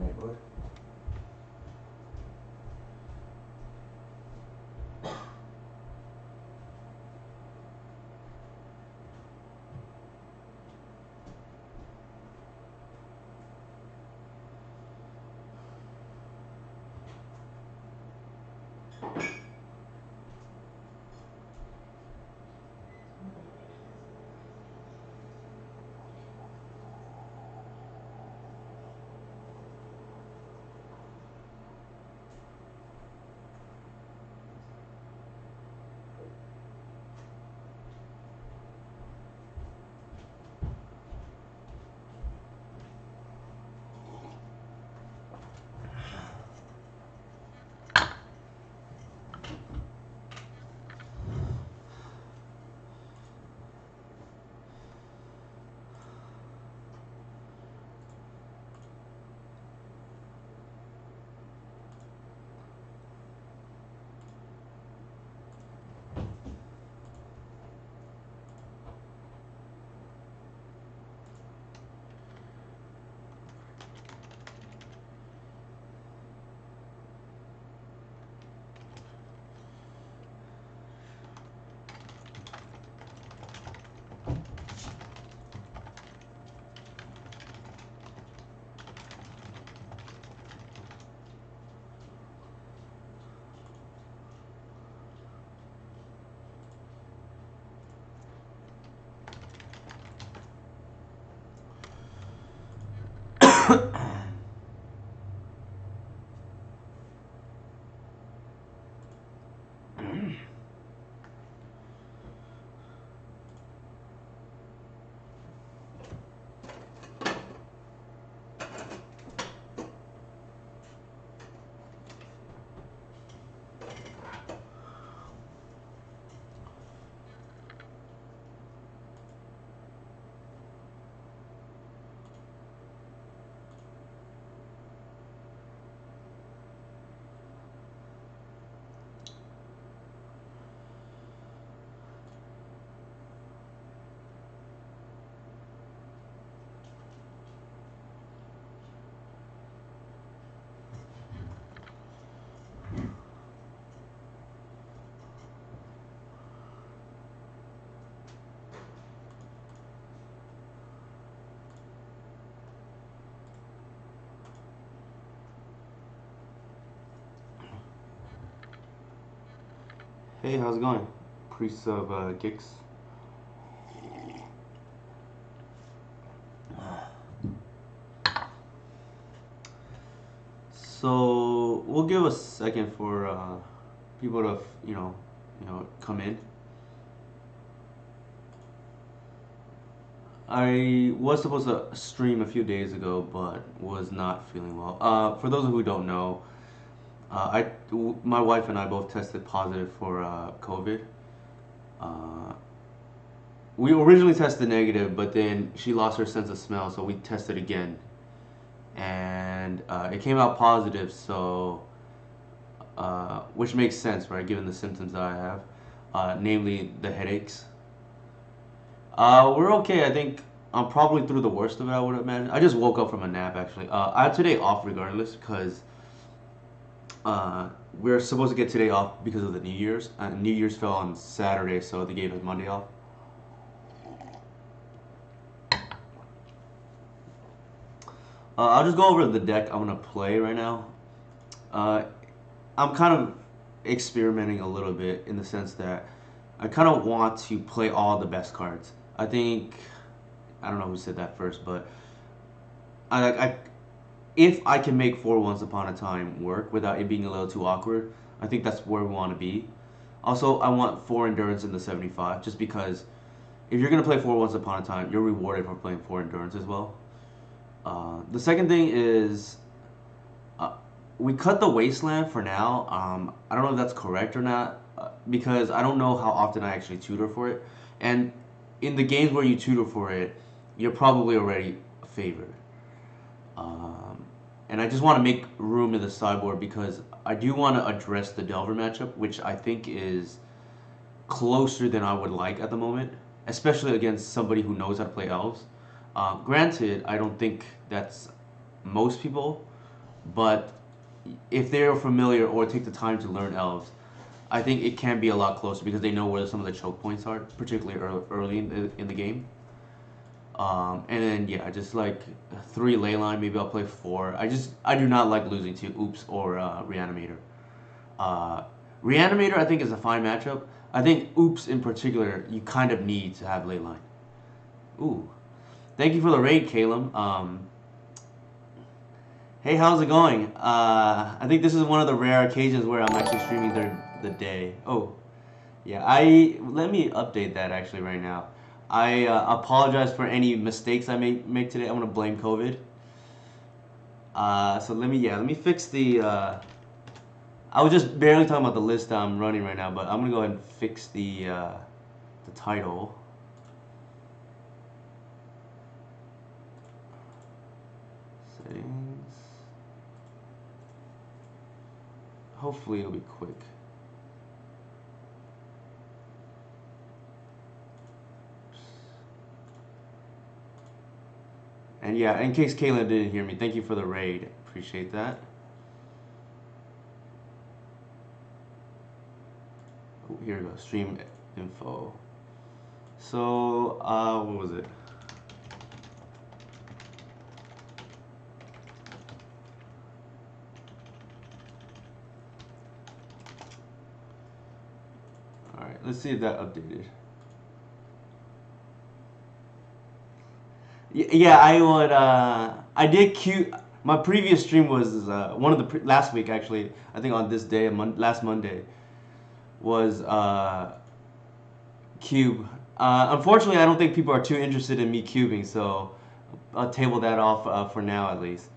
Neighborhood. Hey, how's it going? Priests of Gix. So we'll give a second for people to come in. I was supposed to stream a few days ago, but was not feeling well. For those who don't know, my wife and I both tested positive for COVID. Uh, we originally tested negative, but then she lost her sense of smell, so we tested again, and it came out positive. So, which makes sense, right? Given the symptoms that I have, namely the headaches. We're okay. I think I'm probably through the worst of it. I would imagine. I just woke up from a nap actually. I had today off regardless because we're supposed to get today off because of the New Year's. New Year's fell on Saturday, so they gave us Monday off. I'll just go over the deck I'm gonna play right now. Uh, I'm kind of experimenting a little bit in the sense that I kind of want to play all the best cards. I think I don't know who said that first, but I if I can make four Once Upon a Time work without it being a little too awkward, I think that's where we want to be. Also, I want four Endurance in the 75, just because if you're gonna play four Once Upon a Time, you're rewarded for playing four Endurance as well. The second thing is uh, we cut the Wasteland for now. I don't know if that's correct or not because I don't know how often I actually tutor for it, and in the games where you tutor for it, you're probably already favored. Um, and I just want to make room in the sideboard because I do want to address the Delver matchup, which I think is closer than I would like at the moment, especially against somebody who knows how to play Elves. Granted, I don't think that's most people, but if they're familiar or take the time to learn Elves, I think it can be a lot closer because they know where some of the choke points are, particularly early in the game. And then yeah, just like three ley line. Maybe I'll play four. I do not like losing to Oops or Reanimator. Uh, Reanimator I think is a fine matchup. I think Oops in particular you kind of need to have ley line. Ooh, thank you for the raid, Caleb. Hey, how's it going? I think this is one of the rare occasions where I'm actually streaming during the day. Oh, yeah. I let me update that actually right now. I apologize for any mistakes I may make today. I'm gonna blame COVID. So let me fix the. I was just barely talking about the list I'm running right now, but I'm gonna go ahead and fix the title. Settings. Hopefully it'll be quick. And yeah, in case Kayla didn't hear me, thank you for the raid. Appreciate that. Oh, here we go. Stream info. So, what was it? All right, let's see if that updated. Yeah, I would. I did cue. My previous stream was one of the last week actually. I think on this day, last Monday, was cube. Unfortunately, I don't think people are too interested in me cubing, so I'll table that off for now at least.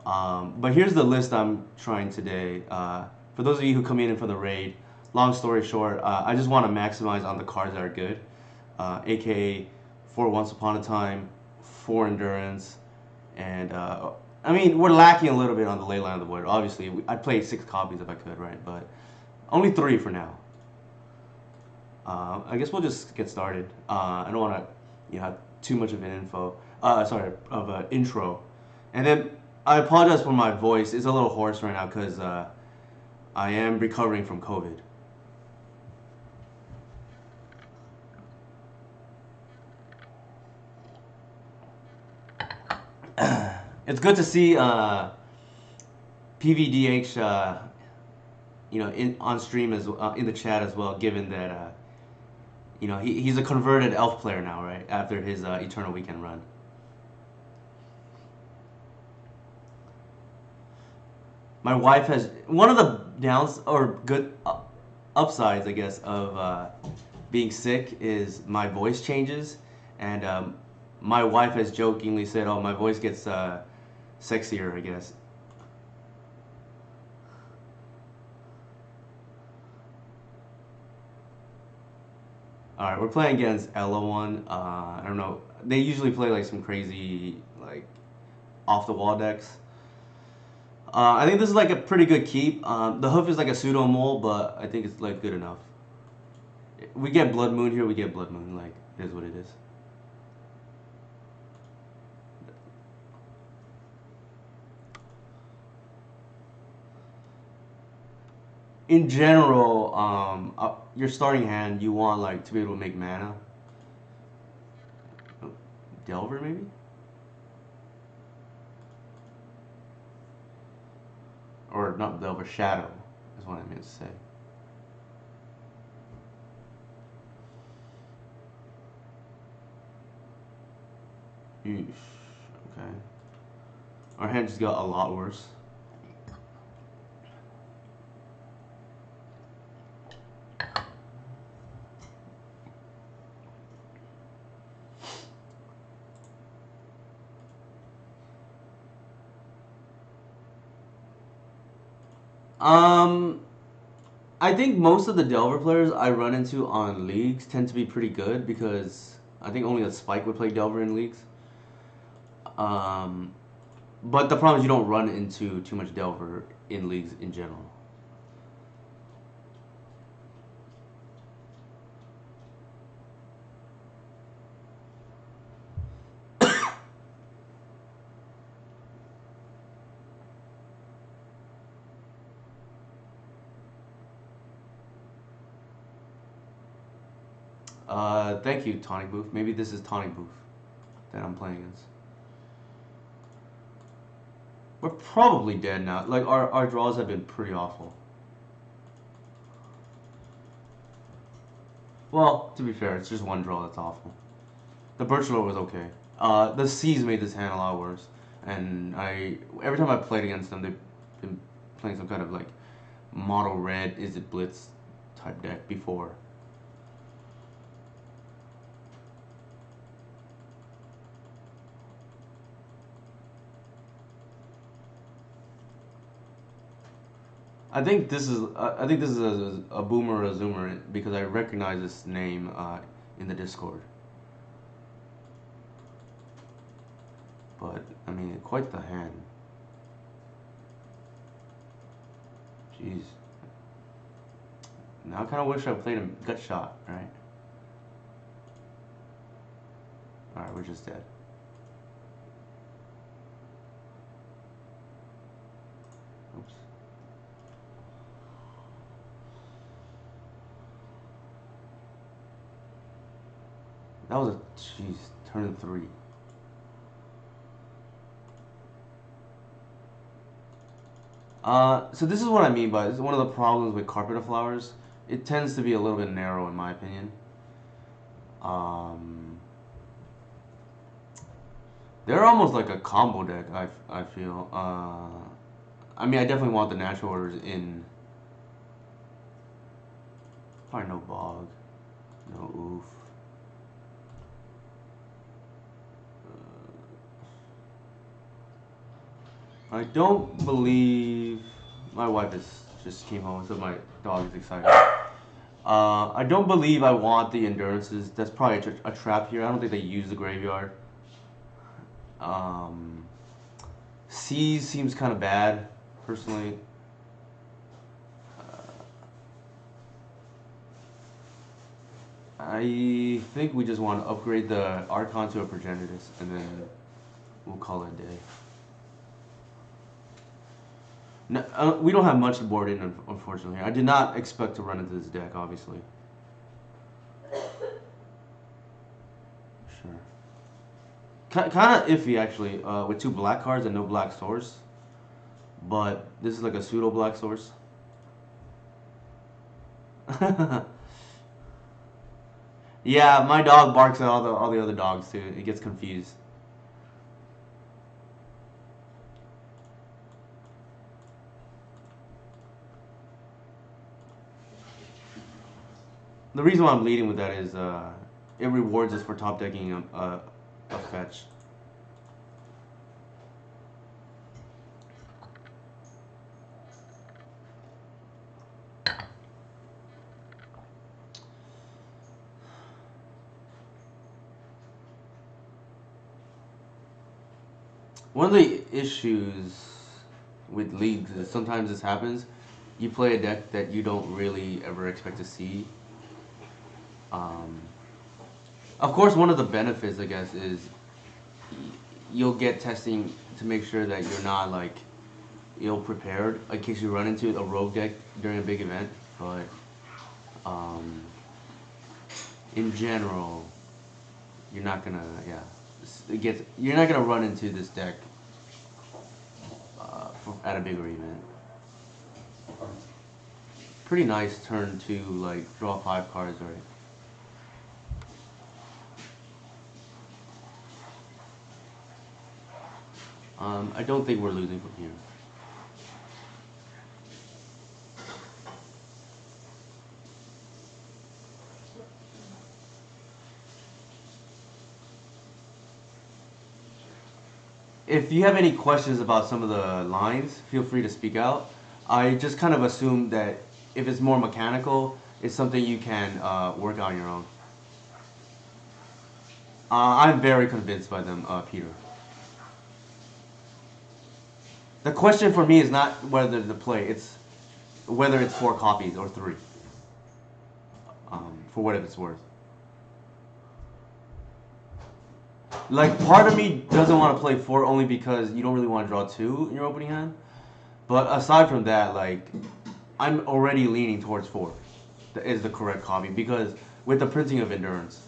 But here's the list I'm trying today. For those of you who come in for the raid, long story short, I just want to maximize on the cards that are good, aka for Once Upon a Time, for Endurance, and I mean we're lacking a little bit on the Leyline of the Void. Obviously, I'd play 6 copies if I could, right? But only 3 for now. I guess we'll just get started. I don't want to, have too much of an of an intro. And then I apologize for my voice. It's a little hoarse right now because I am recovering from COVID. It's good to see PVDH, in on stream as in the chat as well. Given that he's a converted elf player now, right? After his Eternal Weekend run. My wife has one of the downs or good upsides, I guess, of being sick is my voice changes, and my wife has jokingly said, "Oh, my voice gets sexier," I guess. All right, we're playing against Ella one. I don't know. They usually play like some crazy like off the wall decks. I think this is like a pretty good keep. The hoof is like a pseudo mole, but I think it's like good enough. We get Blood Moon here. We get Blood Moon. Like it is what it is. In general, your starting hand you want like to be able to make mana. Oh, Delver maybe. Or not Delver, Shadow is what I meant to say. Eesh. Okay. Our hand just got a lot worse. Um, I think most of the Delver players I run into on leagues tend to be pretty good because I think only a Spike would play Delver in leagues. Um, but the problem is you don't run into too much Delver in leagues in general. Thank you, Tonic Booth. Maybe this is Tonic Booth that I'm playing against. We're probably dead now. Like, our draws have been pretty awful. Well, to be fair, it's just one draw that's awful. The Birch Lord was okay. The Seas made this hand a lot worse. And every time I played against them, they've been playing some kind of, like, mono red, is it Blitz type deck before. I think this is a boomer or a zoomer because I recognize this name in the Discord. But I mean, quite the hand. Jeez. Now I kind of wish I played a gut shot, right? All right, we're just dead. Oops. That was jeez, turn 3. So this is what I mean by, this is one of the problems with Carpet of Flowers. It tends to be a little bit narrow in my opinion. They're almost like a combo deck, I feel. I mean, I definitely want the natural orders in. Probably no Bog. No Oof. I don't believe my wife just came home, so my dog is excited. I don't believe I want the endurances. That's probably a trap here. I don't think they use the graveyard. Seas seems kind of bad, personally. I think we just want to upgrade the Archon to a Progenitus, and then we'll call it a day. No, we don't have much to board in, unfortunately. I did not expect to run into this deck, obviously. Sure. Kind of iffy, actually, with 2 black cards and no black source. But this is like a pseudo black source. Yeah, my dog barks at all the other dogs too. It gets confused. The reason why I'm leading with that is it rewards us for top decking a fetch. One of the issues with leagues is sometimes this happens. You play a deck that you don't really ever expect to see. Of course, one of the benefits, I guess, is you'll get testing to make sure that you're not like ill prepared in case you run into a rogue deck during a big event. But in general, you're not gonna you're not gonna run into this deck at a bigger event. Pretty nice turn to like draw 5 cards, right? I don't think we're losing from here. If you have any questions about some of the lines, feel free to speak out. I just kind of assume that if it's more mechanical, it's something you can work out on your own. I'm very convinced by them, Peter. The question for me is not whether to play, it's whether it's 4 copies or 3. For what it's worth. Like, part of me doesn't want to play 4 only because you don't really want to draw 2 in your opening hand. But aside from that, like, I'm already leaning towards 4. That is the correct copy because with the printing of endurance.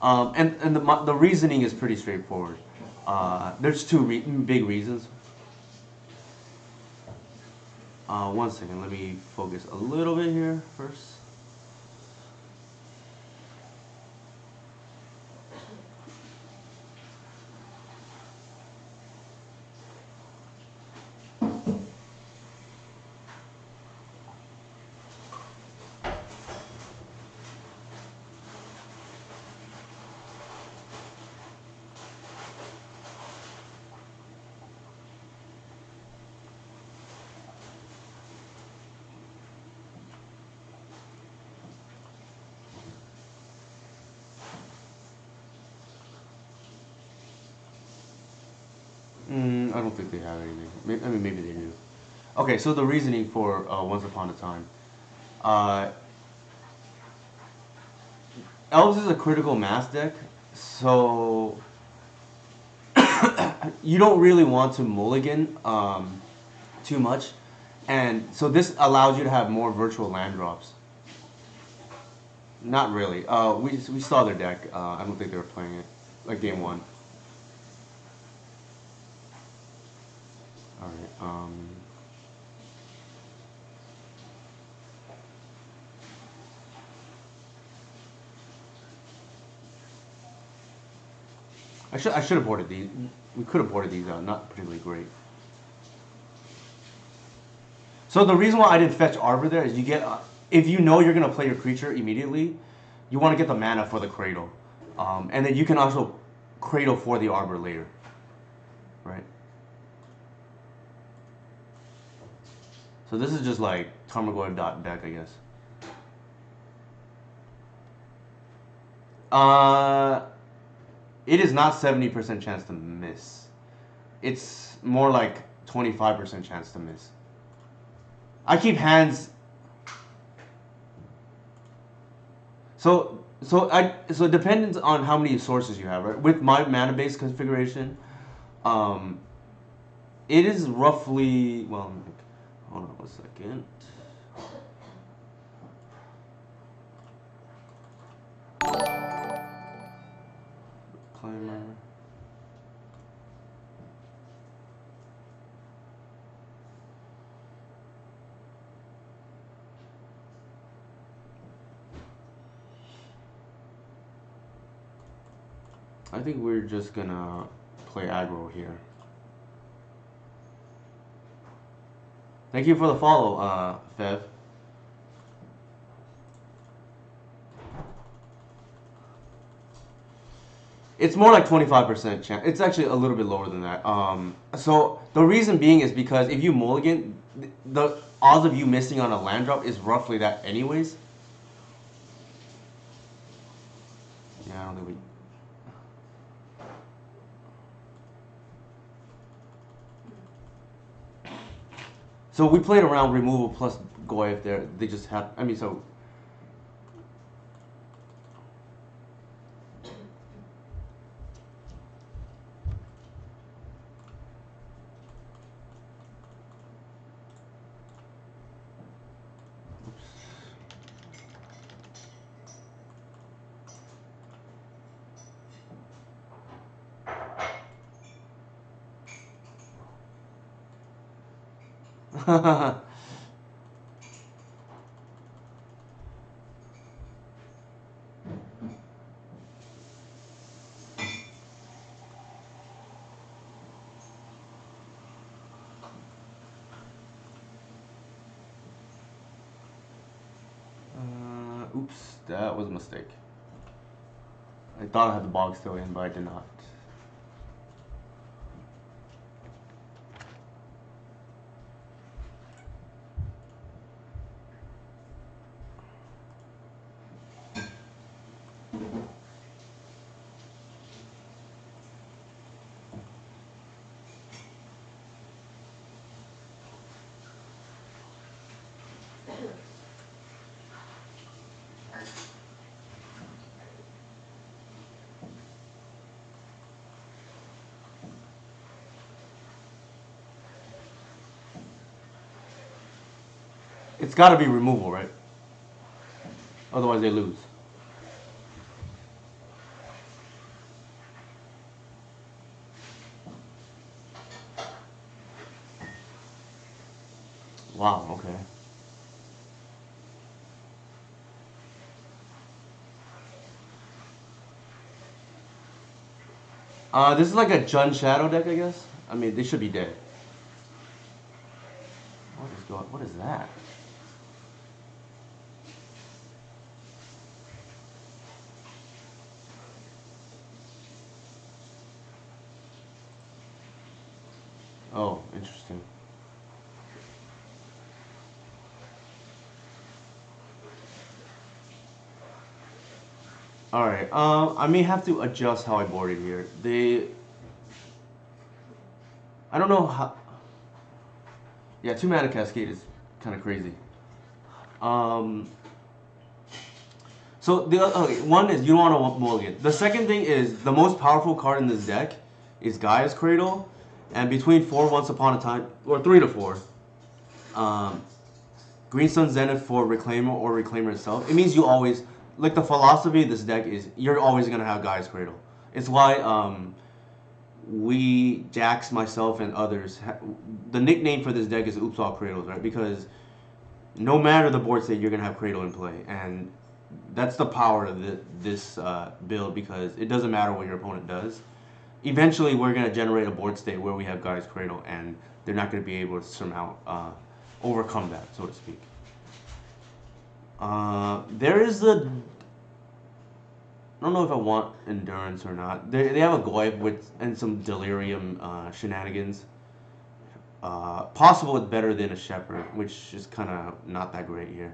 And the reasoning is pretty straightforward. There's two big reasons. One second, let me focus a little bit here first. I don't think they have anything. I mean, maybe they do. Okay, so the reasoning for Once Upon a Time. Uh, Elves is a critical mass deck, so you don't really want to mulligan too much, and so this allows you to have more virtual land drops. Not really. We saw their deck. I don't think they were playing it like game one. All right. I should have boarded these. We could have boarded these out. Not particularly great. So the reason why I didn't fetch Arbor there is you get if you know you're gonna play your creature immediately, you want to get the mana for the Cradle, and then you can also Cradle for the Arbor later, right? So this is just like Tarmogoyf dot deck, I guess. Uh, it is not 70% chance to miss. It's more like 25% chance to miss. I keep hands. So it depends on how many sources you have, right? With my mana base configuration, um, it is roughly well. Hold on 1 second. Climber. I think we're just gonna play aggro here. Thank you for the follow, Fev. It's more like 25% chance. It's actually a little bit lower than that. So the reason being is because if you mulligan, the odds of you missing on a land drop is roughly that anyways. Yeah, I don't think we... So we played around removal plus Goyf there. They just have... I mean, so... Oops, that was a mistake. I thought I had the bog still in, but I did not. It's got to be removal, right? Otherwise they lose. Wow, okay. This is like a Jun Shadow deck, I guess. I mean, they should be dead. What is that? Oh, interesting. All right. I may have to adjust how I board it here. I don't know how. Yeah, 2 mana Cascade is kind of crazy. Um. So okay, one is you don't want to mulligan. The second thing is the most powerful card in this deck is Gaia's Cradle, and between four Once Upon a Time or 3 to 4, um, Greenstone Zenith for Reclaimer or Reclaimer itself. It means you always like the philosophy of this deck is you're always gonna have Gaia's Cradle. It's why we Jax, myself, and others the nickname for this deck is Oops All Cradles, right? Because no matter the board state, you're gonna have Cradle in play, and that's the power of this build because it doesn't matter what your opponent does. Eventually, we're gonna generate a board state where we have Gaia's Cradle, and they're not gonna be able to surmount, overcome that, so to speak. There is a. I don't know if I want endurance or not. They have a Goyf with and some delirium shenanigans. Possible it's better than a Shepherd, which is kind of not that great here.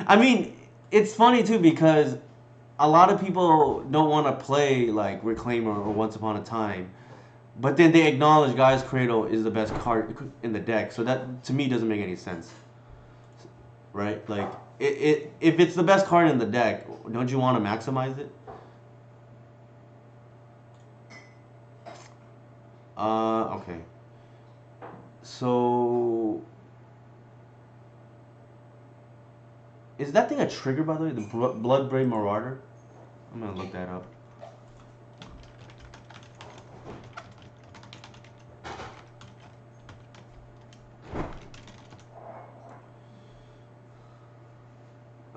I mean, it's funny too because a lot of people don't want to play like Reclaimer or Once Upon a Time, but then they acknowledge Gaia's Cradle is the best card in the deck. So that to me doesn't make any sense, right? Like if it's the best card in the deck, don't you want to maximize it? Okay. So is that thing a trigger, by the way? The Bloodbraid Marauder? I'm gonna look that up.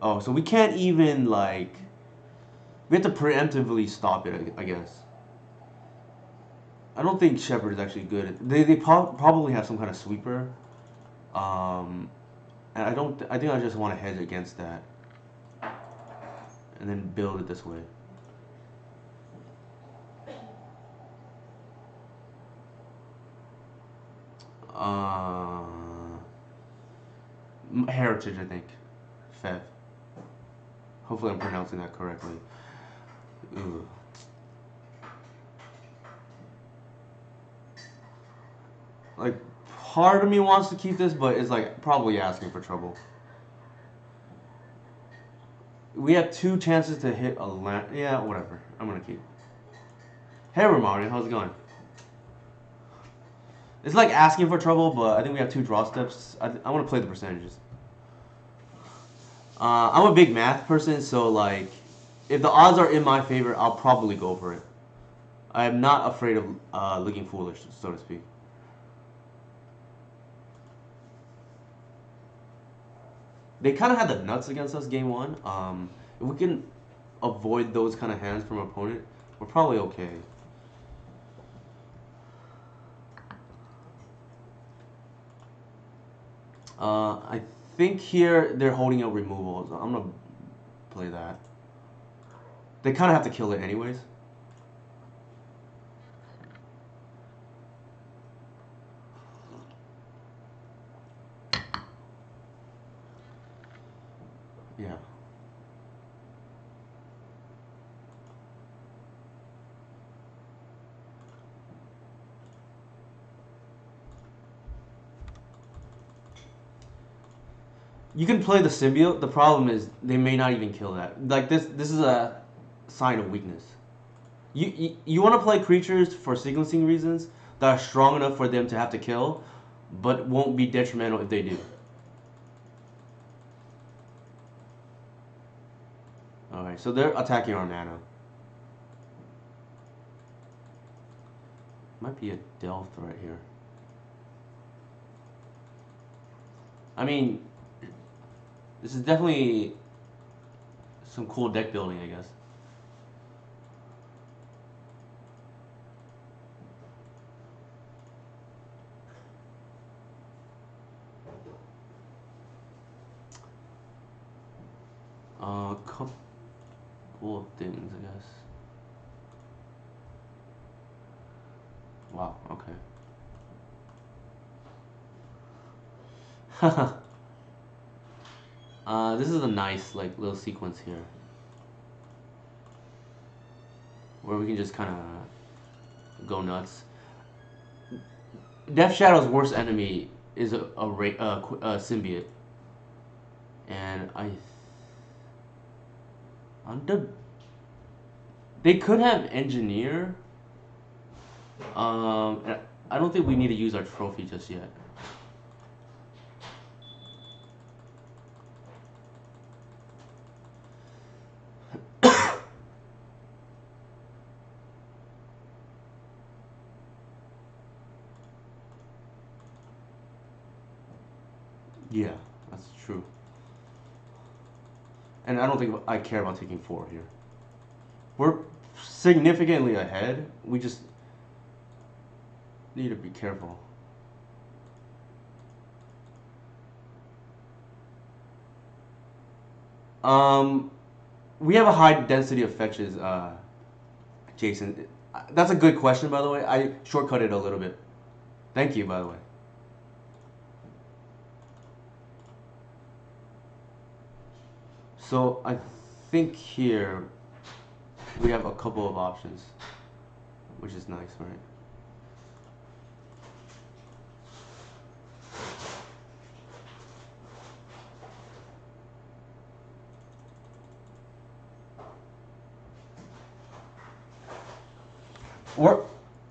Oh, so we can't even like we have to preemptively stop it, I guess. I don't think Shepherd is actually good. They probably have some kind of sweeper. Um, and I don't. I think I just want to hedge against that, and then build it this way. Uh, Heritage, I think. Fev. Hopefully, I'm pronouncing that correctly. Ugh. Like, part of me wants to keep this, but it's like probably asking for trouble. We have 2 chances to hit a land. Yeah, whatever. I'm gonna keep. Hey, Romario, how's it going? It's like asking for trouble, but I think we have 2 draw steps. I want to play the percentages. I'm a big math person, so like, if the odds are in my favor, I'll probably go for it. I am not afraid of looking foolish, so to speak. They kind of had the nuts against us game one. If we can avoid those kind of hands from our opponent, we're probably okay. I think here they're holding out removal, so I'm gonna play that. They kind of have to kill it anyways. Yeah. You can play the symbiote. The problem is they may not even kill that. Like this is a sign of weakness. You want to play creatures for sequencing reasons. that are strong enough for them to have to kill, but won't be detrimental if they do. Alright, so they're attacking our mana. Might be a Delve right here. I mean, this is definitely some cool deck building, I guess. Couple of things, I guess. Wow, okay. This is a nice like little sequence here, where we can just kind of go nuts. Death Shadow's worst enemy is a symbiote, and under they could have engineer. And I don't think we need to use our trophy just yet. Yeah, that's true. And I don't think I care about taking 4 here. We're significantly ahead. We just need to be careful. We have a high density of fetches, Jason. That's a good question, by the way. I shortcutted a little bit. Thank you, by the way. So I think here we have a couple of options, which is nice, right?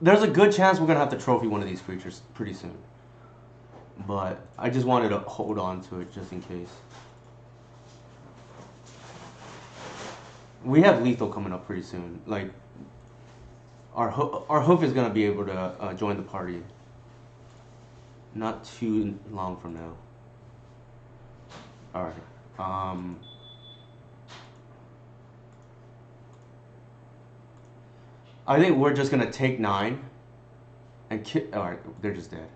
There's a good chance we're gonna have to trophy one of these creatures pretty soon, but I just wanted to hold on to it just in case. We have lethal coming up pretty soon. Like our hoof is gonna be able to join the party not too long from now. All right. I think we're just gonna take 9 and kill. All right, they're just dead.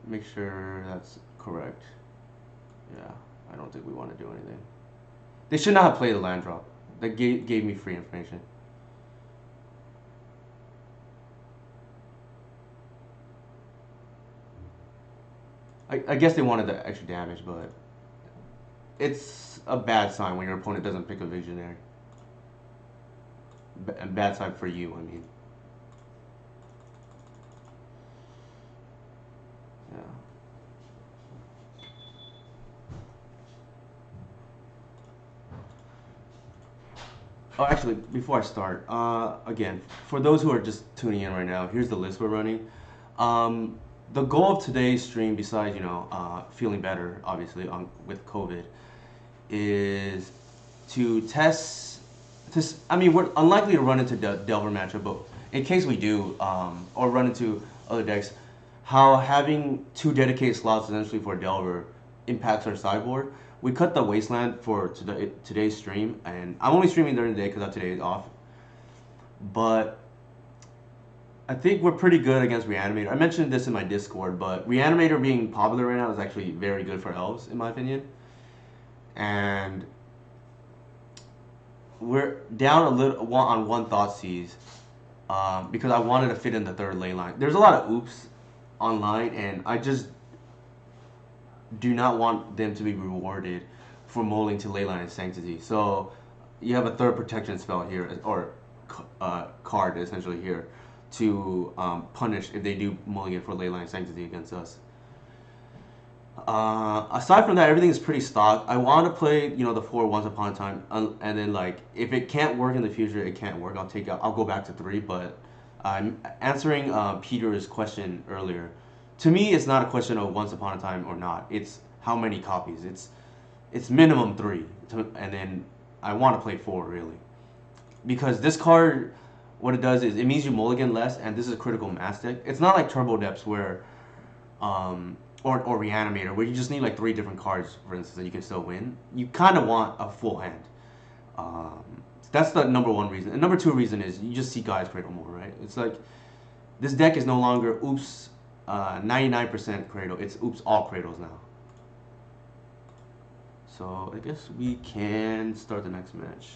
Make sure that's correct. Yeah, I don't think we want to do anything. They should not have played the land drop. That gave me free information. I guess they wanted the extra damage, but it's a bad sign when your opponent doesn't pick a visionary. Bad sign for you, I mean. Yeah. Oh, actually, before I start, again, for those who are just tuning in right now, here's the list we're running. The goal of today's stream, besides feeling better, obviously, with COVID, is to test. I mean, we're unlikely to run into the Delver matchup, but in case we do, or run into other decks, how having 2 dedicated slots essentially for Delver impacts our sideboard. We cut the Wasteland for today's stream, and I'm only streaming during the day because today is off. But I think we're pretty good against Reanimator. I mentioned this in my Discord, but Reanimator being popular right now is actually very good for Elves, in my opinion. And we're down a little on 1 Thoughtseize because I wanted to fit in the 3rd ley line. There's a lot of oops online, and I just do not want them to be rewarded for mulling to Leyline and Sanctity. So you have a 3rd protection spell here, or card essentially here, to punish if they do mulligan for Leyline and Sanctity against us. Aside from that, everything is pretty stock. I want to play, the four Once Upon a Time, and then like if it can't work in the future, it can't work. I'll go back to three. But I'm answering Peter's question earlier. To me, it's not a question of Once Upon a Time or not. It's how many copies. It's minimum three, and then I want to play four really, because this card, what it does is it means you mulligan less, and this is a critical mass deck. It's not like Turbo Depths where or Reanimator, where you just need like three different cards, for instance, and you can still win. You kind of want a full hand. Um, that's the number one reason. And number two reason is you just see guys Cradle more, right? It's like this deck is no longer oops 99% Cradle. It's oops all Cradles now. So I guess we can start the next match.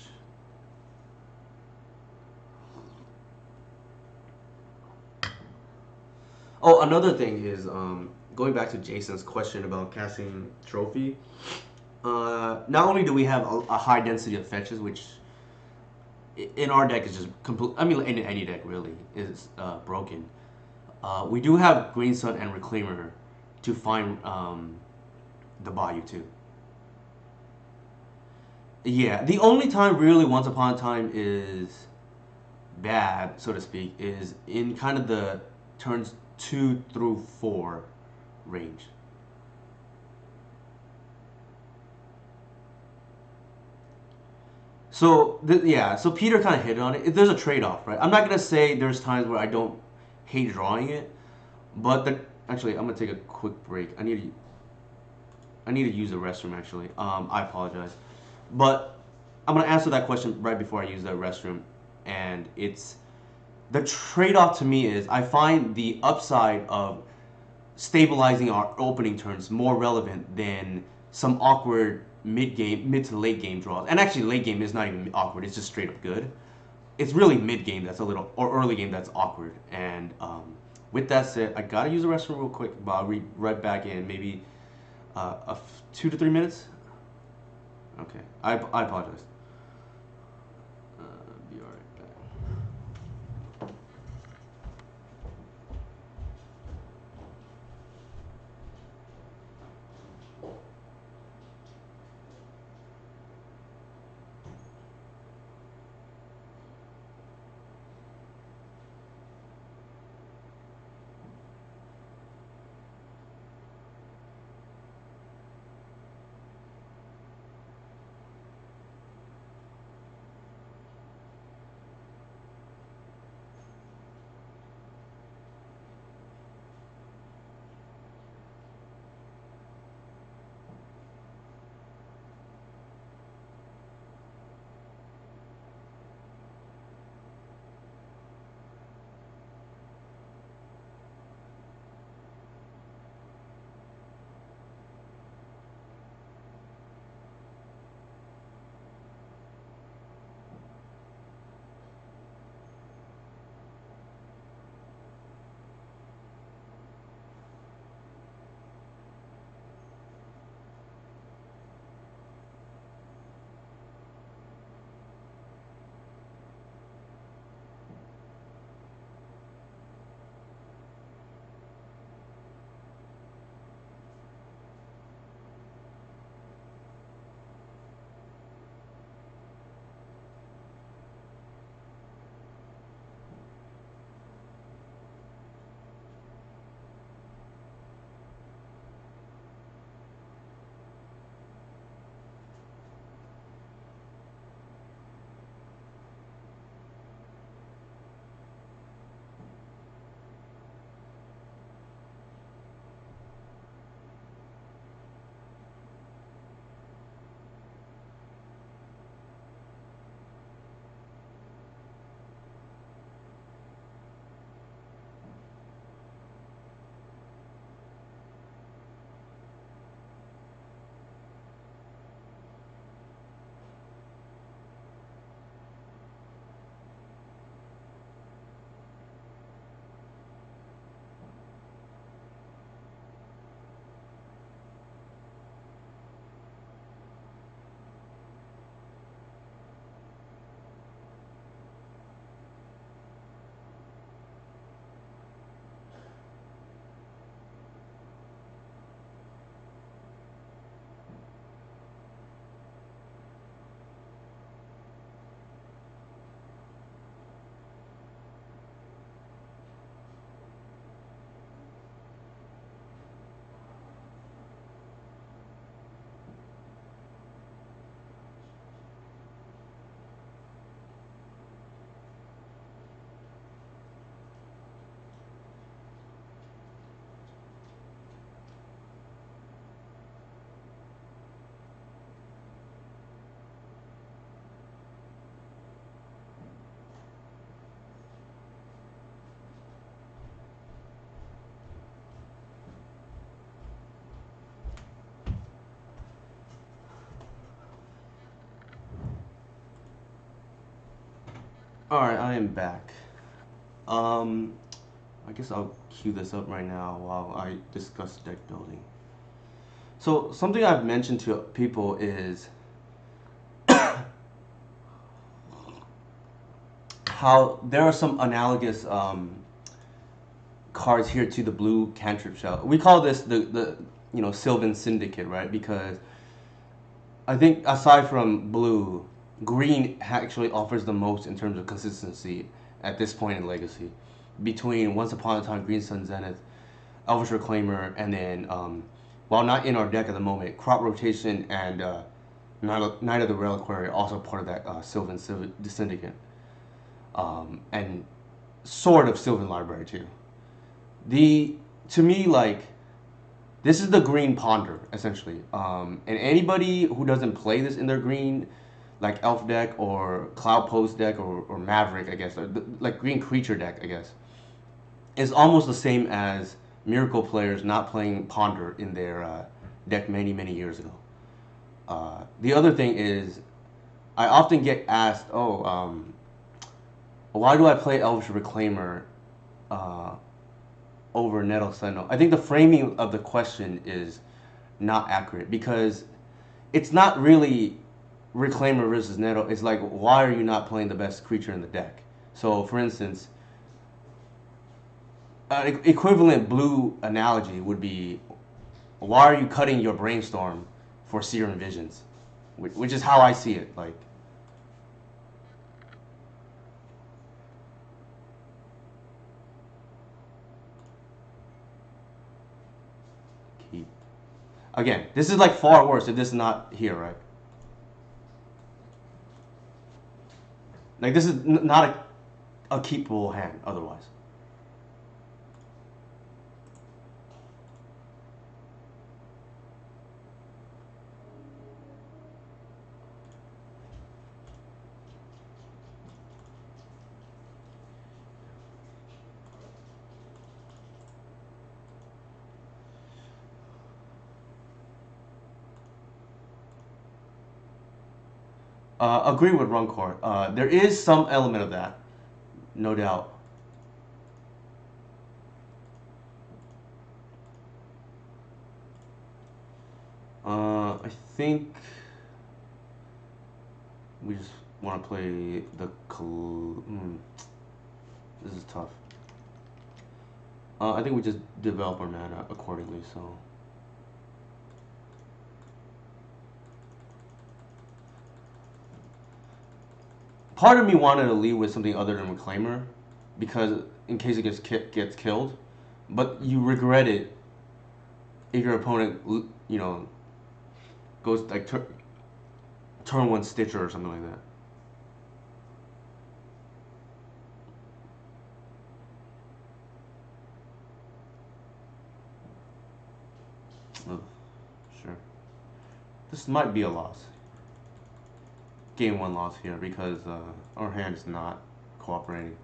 Oh, another thing is going back to Jason's question about casting Trophy. Not only do we have a high density of fetches, which in our deck is just complete. I mean, in any deck really is broken. We do have Green Sun and Reclaimer to find the Bayou too. Yeah, the only time really Once Upon a Time is bad, so to speak, is in kind of the turns 2 through 4 range. So yeah, so Peter kind of hit on it. There's a trade-off, right? I'm not gonna say there's times where I don't hate drawing it, but actually I'm gonna take a quick break. I need to use the restroom actually. I apologize, but I'm gonna answer that question right before I use the restroom, and it's the trade-off to me is I find the upside of stabilizing our opening turns more relevant than some awkward mid to late game draws. And actually, late game is not even awkward; it's just straight up good. It's really mid game that's a little, or early game that's awkward. And with that said, I gotta use the restroom real quick, but I'll be right back in maybe 2 to 3 minutes. Okay, I apologize. Uh, be alright back. Alright, I am back. Um, I guess I'll cue this up right now while I discuss deck building. So, something I've mentioned to people is how there are some analogous cards here to the blue cantrip shell. We call this the Sylvan Syndicate, right? Because I think aside from blue, green actually offers the most in terms of consistency at this point in Legacy. Between Once Upon a Time, Green Sun Zenith, Elvish Reclaimer, and then, while not in our deck at the moment, Crop Rotation and Knight of the Reliquary are also part of that Sylvan Syndicate. And sort of Sylvan Library too. The To me, like, this is the green ponder essentially, and anybody who doesn't play this in their green, like elf deck or cloud post deck or maverick, I guess, or like green creature deck, I guess, is almost the same as miracle players not playing ponder in their deck many years ago. The other thing is, I often get asked, "Oh, why do I play Elvish Reclaimer uh, over Nettle Sentinel?" I think the framing of the question is not accurate because it's not really Reclaimer versus Nettle. It's like, why are you not playing the best creature in the deck? So, for instance, an equivalent blue analogy would be, why are you cutting your Brainstorm for Serum Visions? Which is how I see it. Like, keep. Again, this is like far worse if this is not here, right? Like, this is not a keepable hand otherwise. Agree with Runcore. There is some element of that, no doubt. I think we just want to play the. This is tough. I think we just develop our mana accordingly. So. Part of me wanted to lead with something other than Reclaimer, because in case it gets killed, but you regret it if your opponent, goes like turn one Stitcher or something like that. Oh, sure. This might be a loss. Game one loss here because our hand is not cooperating.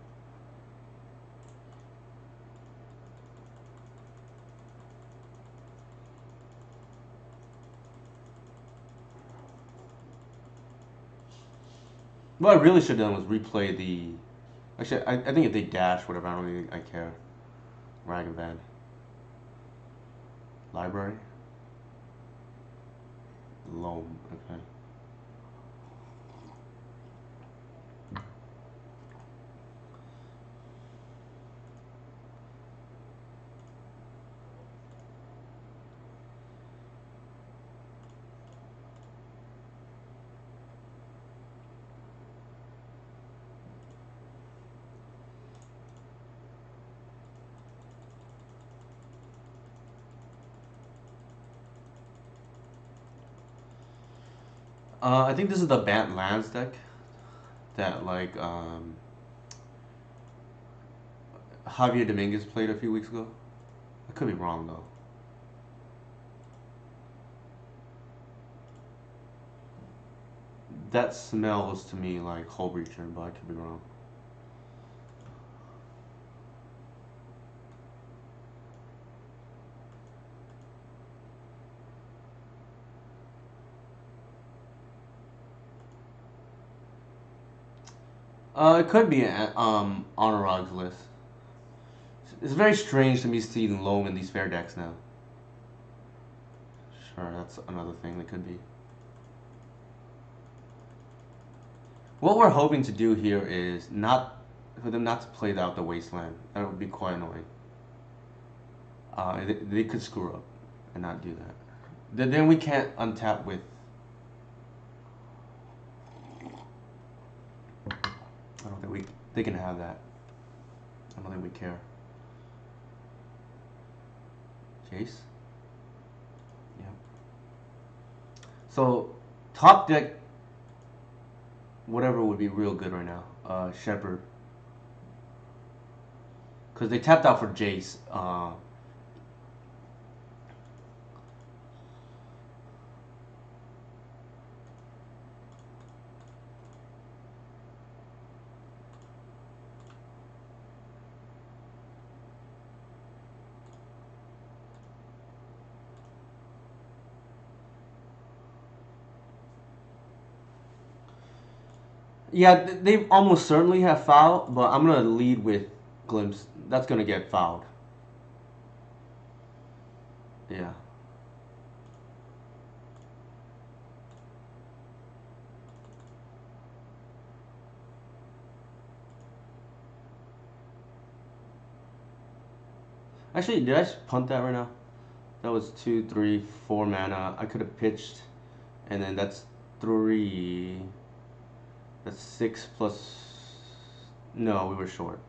What I really should have done was replay the. Actually, I think if they dash, whatever, I don't really I care. Ragavan. Library. Loam. Okay. I think this is the Bant Lands deck that like Javier Dominguez played a few weeks ago. I could be wrong though. That smells to me like Hull Breacher, but I could be wrong. It could be Honorog's list. It's very strange to me seeing Loam in these fair decks now. Sure, that's another thing that could be. What we're hoping to do here is not for them not to play out the Wasteland. That would be quite annoying. They could screw up and not do that. Then we can't untap with. I don't think they can have that. I don't think we care. Jace. Yeah. So top deck, whatever would be real good right now. Shepherd, because they tapped out for Jace. Yeah, they almost certainly have foul, but I'm gonna lead with Glimpse. That's gonna get fouled. Yeah. Actually, did I punt that right now? That was 2, 3, 4 mana. I could have pitched, and then that's 3. That's 6 plus. No, we were short.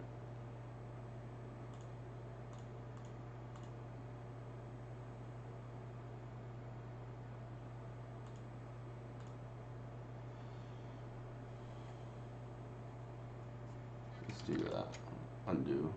Let's do that. Undo.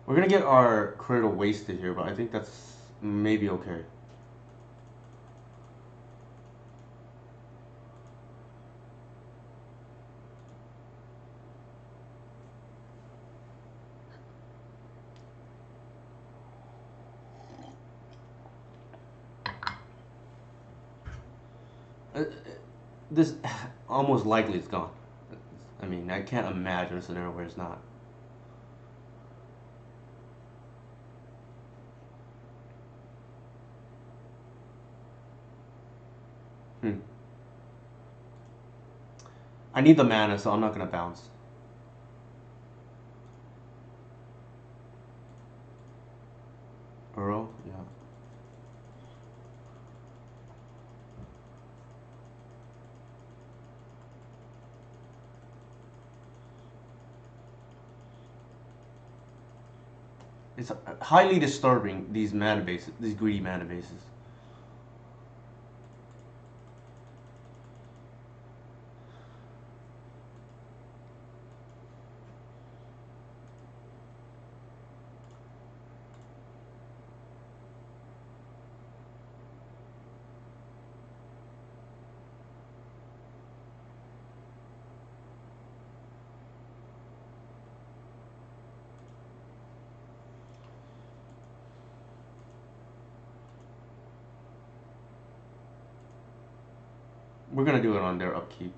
We're gonna get our critical wasted here, but I think that's maybe okay. Uh, this almost likely it's gone. I mean, I can't imagine a scenario where it's not. Hmm. I need the mana, so I'm not gonna bounce. Earl, yeah. It's highly disturbing, these mana bases, these greedy mana bases. We're gonna do it on their upkeep.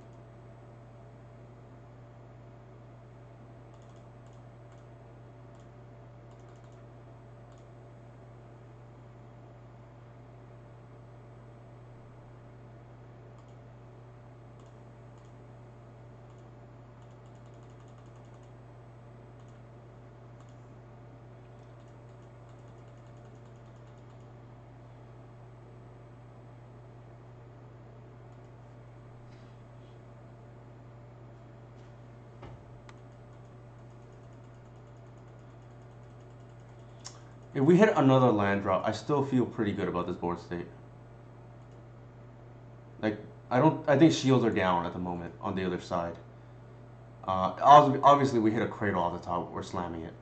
If we hit another land drop, I still feel pretty good about this board state. Like, I don't. I think shields are down at the moment on the other side. Obviously, we hit a cradle off the top. We're slamming it.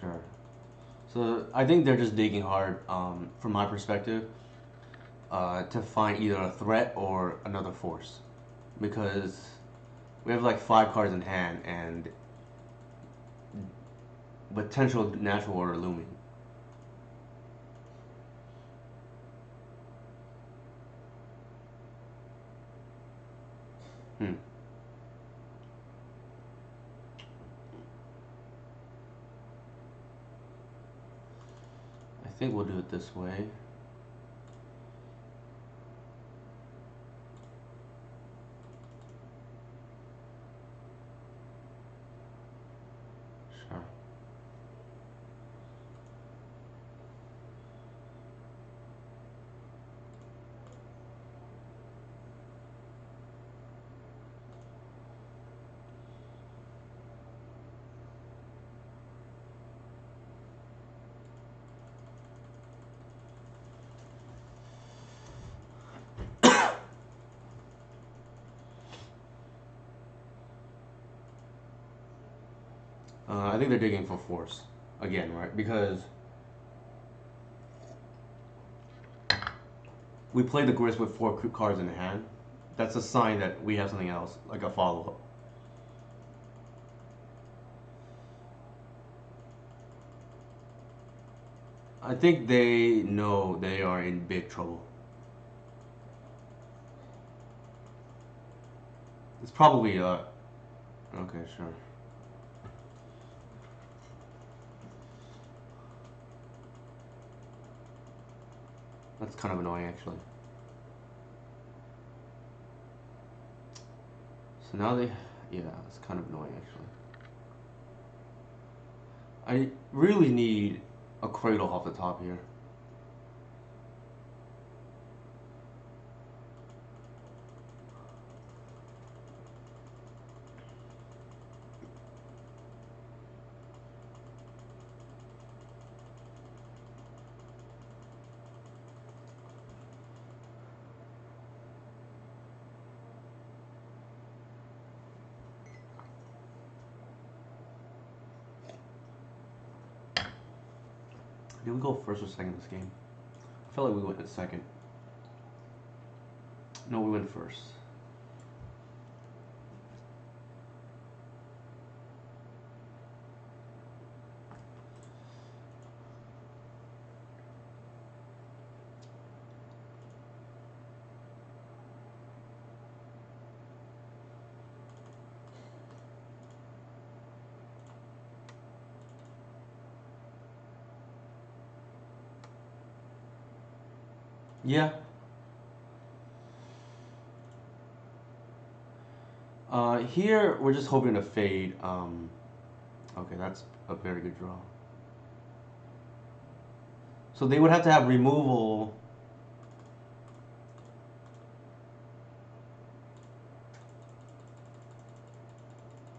Sure. So I think they're just digging hard, from my perspective, to find either a threat or another force, because we have like 5 cards in hand and potential natural order looming. Hmm. I think we'll do it this way. Sure. I think they're digging for force again, right? Because we play the grist with 4 cards in hand. That's a sign that we have something else, like a follow up. I think they know they are in big trouble. It's probably okay, sure. That's kind of annoying actually. So now they, yeah, it's kind of annoying actually. I really need a cradle off the top here. Did we go first or second this game? I felt like we went in second. No, we went first. Yeah. Here we're just hoping to fade. Okay, that's a very good draw. So they would have to have removal.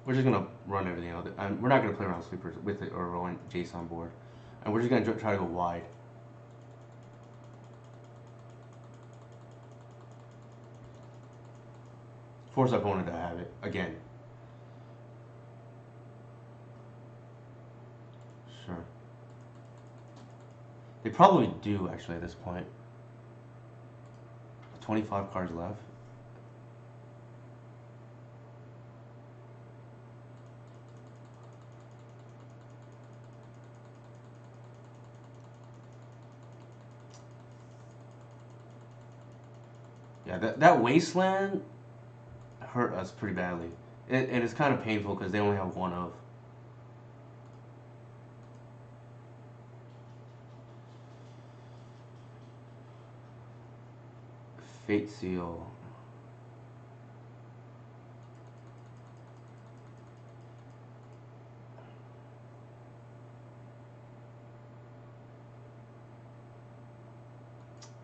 We're just gonna run everything out, and we're not gonna play around sleepers with it or rolling Jace on board, and we're just gonna try to go wide. Force our opponent to have it again. Sure. They probably do actually at this point. 25 cards left. Yeah, that wasteland hurt us pretty badly. And it's kind of painful because they only have one of. Fate Seal.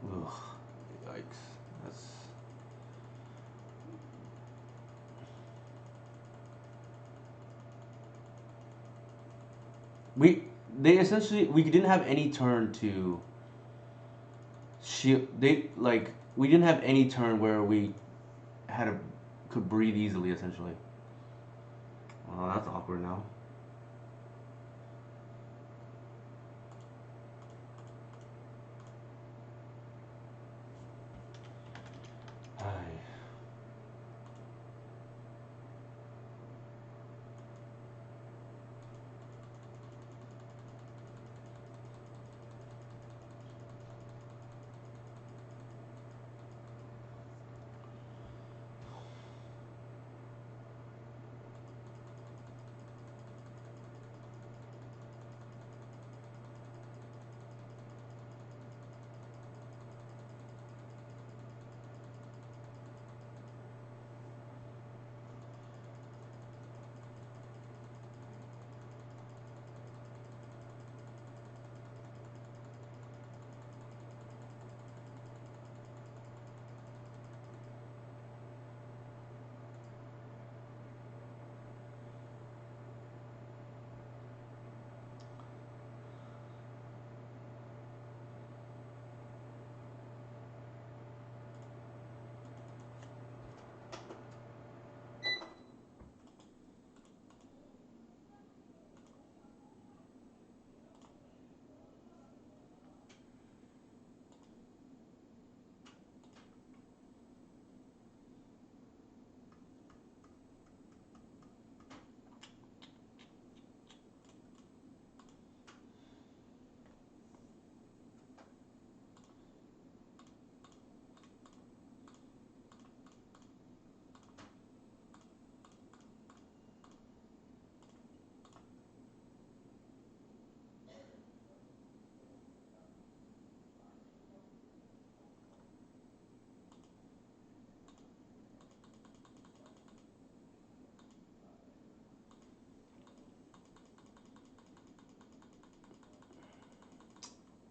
Ugh. Yikes. That's. We. They essentially. We didn't have any turn to. Shield. They. Like. We didn't have any turn where we had a. Could breathe easily, essentially. Well, that's awkward now.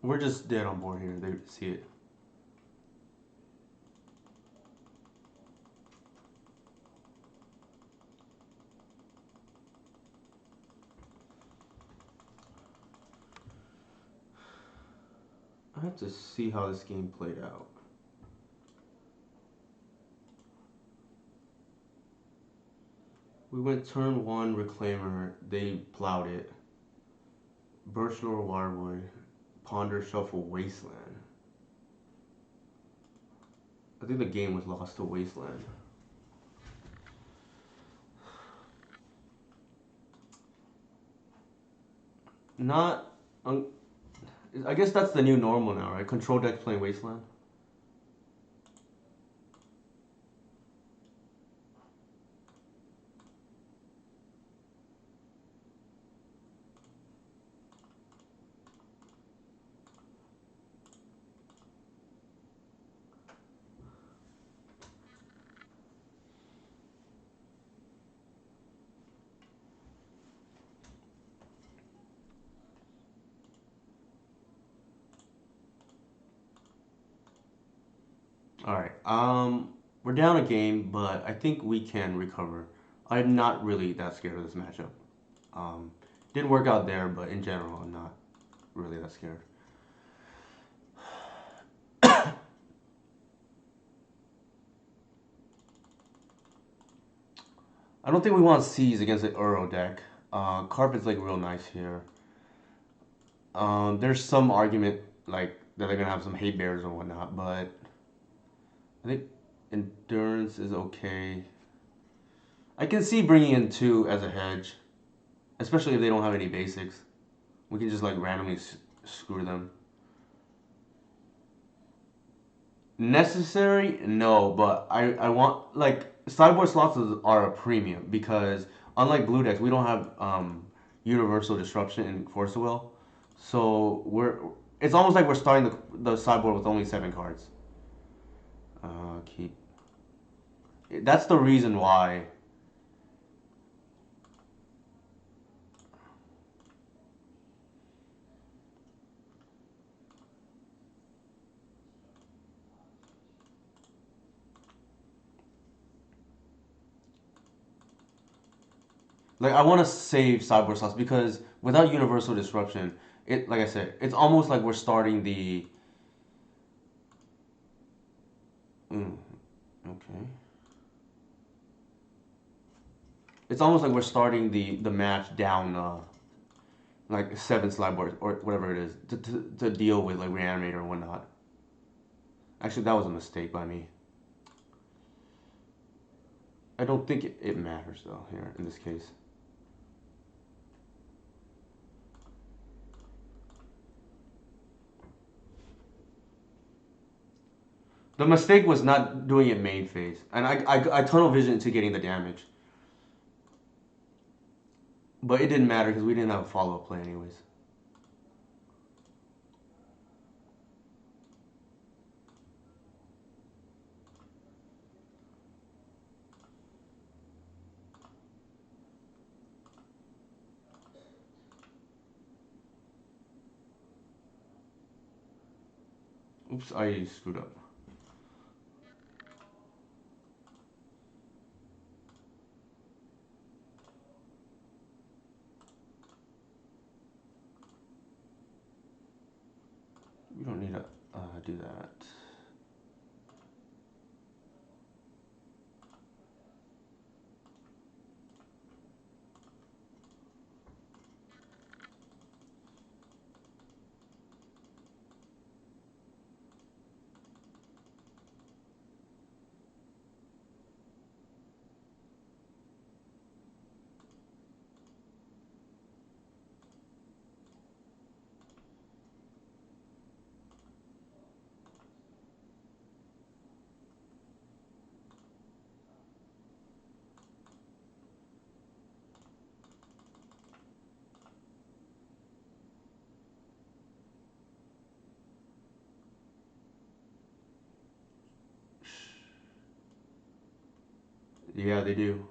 We're just dead on board here. They see it. I have to see how this game played out. We went turn one Reclaimer. They plowed it. Birchlore Wirewood. Ponder Shuffle Wasteland. I think the game was lost to Wasteland. Not. I guess that's the new normal now, right? Control deck playing Wasteland. All right. We're down a game, but I think we can recover. I'm not really that scared of this matchup. Um, didn't work out there, but in general, I'm not really that scared. I don't think we want C's against the Euro deck. Carpet's like real nice here. There's some argument like that they're gonna have some hate bears or whatnot, but I think endurance is okay. I can see bringing in two as a hedge, especially if they don't have any basics. We can just like randomly screw them. Necessary? No, but I want like sideboard slots are a premium because unlike blue decks, we don't have universal disruption in Force of Will, so it's almost like we're starting the sideboard with only 7 cards. Keep. That's the reason why. Like I want to save sideboard slots because without universal disruption, it like I said, it's almost like we're starting the. Mm, okay. It's almost like we're starting the match down like 7 sideboard or whatever it is to deal with like reanimator or whatnot. Actually, that was a mistake by me. I don't think it matters though here in this case. The mistake was not doing it main phase, and I tunnel vision into getting the damage, but it didn't matter because we didn't have a follow up play anyways. Oops, I screwed up. We don't need to do that. Yeah, they do.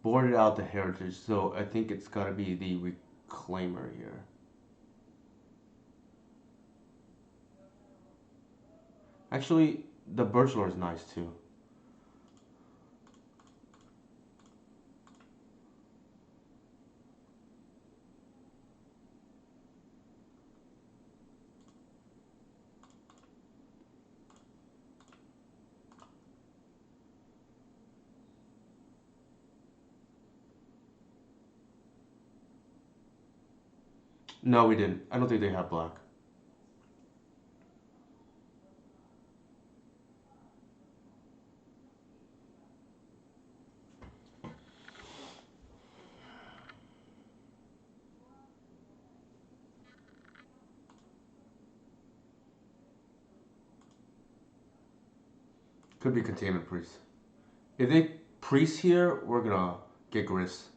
Boarded out the heritage, so I think it's got to be the Reclaimer here. Actually, the Birch Lore is nice too. No, we didn't. I don't think they have black. Could be Containment Priest. If they Priest here, we're gonna get Gris.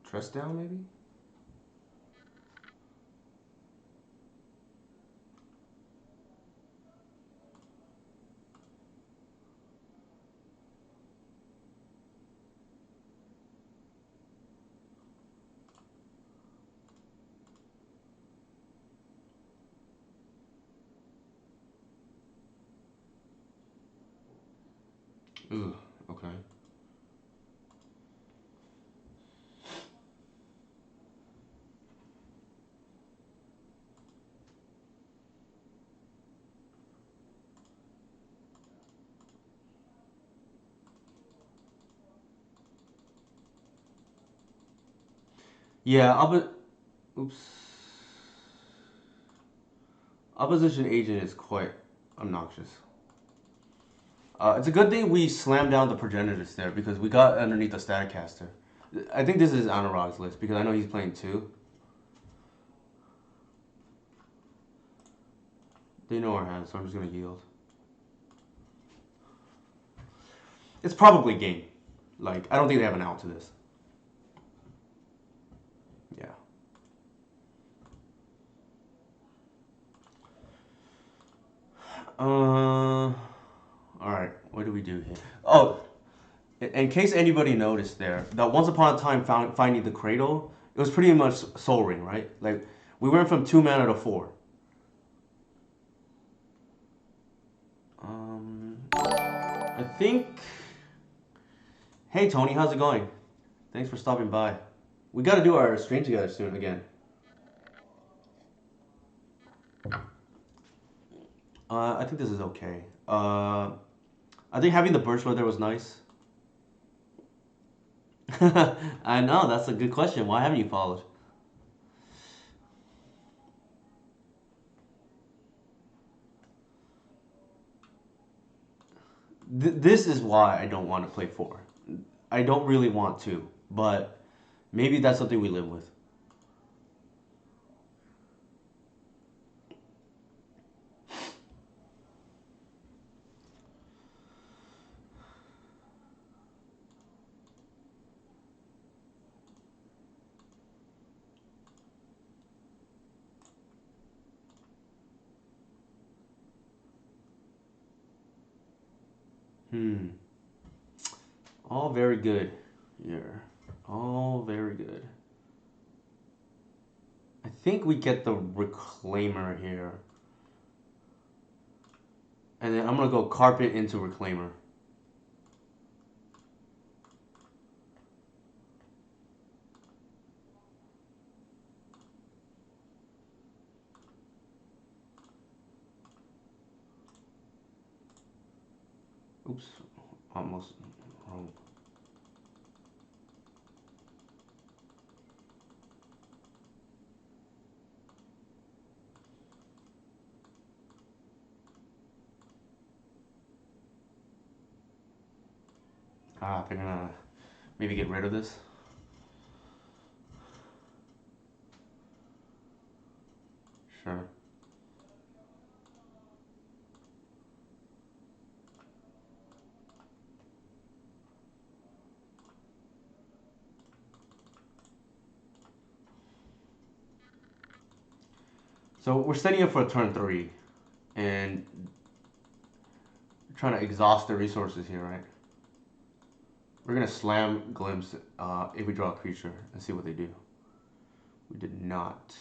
Trust down, maybe? Ooh, okay. Yeah, oops. Opposition agent is quite obnoxious. It's a good thing we slammed down the progenitors there because we got underneath the static caster. I think this is Anurag's list because I know he's playing two. They know our hands, so I'm just gonna yield. It's probably game. Like, I don't think they have an out to this. Yeah. Alright, what do we do here? Oh, in case anybody noticed there, that once upon a time finding the cradle, it was pretty much Soul Ring, right? Like, we went from 2 mana to 4. I think. Hey Tony, how's it going? Thanks for stopping by. We got to do our stream together soon again. I think this is okay. I think having the Birch Lore there was nice. I know, that's a good question. Why haven't you followed? This is why I don't want to play 4. I don't really want to, but maybe that's something we live with. Hmm. All very good here. All very good. I think we get the Reclaimer here. And then I'm going to go Carpet into Reclaimer. Oops. Almost wrong. They're going to maybe get rid of this. Sure. So we're setting up for turn 3. And trying to exhaust the resources here, right? We're gonna slam Glimpse if we draw a creature and see what they do. We did not.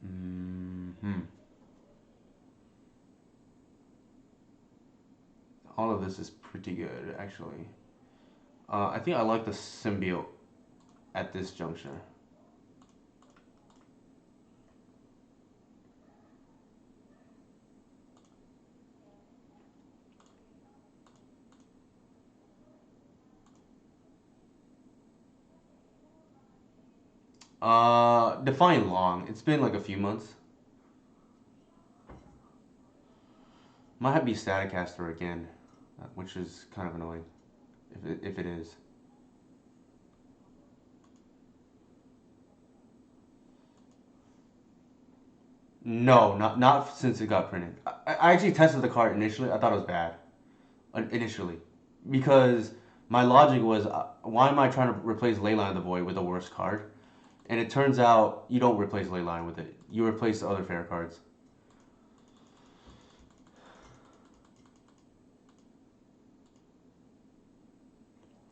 Hmm. All of this is pretty good, actually. I think I like the symbiote at this juncture. Define long. It's been like a few months. Might have to be Staticaster again, which is kind of annoying, if it is. No, not since it got printed. I actually tested the card initially. I thought it was bad initially because my logic was, why am I trying to replace Leyline of the Void with the worst card? And it turns out you don't replace Leyline with it. You replace the other fair cards.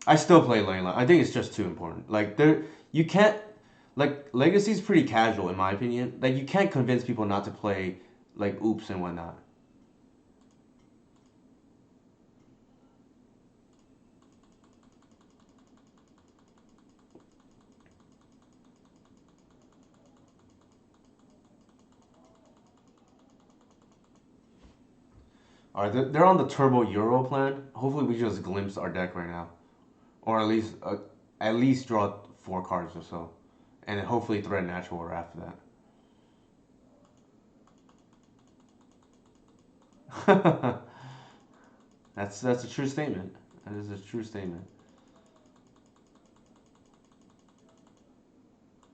I still play Leyline. I think it's just too important. Like there, you can't. Like Legacy's pretty casual in my opinion. Like you can't convince people not to play like Oops and whatnot. All right, they're on the Turbo Euro plan. Hopefully, we just glimpse our deck right now, or at least draw 4 cards or so, and then hopefully thread natural or after that. That's a true statement. That is a true statement.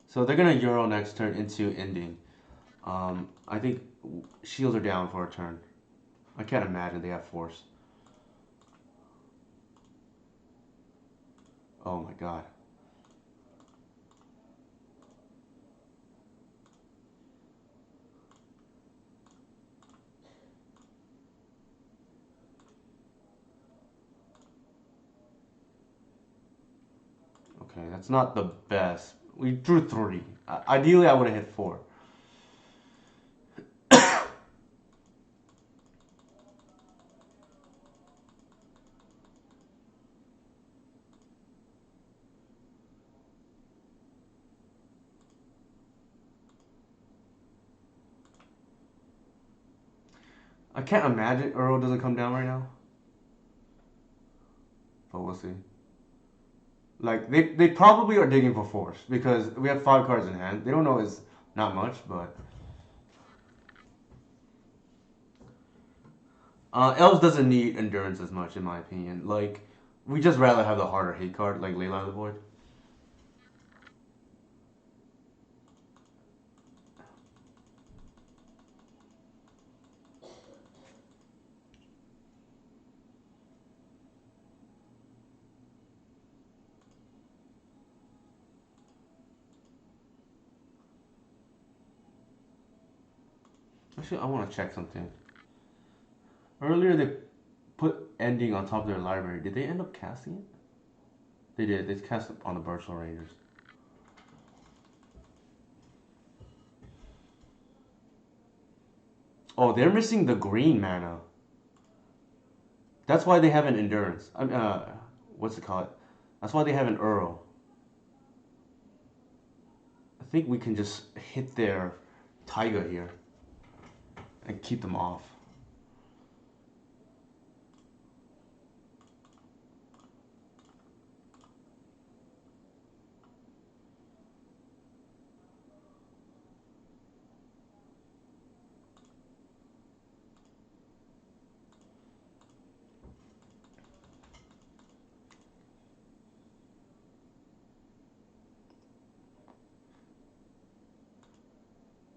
So they're gonna Euro next turn into ending. I think shields are down for a turn. I can't imagine they have force. Oh my god. Okay, that's not the best. We drew 3. Ideally, I would have hit 4. I can't imagine Earl doesn't come down right now, but we'll see. Like they probably are digging for force because we have 5 cards in hand. They don't know it's not much, but Elves doesn't need endurance as much in my opinion. Like we just rather have the harder hate card like Leyline of the Void. Actually, I want to check something. Earlier they put ending on top of their library. Did they end up casting it? They did. They cast it on the Birchal Rangers. Oh, they're missing the green mana. That's why they have an endurance. What's it called? That's why they have an Earl. I think we can just hit their Taiga here and keep them off.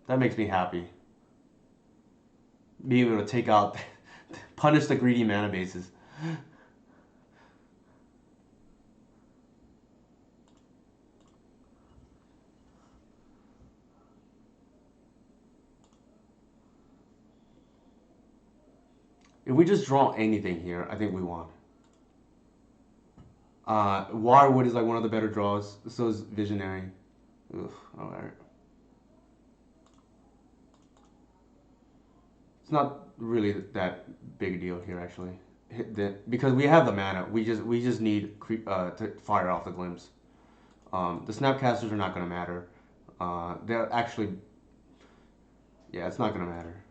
That makes me happy. Being able to take out, punish the greedy mana bases. If we just draw anything here, I think we won. Wirewood is like one of the better draws. So is Visionary. Ugh, alright. It's not really that big a deal here, actually. Because we have the mana, we just need to fire off the glimpse. The snapcasters are not gonna matter. They're actually, yeah, it's not gonna matter.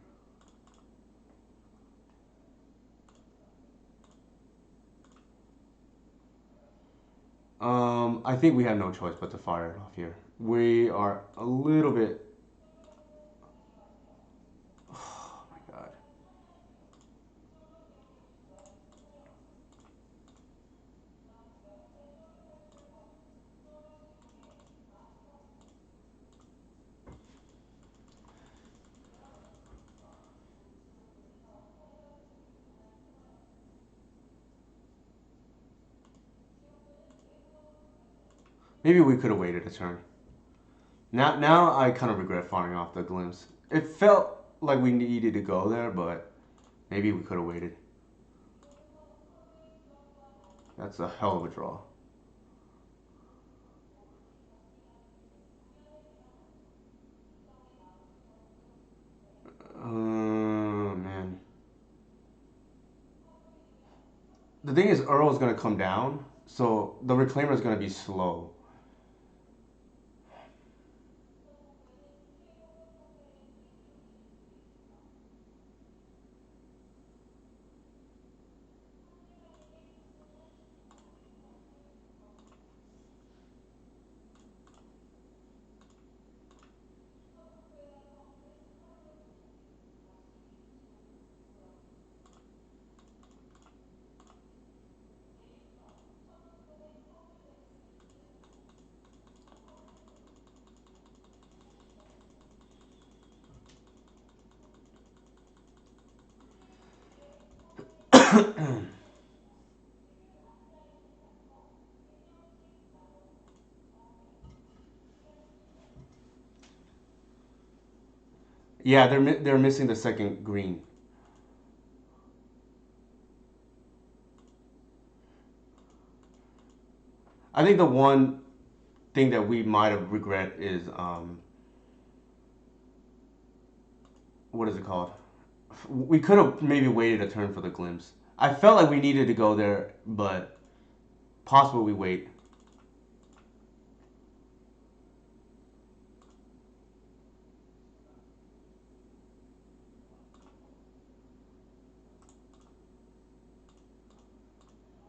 I think we have no choice but to fire it off here. We are a little bit. Oh my god. Maybe we could have waited a turn. Now I kind of regret firing off the glimpse. It felt like we needed to go there, but maybe we could have waited. That's a hell of a draw. Man. The thing is, Earl is gonna come down, so the Reclaimer is gonna be slow. Yeah, they're missing the second green. I think the one thing that we might have regret is what is it called? We could have maybe waited a turn for the glimpse. I felt like we needed to go there, but possible we wait.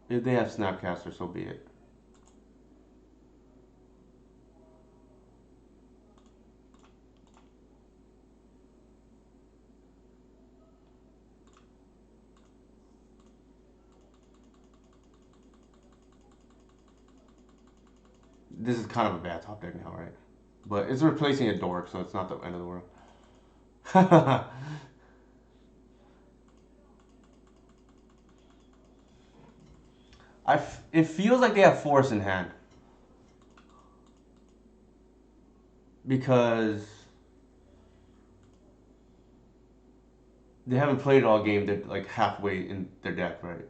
If they have Snapcaster, so be it. This is kind of a bad top deck now, right? But it's replacing a dork, so it's not the end of the world. It feels like they have force in hand because they haven't played it all game. They're like halfway in their deck, right?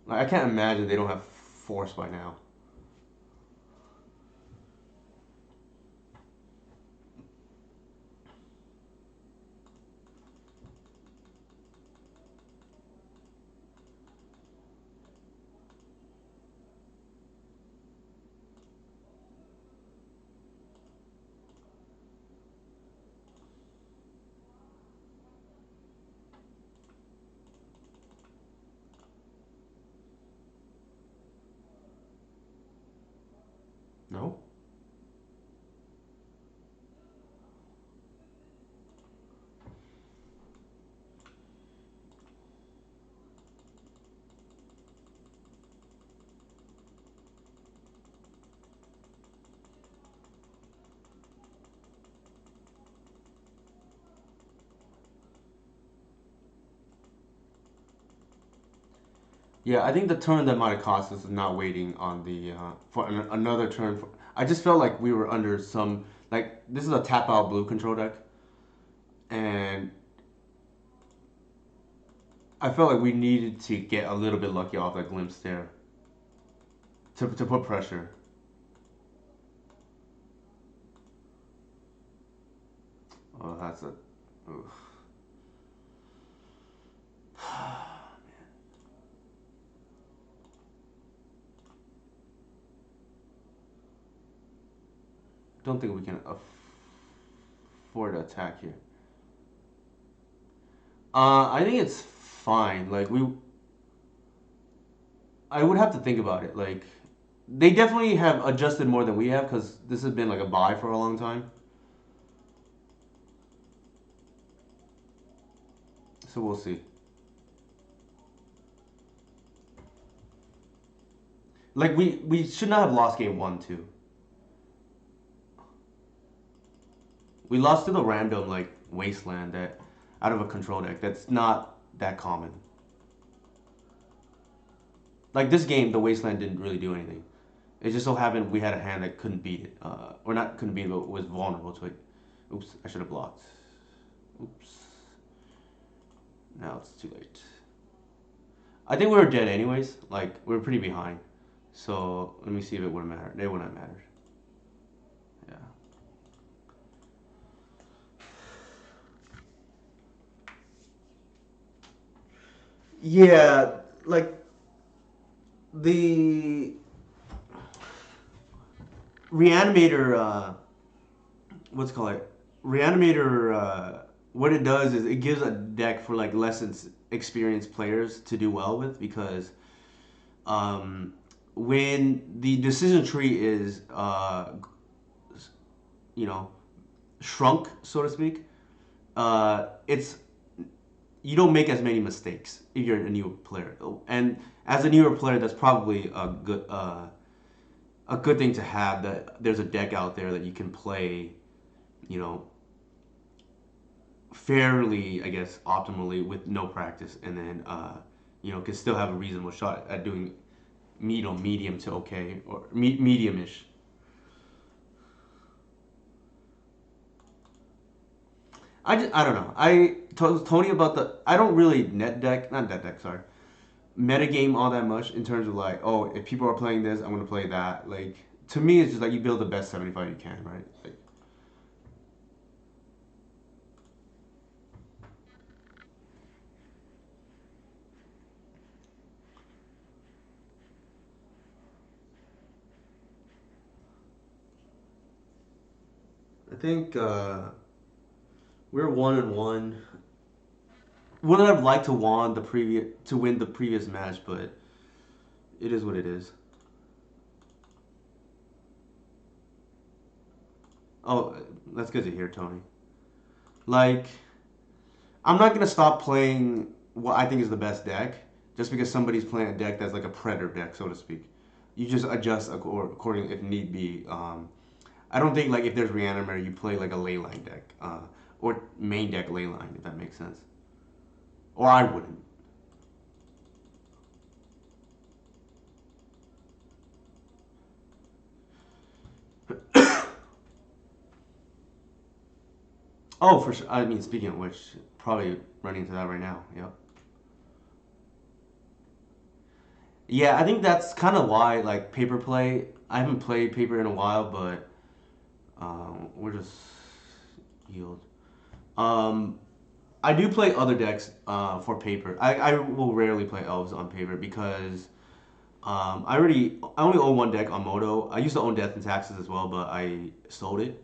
Like, I can't imagine they don't have force by now. No. Yeah, I think the turn that might have cost us is not waiting on the for another turn. I just felt like we were under some like this is a tap out blue control deck, and I felt like we needed to get a little bit lucky off that glimpse there to put pressure. Oh, that's a. Oof. Don't think we can afford to attack here. I think it's fine. Like I would have to think about it. Like, they definitely have adjusted more than we have because this has been like a buy for a long time. So we'll see. Like we should not have lost game one too. We lost to the random like wasteland that out of a control deck. That's not that common. Like this game, the wasteland didn't really do anything. It just so happened we had a hand that couldn't beat it, or not couldn't beat it, but was vulnerable to it. Oops, I should have blocked. Oops. Now it's too late. I think we were dead anyways. Like we were pretty behind. So let me see if it would have mattered. It wouldn't have mattered. Yeah. Yeah, like the Reanimator, what's it called? Reanimator, what it does is it gives a deck for like less experienced players to do well with because um, when the decision tree is, you know, shrunk, so to speak, it's you don't make as many mistakes if you're a newer player. And as a newer player, that's probably a good thing to have. That there's a deck out there that you can play, you know, fairly, I guess, optimally with no practice, and then can still have a reasonable shot at doing medium to okay or medium-ish. I don't know. I told Tony about the. I don't really not net deck. Sorry, metagame all that much in terms of like, oh, if people are playing this, I'm gonna play that. Like to me, it's just like you build the best 75 you can, right? Like, I think we're 1-1. Wouldn't have liked to win the previous match, but it is what it is. Oh, that's good to hear, Tony. Like, I'm not gonna stop playing what I think is the best deck just because somebody's playing a deck that's like a predator deck, so to speak. You just adjust according if need be. I don't think like if there's Reanimator, you play like a leyline deck or main deck leyline if that makes sense. Or I wouldn't. Oh, for sure. I mean, speaking of which, probably running into that right now. Yep. Yeah, I think that's kind of why like paper play. I haven't played paper in a while, but we're just yield. Um, I do play other decks for paper. I will rarely play elves on paper because I only own one deck on Moto. I used to own Death and Taxes as well, but I sold it.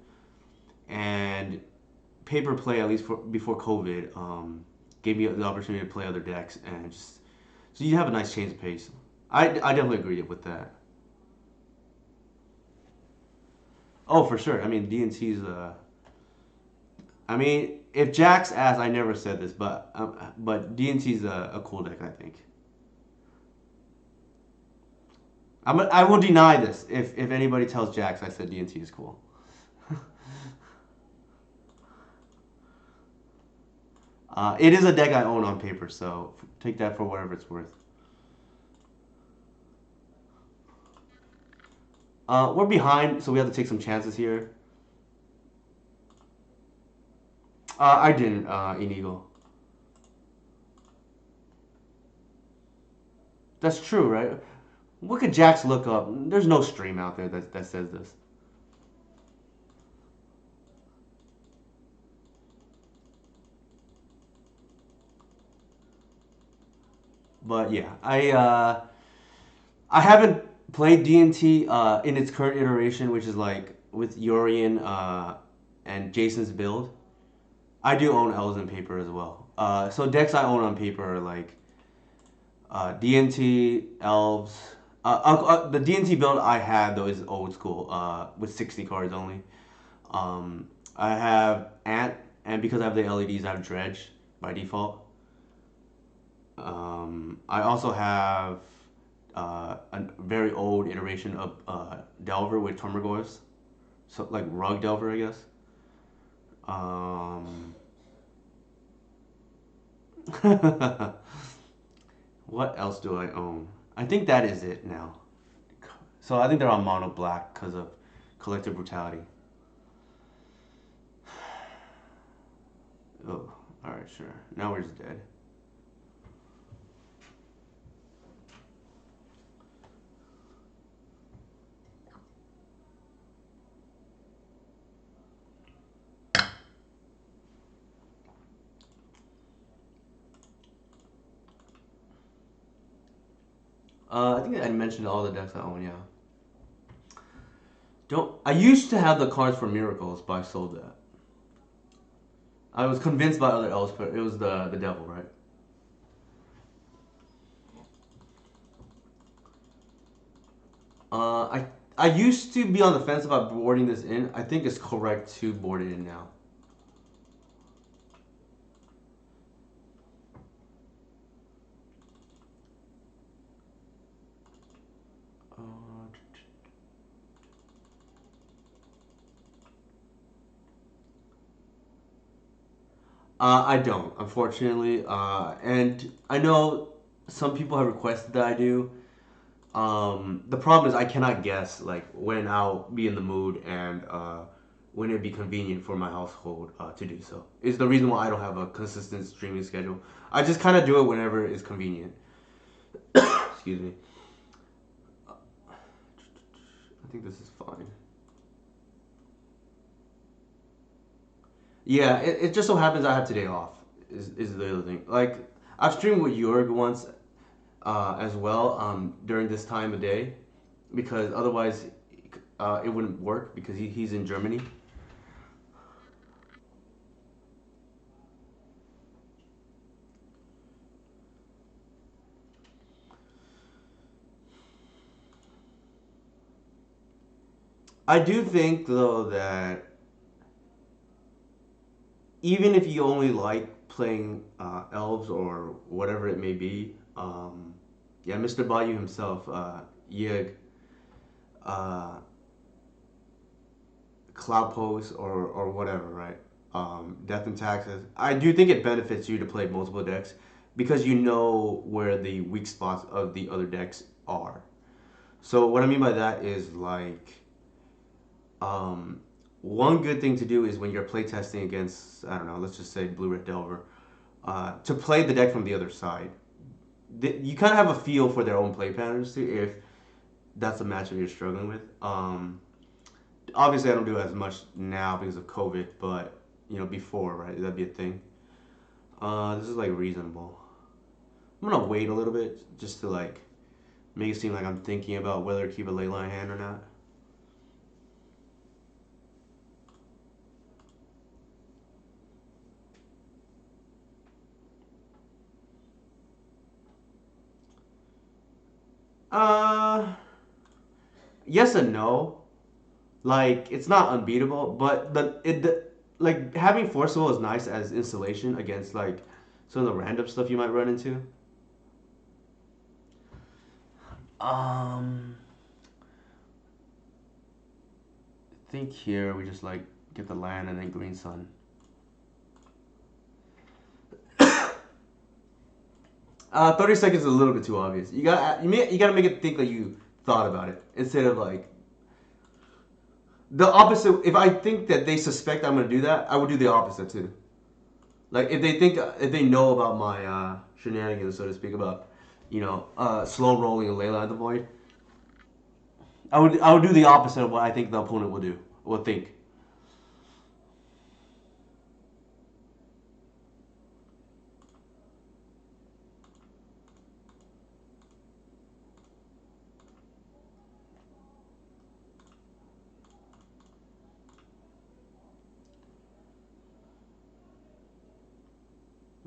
And paper play, at least for before COVID, gave me the opportunity to play other decks and just so you have a nice change of pace. I definitely agree with that. Oh, for sure. I mean, DNC's. I mean, if Jax asked, I never said this, but DNC's a cool deck. I think. I will deny this if anybody tells Jax I said DNC is cool. It is a deck I own on paper, so take that for whatever it's worth. We're behind, so we have to take some chances here. I didn't, Inigo. That's true, right? What could Jax look up? There's no stream out there that says this. But yeah, I haven't played D&T in its current iteration, which is like with Yorian and Jason's build. I do own Elves on paper as well. So decks I own on paper are like DNT, Elves. The DNT build I had though is old school with 60 cards only. I have Ant, and because I have the LEDs, I have Dredge by default. I also have a very old iteration of Delver with Tormorgors, so like Rug Delver, I guess. Um, what else do I own? I think that is it now. So I think they're on mono black because of collective brutality. Oh, all right, sure. Now we're just dead. I think I mentioned all the decks I own. Yeah. Don't. I used to have the cards for Miracles, but I sold that. I was convinced by other elves, but it was the devil, right? I used to be on the fence about boarding this in. I think it's correct to board it in now. Uh, I don't, unfortunately, and I know some people have requested that I do. The problem is I cannot guess like when I'll be in the mood and when it'd be convenient for my household to do so. Is the reason why I don't have a consistent streaming schedule. I just kind of do it whenever it's convenient. Excuse me. I think this is fine. Yeah, it just so happens I have today off. Is the other thing. Like I've streamed with Jorg once as well during this time of day because otherwise it wouldn't work because he's in Germany. I do think though that even if you only like playing elves or whatever it may be, yeah, Mr. Bayou himself, Yig, uh, Cloud Post or whatever, right? Death and Taxes. I do think it benefits you to play multiple decks because you know where the weak spots of the other decks are. So what I mean by that is like um, one good thing to do is when you're playtesting against I don't know, let's just say Blue Red Delver, to play the deck from the other side. You kind of have a feel for their own play patterns too if that's a matchup you're struggling with. Obviously, I don't do it as much now because of COVID, but you know before, right? That'd be a thing. This is like reasonable. I'm gonna wait a little bit just to like make it seem like I'm thinking about whether to keep a ley line hand or not. Uh, yes and no. Like it's not unbeatable, but like having forcible is nice as installation against like some of the random stuff you might run into. Um, I think here we just like get the land and then green sun. 30 seconds is a little bit too obvious. You gotta make it think that you thought about it instead of like The opposite. If I think that they suspect I'm gonna do that, I would do the opposite too. Like if they know about my shenanigans, so to speak, about slow rolling a Layla at the void, I would do the opposite of what I think the opponent will do, will think.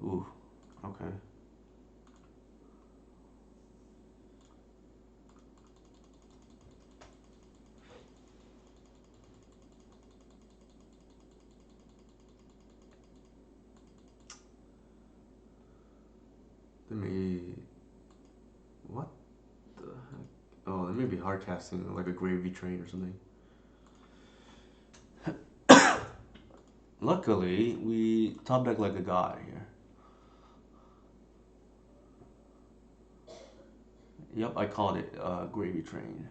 Ooh, okay. Let me. What the heck? Oh, that may be hard casting like a gravy train or something. Luckily, we top deck like a god here. Yep, I called it gravy train.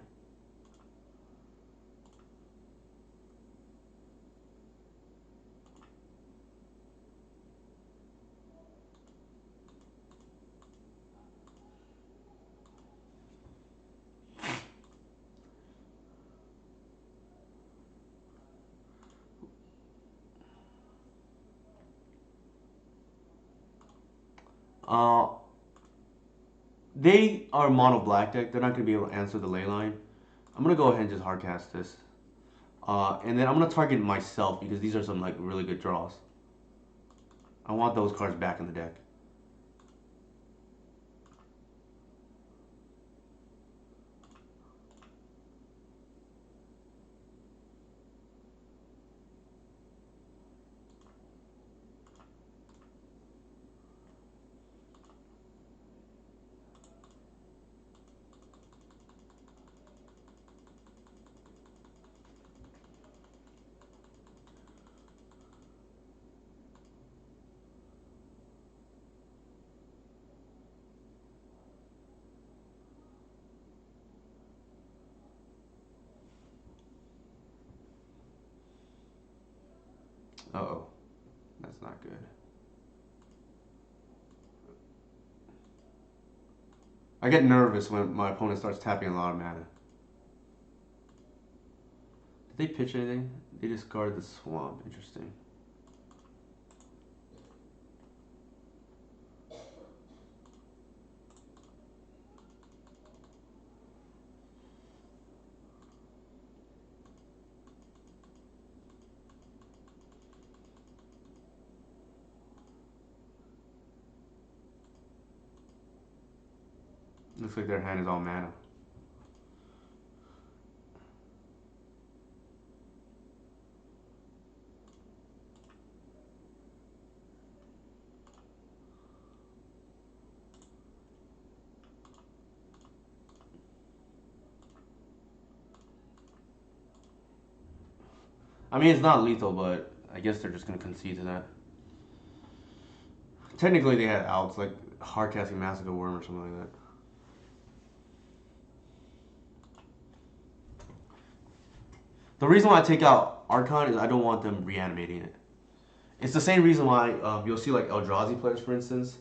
Uh, they are mono black deck. They're not going to be able to answer the ley line. I'm going to go ahead and just hard cast this. And then I'm going to target myself because these are some like really good draws. I want those cards back in the deck. Uh-oh. That's not good. I get nervous when my opponent starts tapping a lot of mana. Did they pitch anything? They discard the swamp. Interesting. Looks like their hand is all mana. I mean, it's not lethal, but I guess they're just going to concede to that. Technically, they had outs, like hardcasting Massacre Worm or something like that. The reason why I take out Archon is I don't want them reanimating it. It's the same reason why you'll see like Eldrazi players, for instance,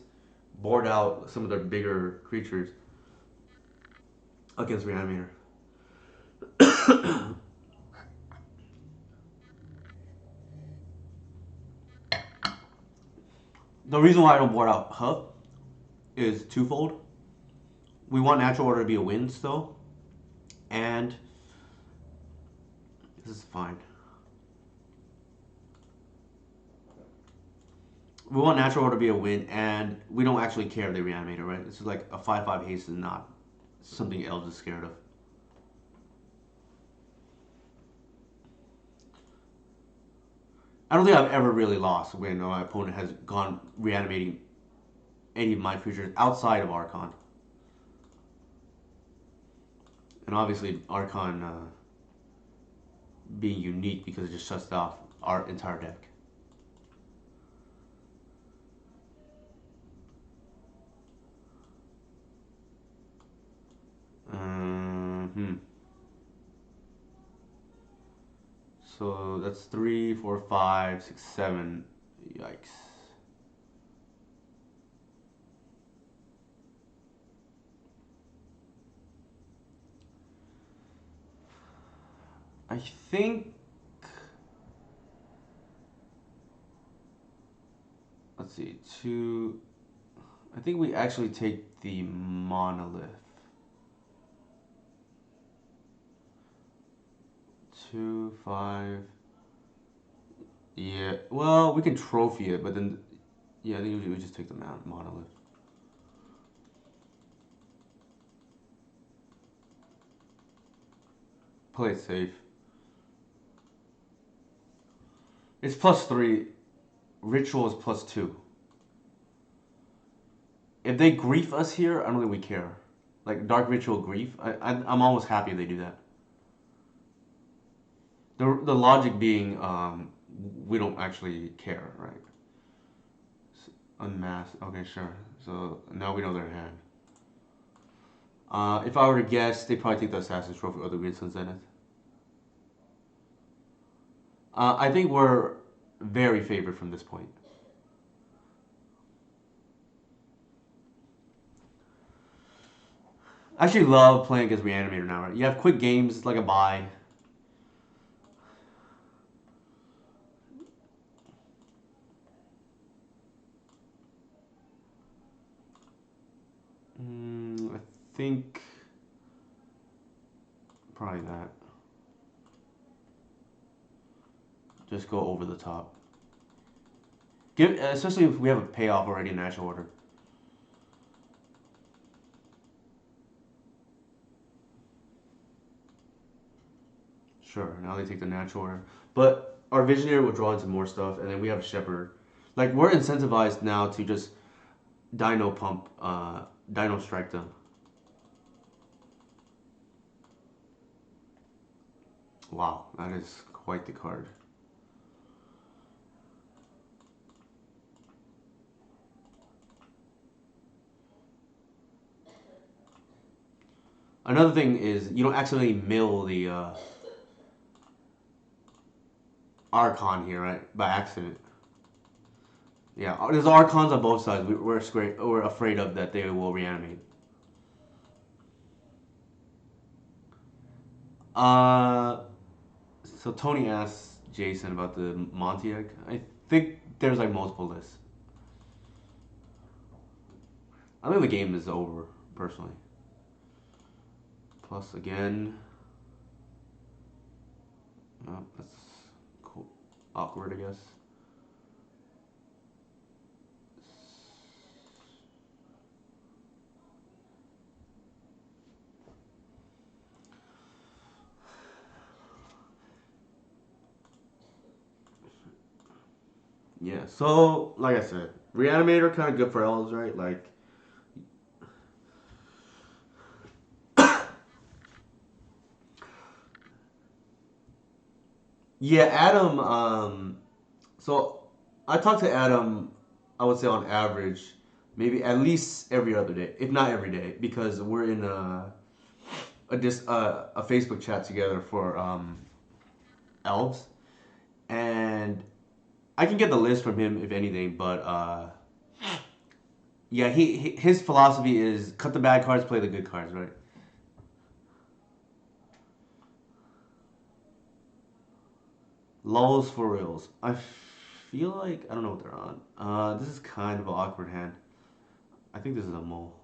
board out some of their bigger creatures against Reanimator. The reason why I don't board out Huff is twofold. We want Natural Order to be a win still, and this is fine. We want Natural Order to be a win, and we don't actually care if they reanimate it, right? This is like a 5/5 haste is not something Elves is scared of. I don't think I've ever really lost when my opponent has gone reanimating any of my creatures outside of Archon. And obviously, Archon being unique because it just shuts off our entire deck. Hmm. that's 3, 4, 5, 6, 7. Yikes. I think. Let's see. Two. I think we actually take the monolith. 2, 5. Yeah. Well, we can trophy it, but then. Yeah, I think we just take the monolith. Play it safe. It's +3. Ritual is +2. If they grief us here, I don't think we care. Like Dark Ritual grief, I'm almost happy they do that. The logic being, we don't actually care, right? Unmasked. Okay, sure. So now we know their hand. If I were to guess, they probably take the Assassin's Trophy or the Green Sun Zenith. I think we're very favored from this point. I actually love playing against Reanimator now, right? You have quick games like a buy. I think probably that. Just go over the top. Especially if we have a payoff already in natural order. Sure, now they take the natural order. But our Visionary will draw into more stuff, and then we have a Shepherd. Like, we're incentivized now to just Dino Pump, Dino Strike them. Wow, that is quite the card. Another thing is you don't accidentally mill the Archon here, right? By accident. Yeah, there's Archons on both sides. We're afraid of that they will reanimate. Uh, so Tony asked Jason about the Monty egg. I think there's like multiple lists. I think the game is over, personally. Plus again. Oh, that's cool. Awkward, I guess. Yeah, so like I said, Reanimator kind of good for elves, right? Like, yeah, Adam. So I talked to Adam. I would say on average, maybe at least every other day, if not every day, because we're in a Facebook chat together for elves, and I can get the list from him if anything, but yeah, his philosophy is cut the bad cards, play the good cards, right? Lulls for reals. I feel like I don't know what they're on. This is kind of an awkward hand. I think this is a mole.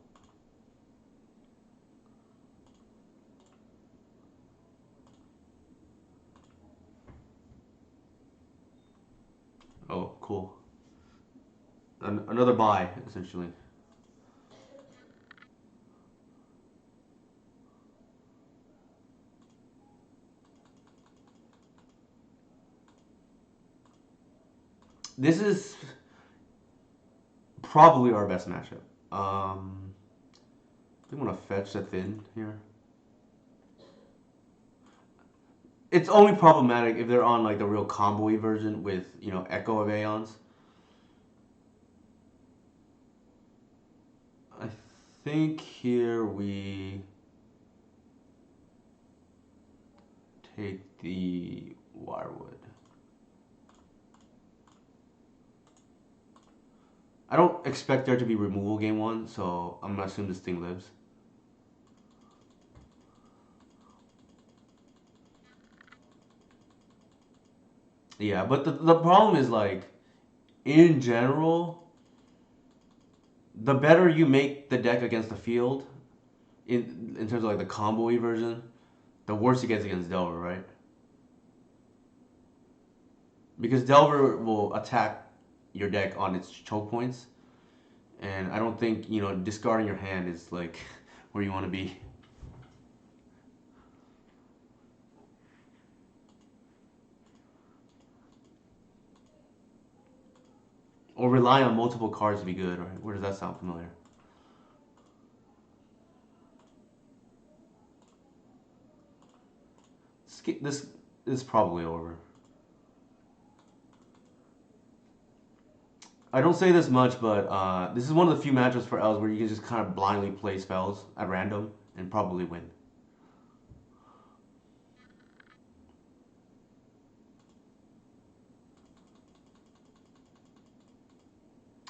Oh, cool. Another buy essentially. This is probably our best matchup. I think I'm gonna fetch the thin here. It's only problematic if they're on like the real combo version with Echo of Aeons. I think here we take the Wirewood. I don't expect there to be removal game one, so I'm gonna assume this thing lives. Yeah, but the problem is like in general, the better you make the deck against the field, in terms of like the combo version, the worse it gets against Delver, right? Because Delver will attack your deck on its choke points, and I don't think discarding your hand is like where you want to be. Or rely on multiple cards to be good, right? Where does that sound familiar? This is probably over. I don't say this much, but this is one of the few matchups for Elves where you can just kind of blindly play spells at random and probably win.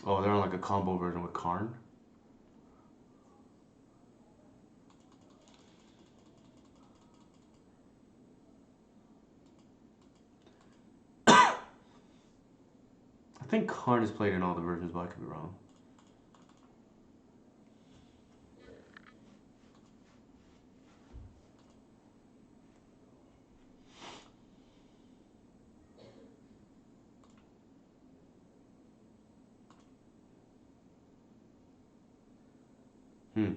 Oh, they're on like a combo version with Karn. I think Karn is played in all the versions, but I could be wrong. Hmm.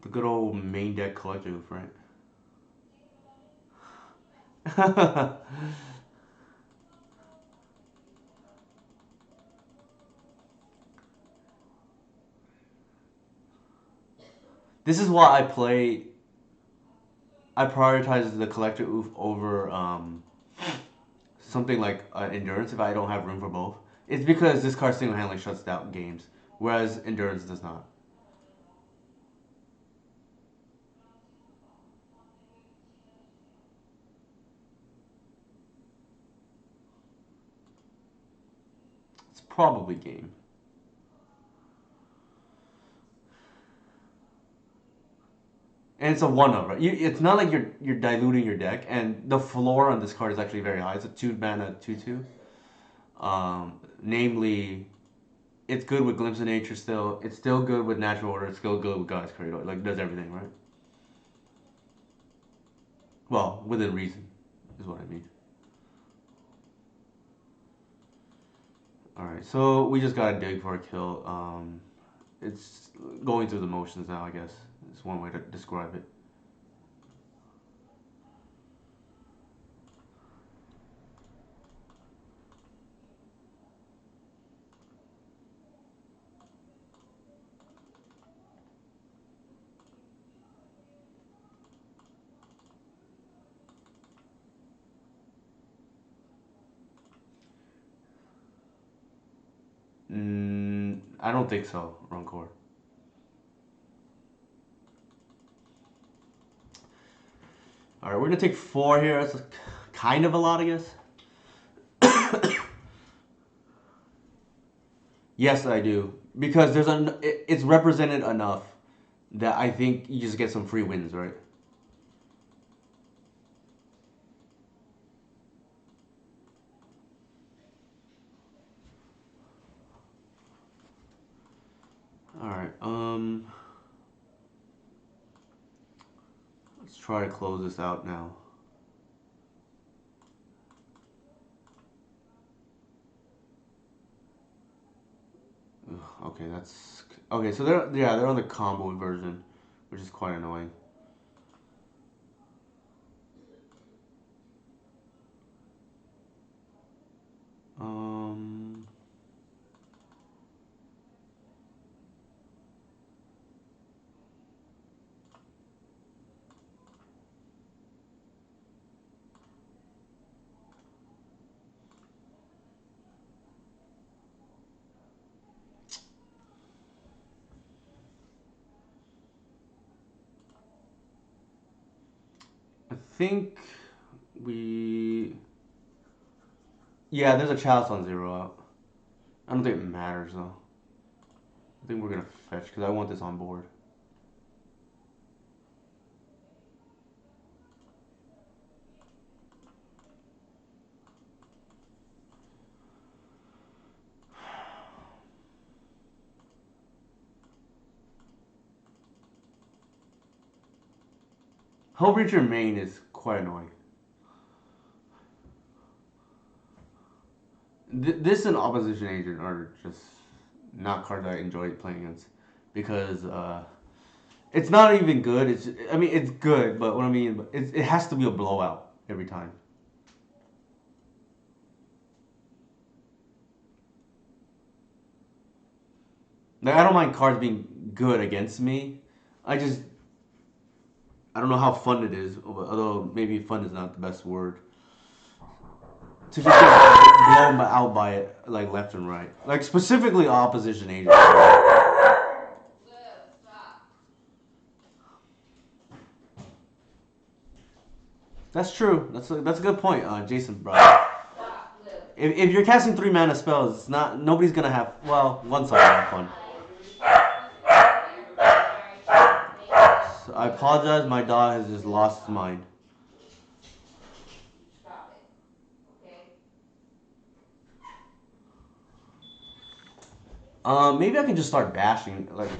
The good old main deck collective, right? This is why I prioritize the collector oof over something like endurance if I don't have room for both. It's because this card single handedly shuts down games, whereas endurance does not. It's probably game. And it's a one of, right? It's not like you're diluting your deck, and the floor on this card is actually very high. It's a 2 mana 2/2. Namely, it's good with Glimpse of Nature still. It's still good with Natural Order. It's still good with God's Cradle. Like, does everything, right? Well, within reason, is what I mean. Alright, so we just gotta dig for a kill. It's going through the motions now, I guess. It's one way to describe it. I don't think so, Runcor. Alright, we're gonna take 4 here. That's kind of a lot, I guess. Yes, I do. Because it's represented enough that I think you just get some free wins, right? Alright, let's try to close this out now. Ugh, okay, that's okay. So they're on the combo version, which is quite annoying. Um, think we. Yeah, there's a chalice on 0 out. I don't think it matters though. I think we're gonna fetch because I want this on board. Hull Breacher main is quite annoying. This and Opposition Agent are just not cards I enjoy playing against because it's not even good. I mean it's good, but what I mean it has to be a blowout every time. Like I don't mind cards being good against me. I just I don't know how fun it is, although maybe fun is not the best word. To just get blown out by it like left and right, like specifically Opposition Agent. That's true. That's a good point, Jason. Bro, if you're casting 3 mana spells, it's not nobody's gonna have. Well, one side will have fun. So I apologize. My dog has just lost his mind. Maybe I can just start bashing. Like,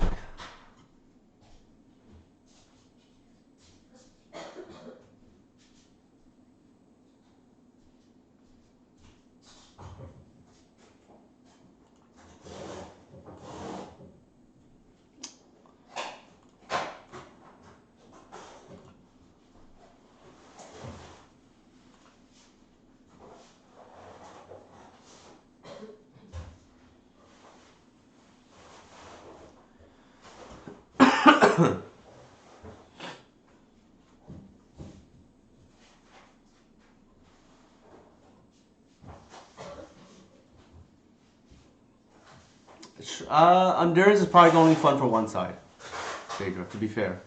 Endurance is probably only fun for one side. Phaedra, to be fair.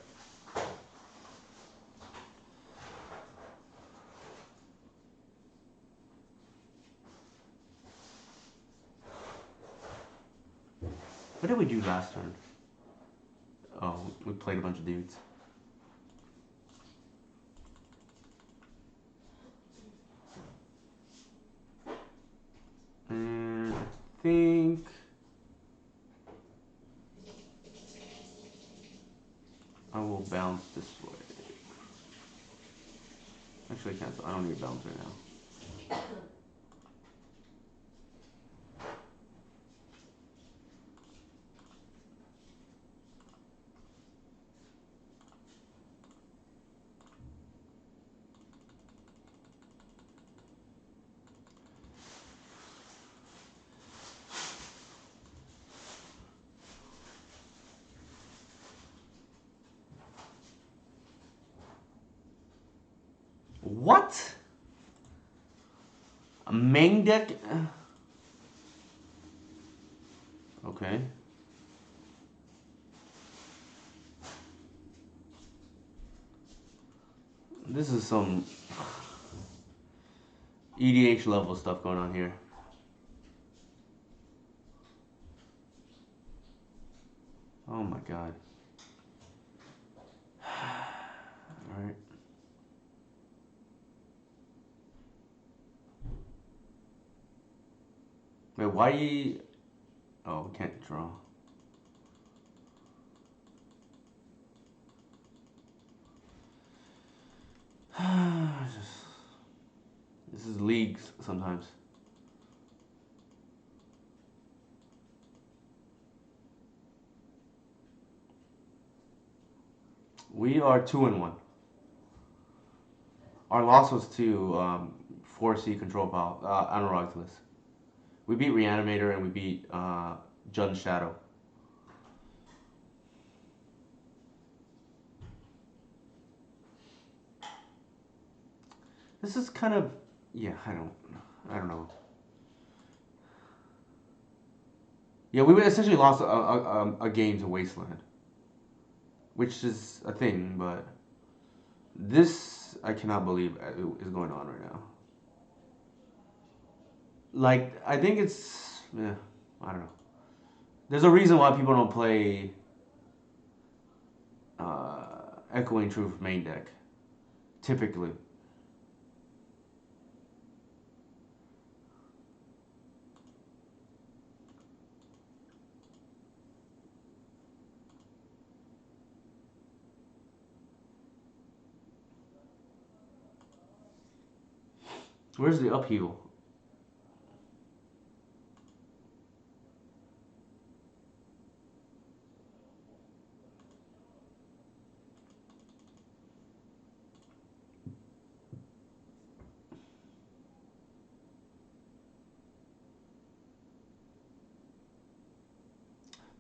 What did we do last turn? Oh, we played a bunch of dudes. And I think I will bounce this way. Actually, cancel. I don't need to bounce right now. What? A main deck? Okay. This is some EDH level stuff going on here. Oh my god. Alright. Wait, why you... Oh, we can't draw. This is leagues sometimes. We are 2-1. Our loss was to 4C control pal, Anurag's. We beat Reanimator and we beat Jun Shadow. This is kind of, yeah, I don't know. Yeah, we essentially lost a game to Wasteland, which is a thing, but this I cannot believe it is going on right now. Like I think it's yeah, I don't know. There's a reason why people don't play Echoing Truth main deck typically. Where's the upheaval?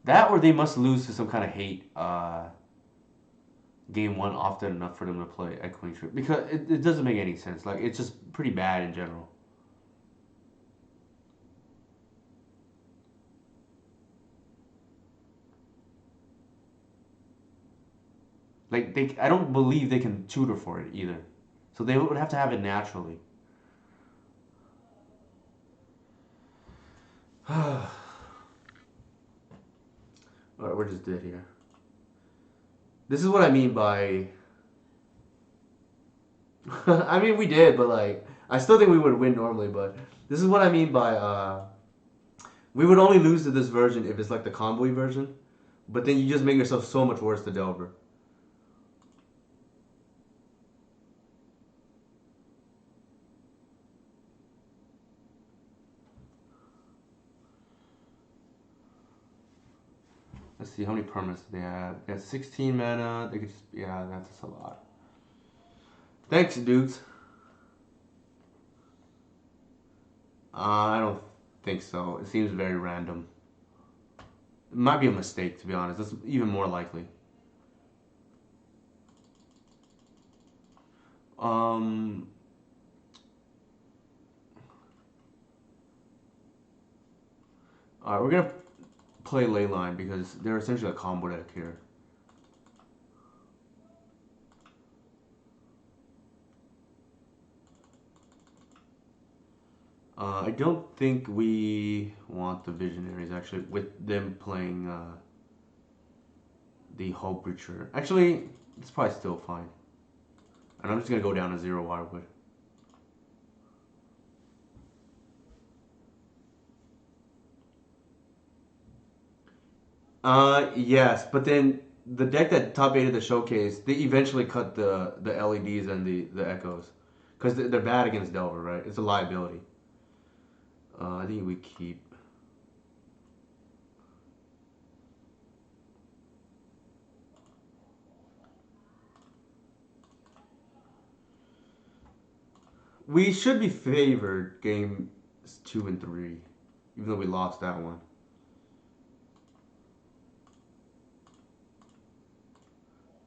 That or they must lose to some kind of hate game one often enough for them to play Echoing Truth because it doesn't make any sense. Like it's just pretty bad in general. Like I don't believe they can tutor for it either. So they would have to have it naturally. All right, we're just dead here. This is what I mean by. I mean, we did, but like, I still think we would win normally. But this is what I mean by we would only lose to this version if it's like the convoy version. But then you just make yourself so much worse to Delver. Let's see how many permanents they have. They have 16 mana. They could just yeah, that's just a lot. Thanks, dudes. I don't think so. It seems very random. It might be a mistake, to be honest. That's even more likely. Um, all right, we're gonna play Leyline because they're essentially a combo deck here. I don't think we want the Visionaries actually with them playing the Hope Breacher. Actually, it's probably still fine. And I'm just gonna go down to 0 Wirewood. Yes, but then the deck that top eight of the showcase, they eventually cut the LEDs and the echoes, because they're bad against Delver, right? It's a liability. I think we keep. We should be favored games 2 and 3, even though we lost that one.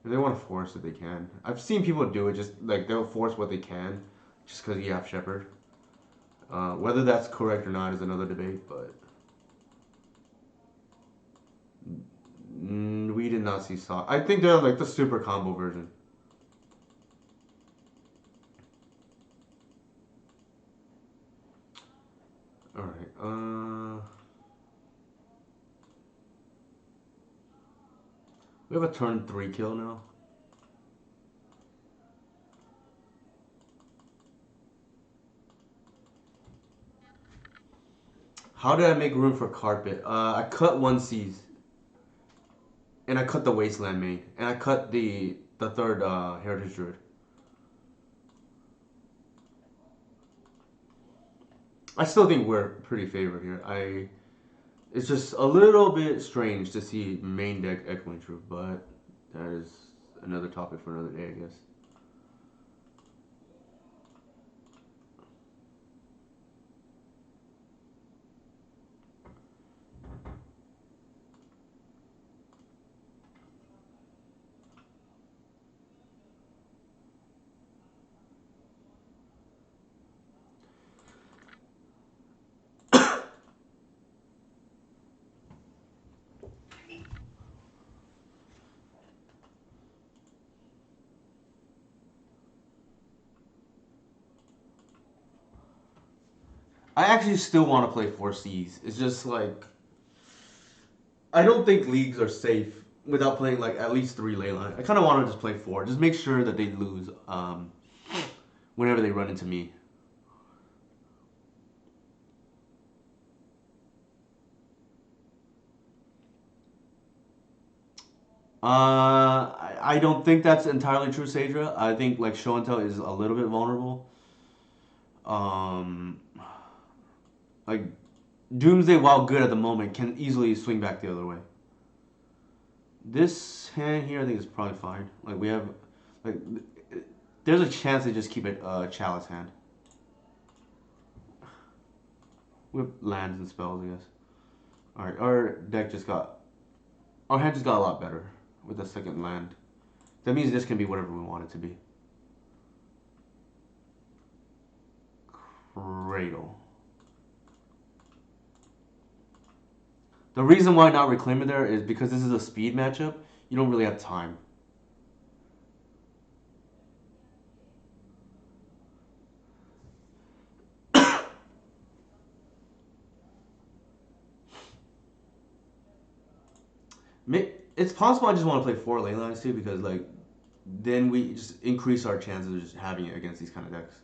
If they want to force it, they can. I've seen people do it, just like they'll force what they can, just because you have Shepherd. Whether that's correct or not is another debate, but we did not see Saw. I think they're like the super combo version. All right. We have a turn 3 kill now. How did I make room for carpet? I cut one C's, and I cut the wasteland main, and I cut the third heritage druid. I still think we're pretty favored here. It's just a little bit strange to see main deck echoing truth, but that is another topic for another day, I guess. I actually still want to play 4Cs. It's just like I don't think leagues are safe without playing like at least three ley line. I kind of want to just play four. Just make sure that they lose whenever they run into me. I don't think that's entirely true, Sadra. I think like show and tell is a little bit vulnerable. Um, like Doomsday, while good at the moment, can easily swing back the other way. This hand here, I think is probably fine. Like we have, like, there's a chance they just keep it Chalice hand with lands and spells, I guess. All right, our hand just got a lot better with the second land. That means this can be whatever we want it to be. Cradle. The reason why not reclaim it there is because this is a speed matchup. You don't really have time. It's possible I just want to play four ley lines too because like then we just increase our chances of just having it against these kind of decks.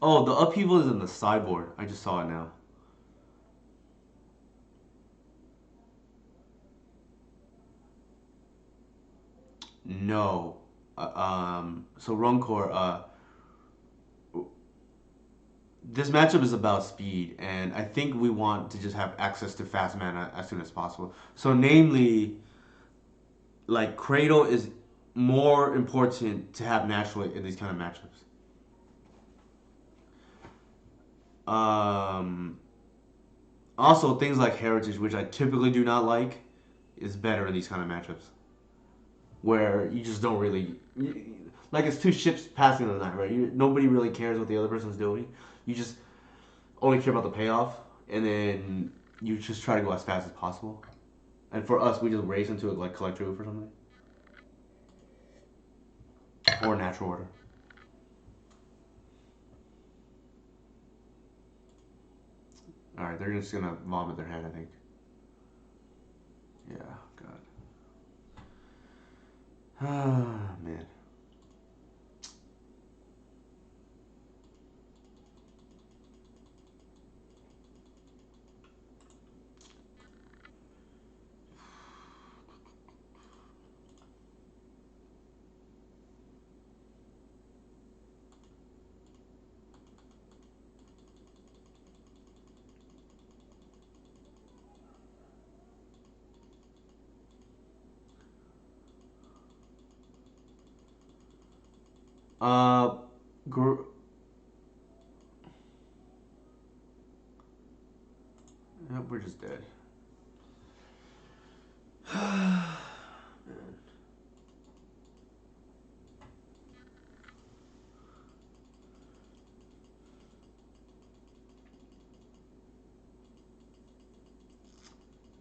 Oh, the upheaval is in the sideboard. I just saw it now. No. So Runcor, this matchup is about speed, and I think we want to just have access to fast mana as soon as possible. So, namely, like Cradle is more important to have naturally in these kind of matchups. Um, Also, things like Heritage, which I typically do not like, is better in these kind of matchups where you just don't really like it's two ships passing in the night, right? Nobody really cares what the other person's doing. You just only care about the payoff, and then you just try to go as fast as possible. And for us, we just race into it like collect roof or something, or natural order. All right, they're just gonna vomit their head, I think. Yeah, God. Ah, man. Uh, gr- yep, we're just dead.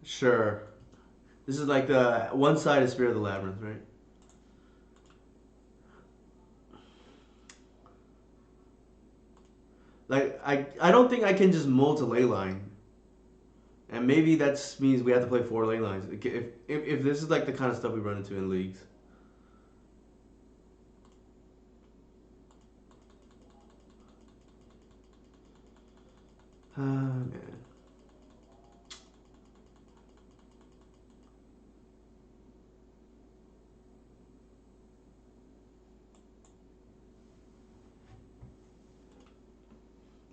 Sure. This is like the one side is Spirit of the Labyrinth, right? Like I don't think I can just mold to ley line, and maybe that means we have to play four ley lines. If this is like the kind of stuff we run into in leagues. Ah, man.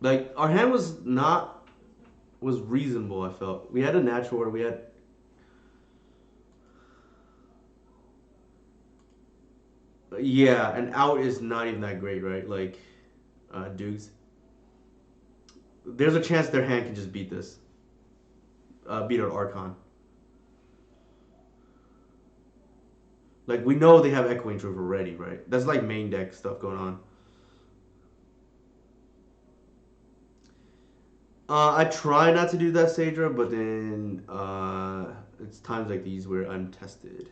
Like our hand was reasonable. I felt we had a natural order. We had yeah, and out is not even that great, right? Like Dukes. There's a chance their hand can just beat this, beat our Archon. Like we know they have Echoing Truth already, right? That's like main deck stuff going on. I try not to do that, Sadra, but then it's times like these where I'm tested.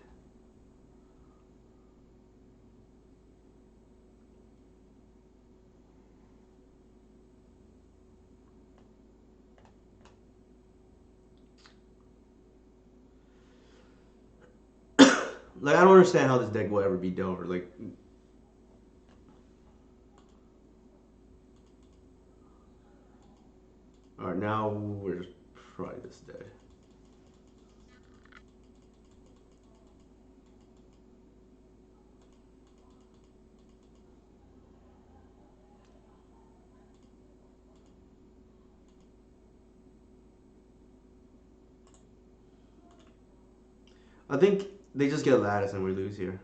Like I don't understand how this deck will ever beat Delver. Like, all right, now we're just try this deck. I think they just get Lattice and we lose here.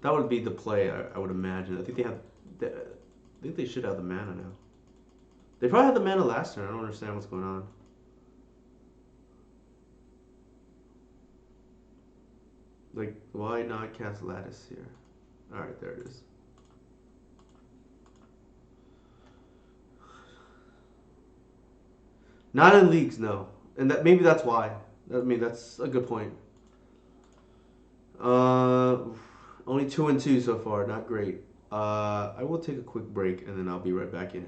That would be the play. I would imagine. I think they have. I think they should have the mana now. They probably had the mana last turn. I don't understand what's going on. Like, why not cast Lattice here? All right, there it is. Not in leagues, no, and that maybe that's why. I mean, that's a good point. Uh, Only 2-2 so far. Not great. I will take a quick break and then I'll be right back in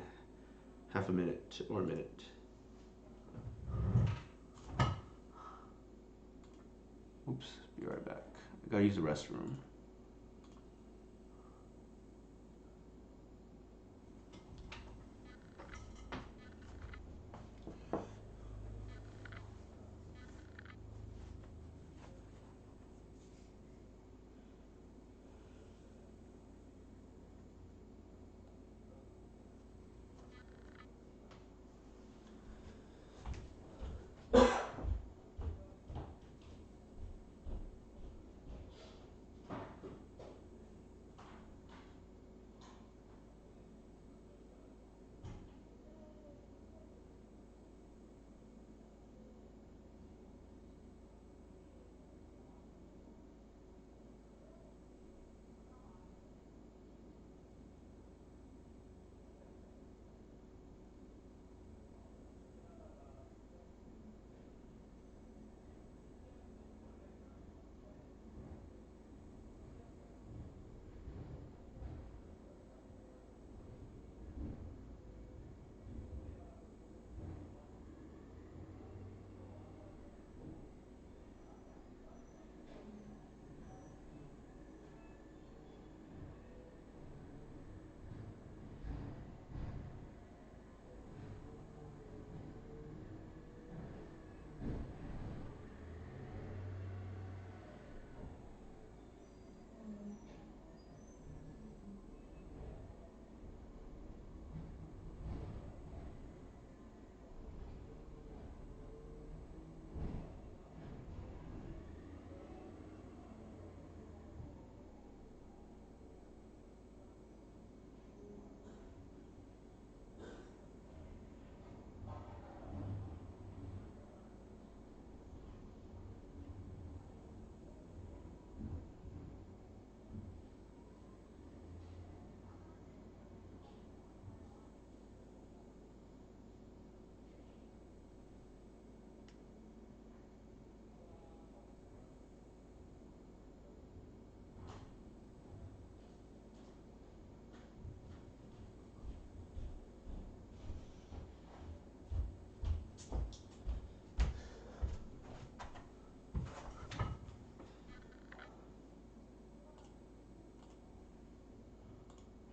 half a minute or a minute. Oops, be right back. I gotta use the restroom.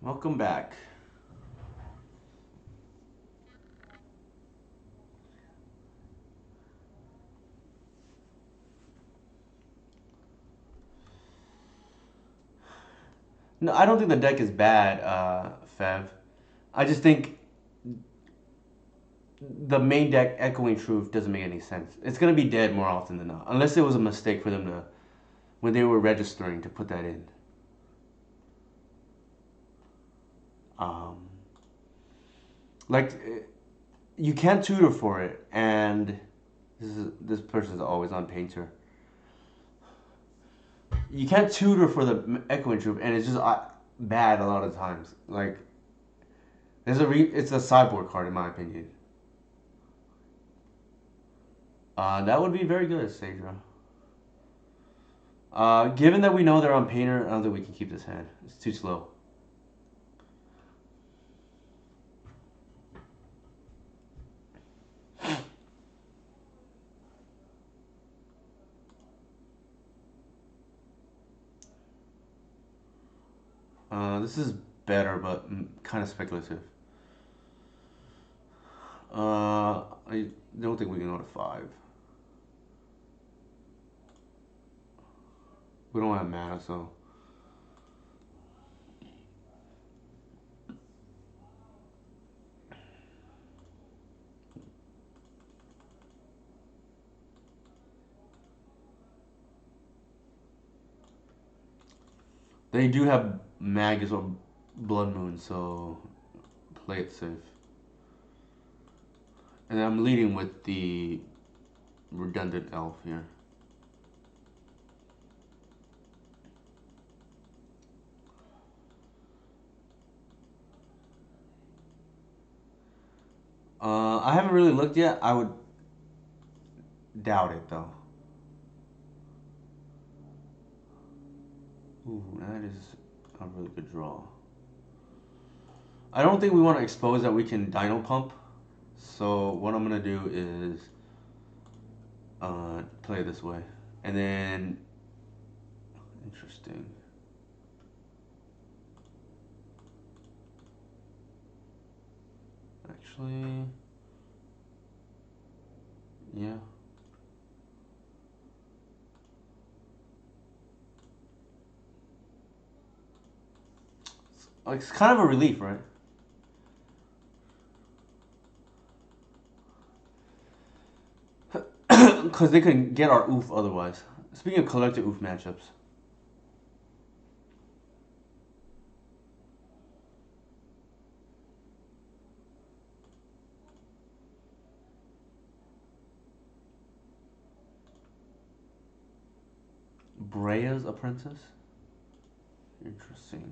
Welcome back. No, I don't think the deck is bad, Fev. I just think the main deck, Echoing Truth, doesn't make any sense. It's gonna be dead more often than not, unless it was a mistake for them to when they were registering to put that in. Um, like you can't tutor for it, and this person's always on Painter. You can't tutor for the Echoing Truth, and it's just bad a lot of times. Like It's a sideboard card in my opinion. That would be very good, Sadra. Given that we know they're on Painter, I don't think we can keep this hand. It's too slow. This is better, but kind of speculative. I don't think we can go to 5. We don't have mana, so they do have Magus or Blood Moon, so play it safe. And I'm leading with the redundant elf here. I haven't really looked yet. I would doubt it though. Ooh, that is a really good draw. I don't think we want to expose that we can Dino Pump. So what I'm gonna do is play this way, and then interesting. Actually, yeah. It's kind of a relief, right? Because they can get our oof otherwise. Speaking of collector oof matchups, Brea's Apprentice? Interesting.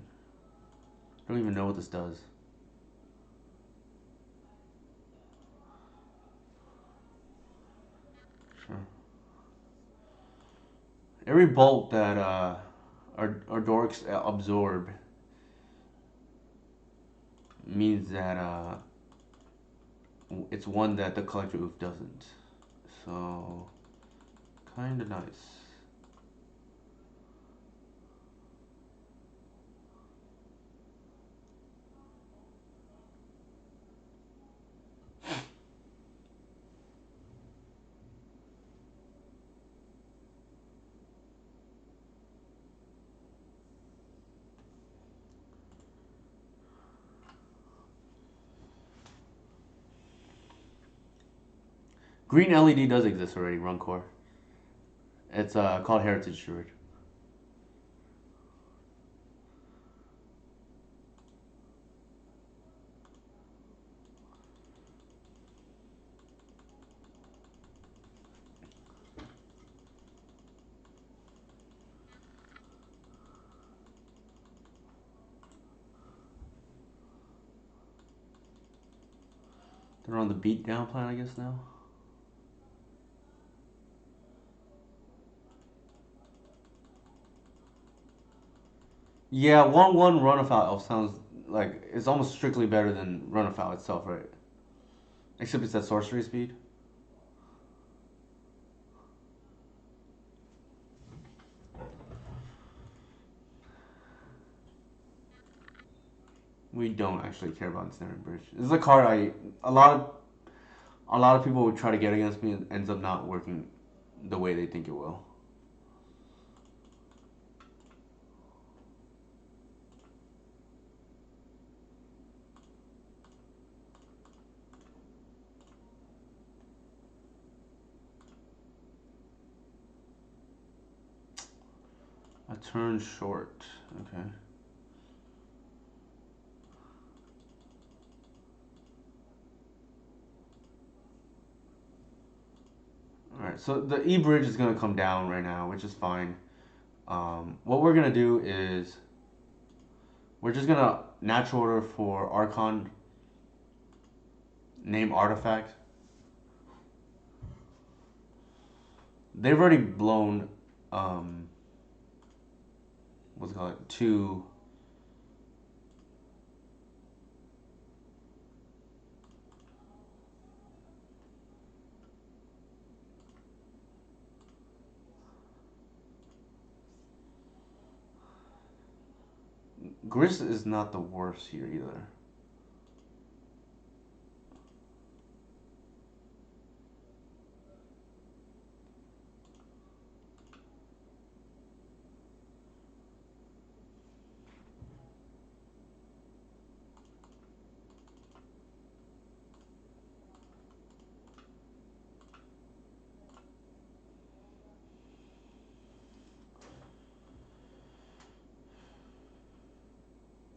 I don't even know what this does. Sure. Every bolt that our dorks absorb means that it's one that the collector oof doesn't. So, kind of nice. Green LED does exist already, Runcore. It's called Heritage Steward. They're on the beatdown plan, I guess, now. Yeah, 1-1 Runafout elf sounds like it's almost strictly better than Runafout itself, right? Except it's at sorcery speed. We don't actually care about Ensnaring Bridge. This is a card a lot of a lot of people would try to get against me and ends up not working the way they think it will. A turn short. Okay. Alright, so the E bridge is gonna come down right now, which is fine. What we're gonna do is we're just gonna natural order for Archon Name artifact. They've already blown um what's it called two. Gris is not the worst here either.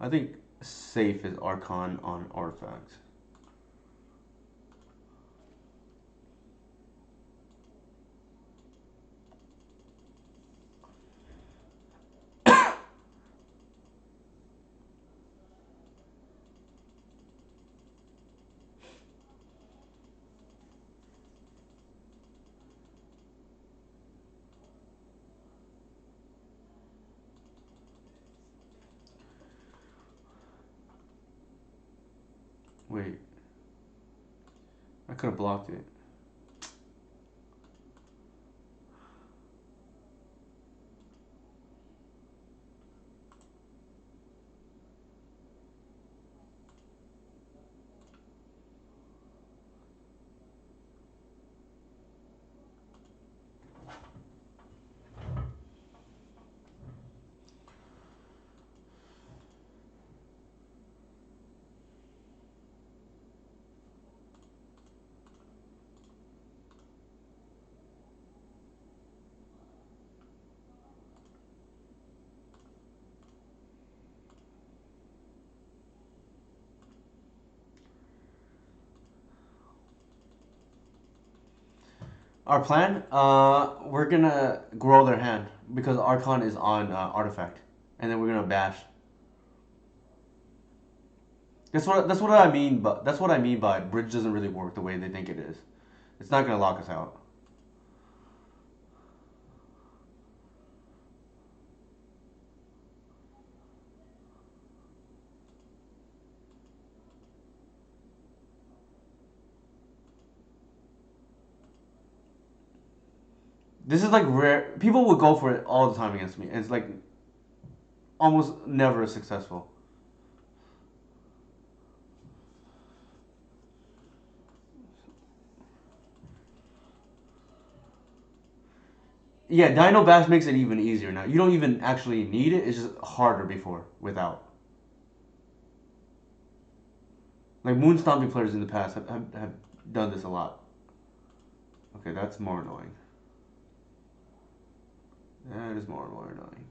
I think safe is Archon on artifact. Wait, I could have blocked it. Our plan, we're gonna grow their hand because Archon is on artifact, and then we're gonna bash. That's what I mean, but that's what I mean by bridge doesn't really work the way they think it is. It's not gonna lock us out. This is like rare. People would go for it all the time against me. It's like almost never successful. Yeah, Dino Bash makes it even easier now. You don't even actually need it. It's just harder before without. Like Moon Stomping players in the past have done this a lot. Okay, that's more annoying. That is more and more annoying.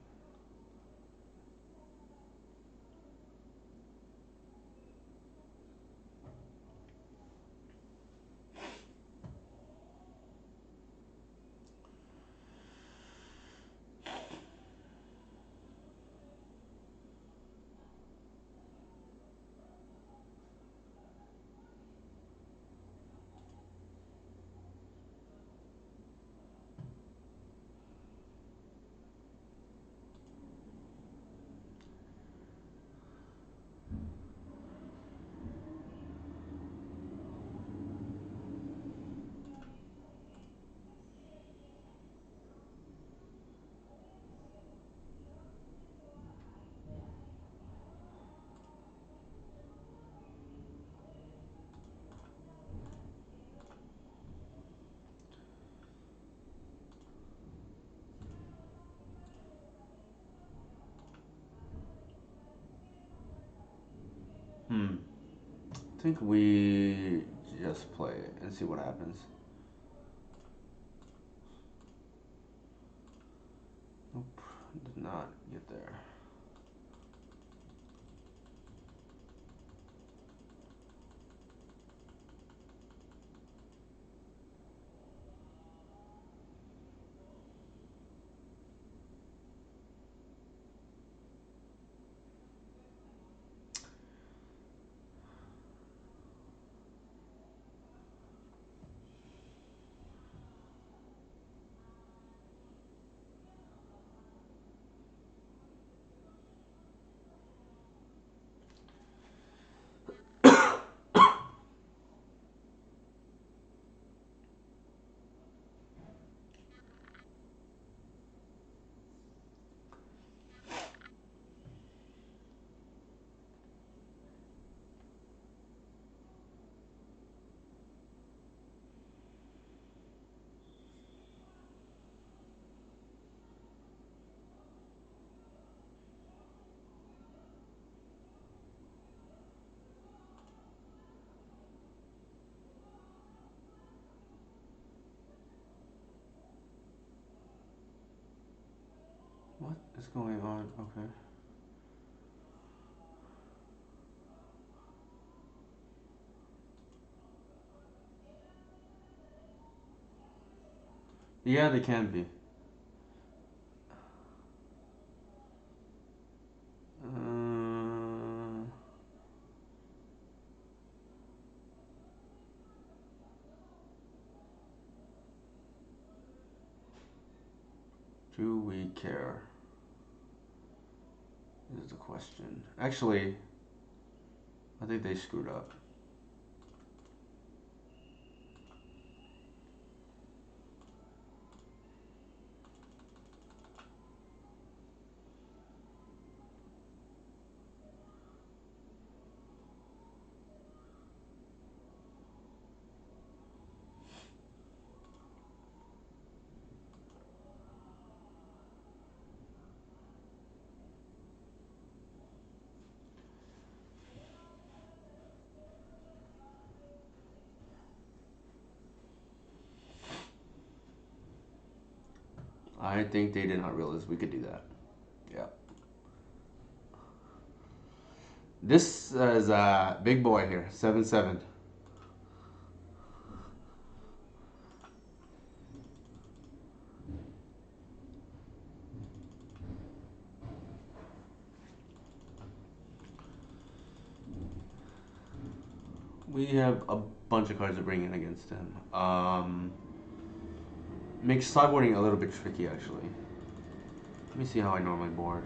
Hmm. I think we just play it and see what happens. Nope, did not get there. What's going on? Okay. Yeah, they can be. Uh, do we care? Is the question. Actually, I think they screwed up. I think they did not realize we could do that. Yeah. This is a big boy here, 7-7. We have a bunch of cards to bring in against him. Makes sideboarding a little bit tricky, actually. Let me see how I normally board.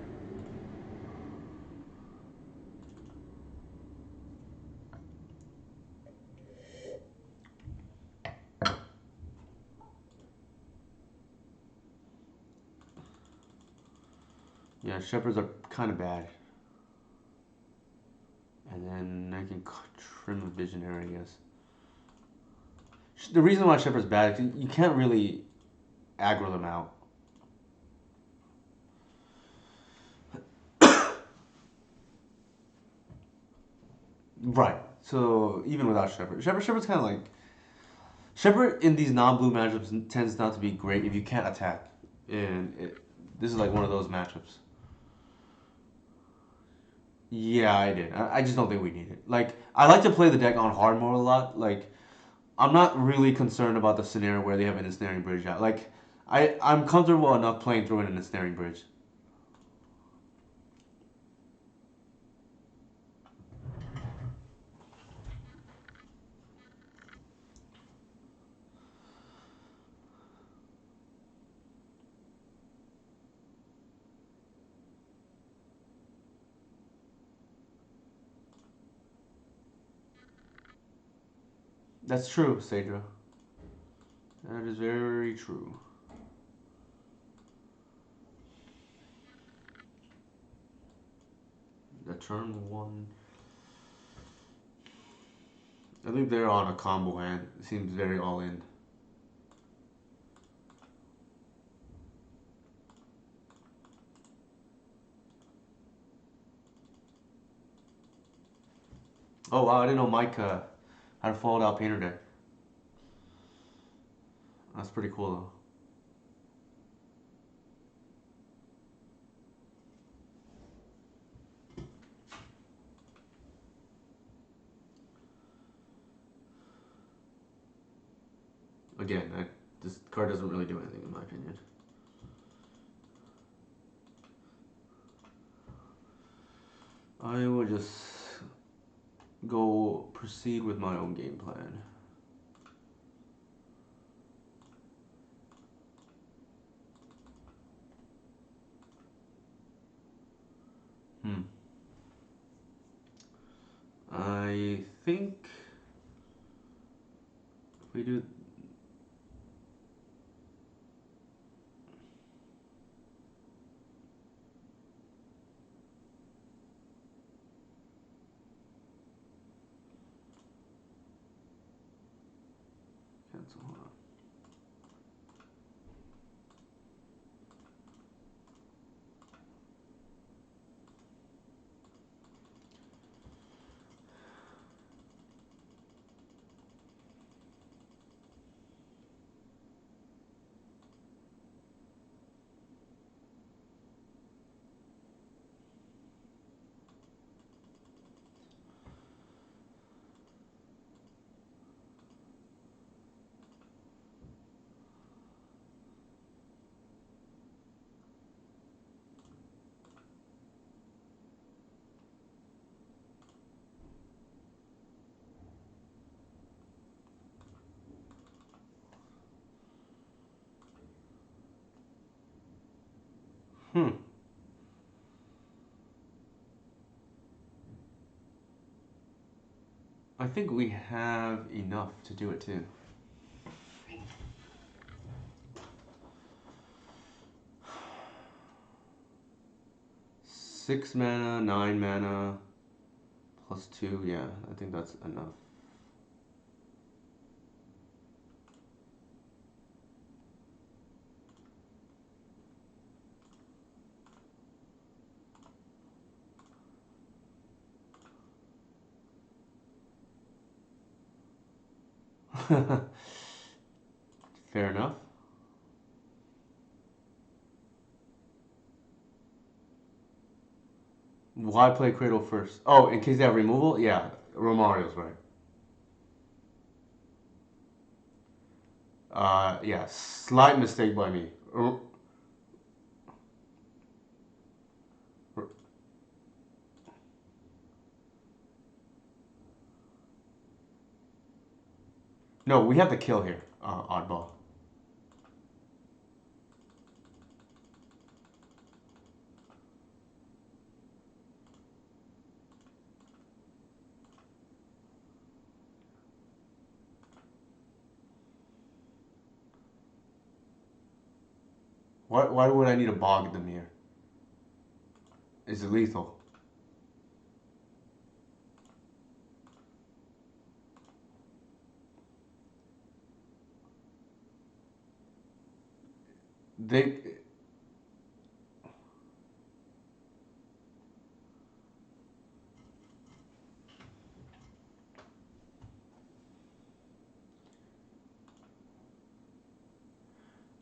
Yeah, shepherds are kind of bad. And then I can trim a visionary, I guess. The reason why shepherd's bad is you can't really aggro them out. Right. So even without shepherd's kind of like shepherd in these non-blue matchups tends not to be great if you can't attack, and this is like one of those matchups. Yeah, I did. I just don't think we need it. Like, I like to play the deck on hard mode a lot. Like, I'm not really concerned about the scenario where they have an ensnaring bridge out. Like, I'm comfortable enough playing through an ensnaring bridge. That's true, Sadra. That is very true. The turn one. I think they're on a combo hand. It seems very all in. Oh wow, I didn't know Mike had a fold out painter deck. That's pretty cool though. Again, this card doesn't really do anything in my opinion. I will just go proceed with my own game plan. Hmm. I think if we do. Cancel. Hold on. Hmm. I think we have enough to do it too. 6 mana, 9 mana, +2. Yeah, I think that's enough. Fair enough. Why play Cradle first? Oh, in case they have removal? Yeah, Romario's right. Yeah, slight mistake by me. No, we have to kill here, oddball. Why would I need a bog them here? Is it lethal? They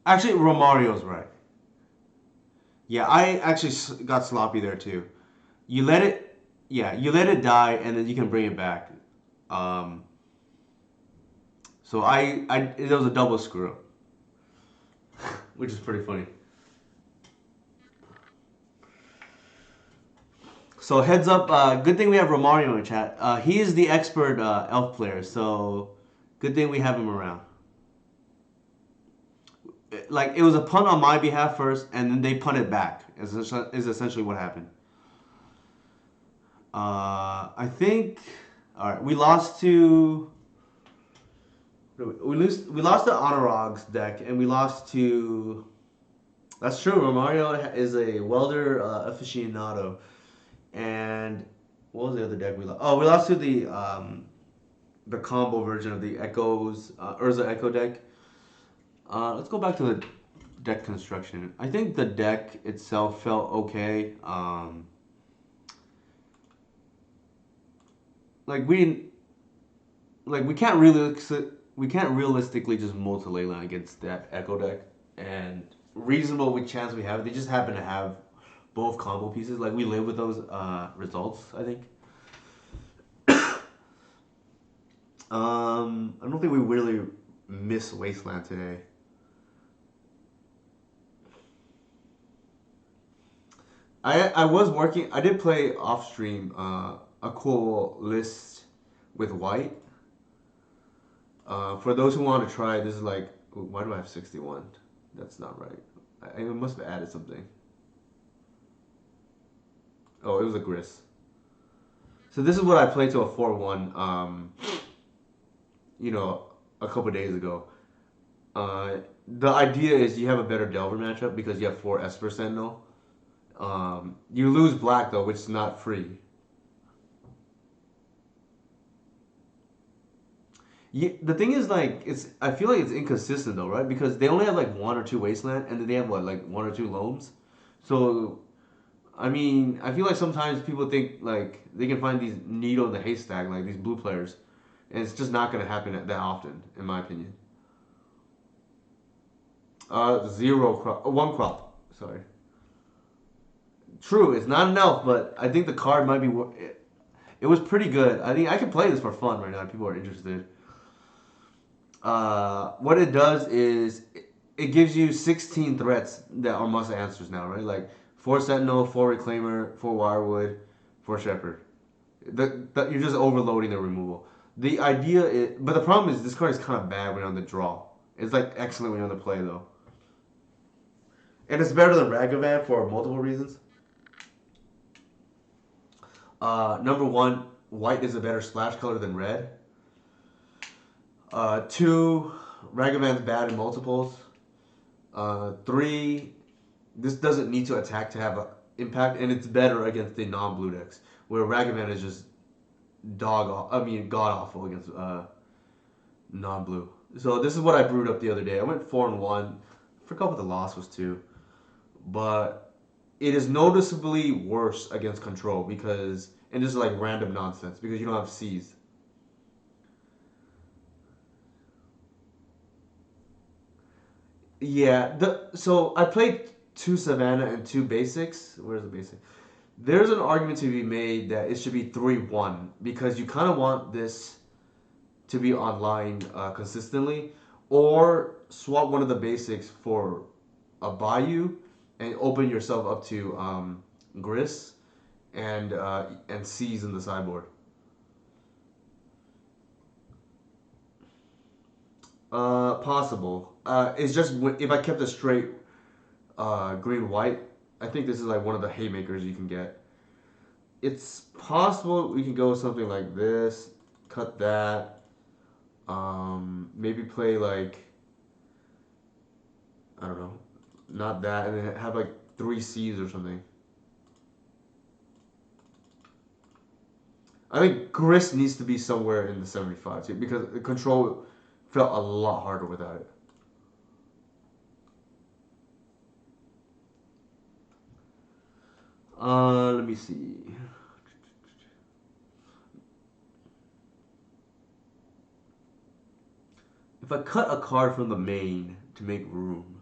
actually Romario's right. Yeah, I actually got sloppy there too. You let it, yeah, you let it die, and then you can bring it back. Um, so it was a double screw up, which is pretty funny. So heads up, good thing we have Romario in chat. He is the expert elf player, so good thing we have him around. Like it was a punt on my behalf first, and then they punted back. Is essentially what happened. I think. All right, we lost to. We lost to Honorog's deck, and we lost to. That's true. Romario is a welder aficionado, and what was the other deck we lost? Oh, we lost to the combo version of the Echoes Urza Echo deck. Let's go back to the deck construction. I think the deck itself felt okay. Like we can't really we can't realistically just multi Leyline against that Echo deck, and reasonable with chance we have. They just happen to have both combo pieces. Like we live with those results. I think. I don't think we really miss Wasteland today. I was working. I did play off stream a cool list with white. For those who want to try, this is like why do I have 61? That's not right. I must have added something. Oh, it was a Gris. So this is what I played to a 4-1. You know, a couple days ago. The idea is you have a better Delver matchup because you have 4 Esper Sentinel. You lose black though, which is not free. Yeah, the thing is like it's. I feel like it's inconsistent though, right? Because they only have like 1 or 2 wasteland, and then they have what like 1 or 2 loams. So I mean, I feel like sometimes people think like they can find these needle in the haystack, like these blue players, and it's just not gonna happen that often, in my opinion. Zero crop, 1 crop. Sorry. True, it's not enough, but I think the card might be. It was pretty good. I think I can play this for fun right now. If people are interested. What it does is it gives you 16 threats that are must answers now, right? Like 4 Sentinel, 4 Reclaimer, 4 Wirewood, 4 Shepherd. You're just overloading the removal. The idea is, but the problem is this card is kind of bad when you're on the draw. It's like excellent when you're on the play though. And it's better than Ragavan for multiple reasons. Number one, white is a better splash color than red. Two, Ragavan's bad in multiples. Three, this doesn't need to attack to have an impact, and it's better against the non-blue decks, where Ragavan is just god awful against non-blue. So this is what I brewed up the other day. I went 4-1. I forgot what the loss was to, but it is noticeably worse against control because, and this is like random nonsense because you don't have C's. Yeah, so I played two Savannah and two basics. Where's the basic? There's an argument to be made that it should be 3-1 because you kind of want this to be online consistently, or swap one of the basics for a Bayou and open yourself up to Gris and C's in the sideboard. Possible. It's just if I kept a straight green white, I think this is like one of the haymakers you can get. It's possible we can go something like this, cut that, maybe play like I don't know, not that, and then have like three C's or something. I think Gris needs to be somewhere in the 75 too, because the control felt a lot harder without it. Let me see. If I cut a card from the main to make room,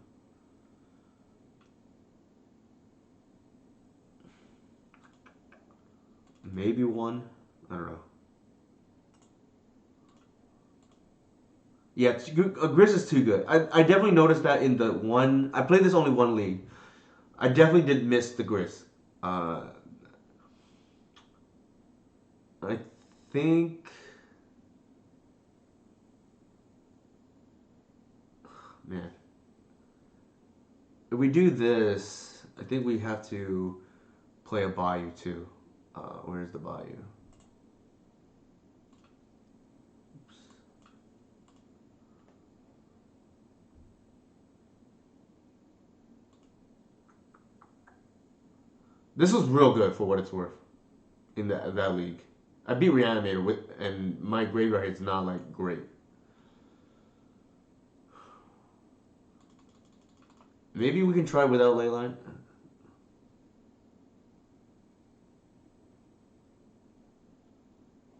maybe one. I don't know. Yeah, Gris is too good. I definitely noticed that in the one. I played this only one league. I definitely did miss the Gris. Uh, I think, man, if we do this, I think we have to play a Bayou too. Where's the Bayou? This was real good for what it's worth in that league. I beat Reanimator with, and my graveyard hit's not like great. Maybe we can try without Leyline.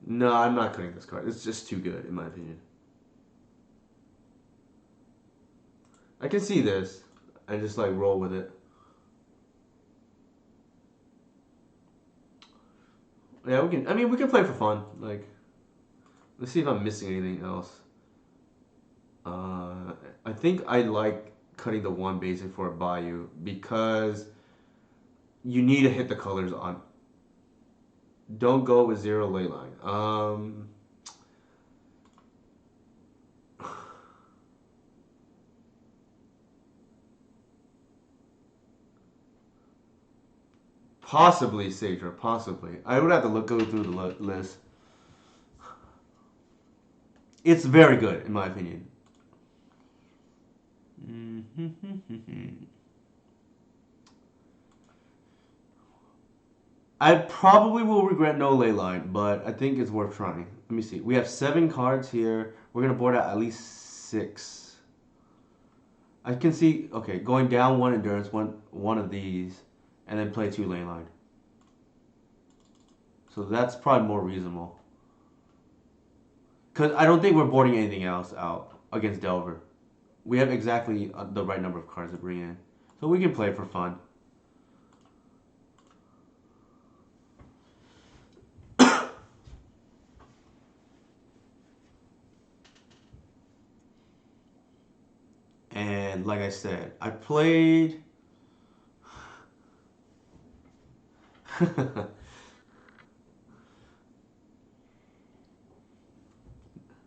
No, I'm not cutting this card. It's just too good, in my opinion. I can see this. I just like roll with it. Yeah, we can. I mean, we can play for fun. Like, let's see if I'm missing anything else. I think I like cutting the one basic for a Bayou because you need to hit the colors on. Don't go with zero leyline. Possibly Sager, possibly. I would have to go through the list. It's very good, in my opinion. I probably will regret no ley line, but I think it's worth trying. Let me see. We have 7 cards here. We're gonna board out at least 6. I can see. Okay, going down one endurance, one of these, and then play 2 ley line. So that's probably more reasonable. Because I don't think we're boarding anything else out against Delver. We have exactly the right number of cards to bring in. So we can play for fun. And like I said, I played.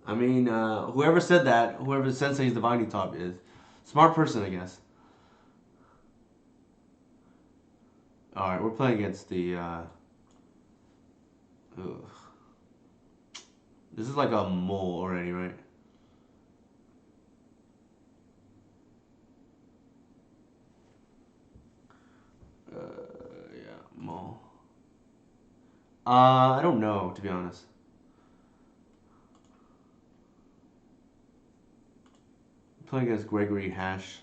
I mean, whoever said that, whoever Sensei's Divining Top is, smart person, I guess. All right, we're playing against the. Ugh. This is like a mole already, right? Yeah, mole. I don't know, to be honest. Playing against Gregory Hash.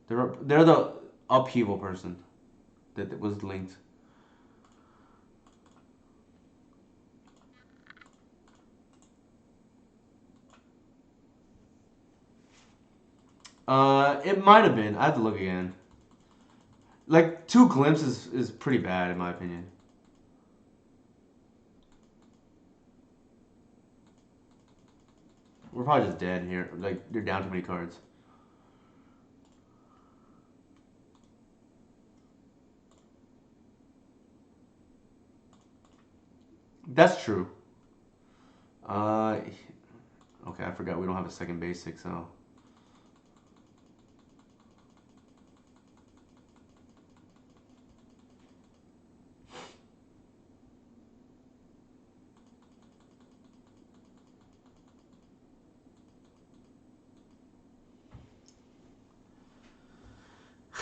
They're the upheaval person that was linked. It might have been. I have to look again. Like two glimpses is pretty bad in my opinion. We're probably just dead here. Like you're down too many cards. That's true. Uh, okay, I forgot we don't have a second basic, so.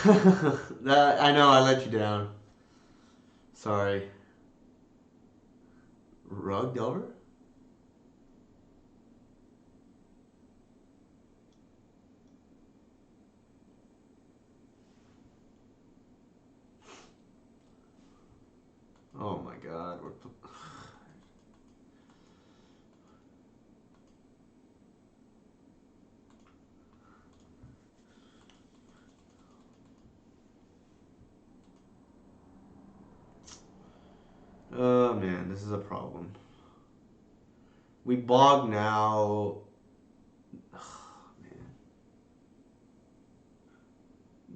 I know I let you down. Sorry. Rug Delver? Oh my god. Oh man, this is a problem. We bog now. Man.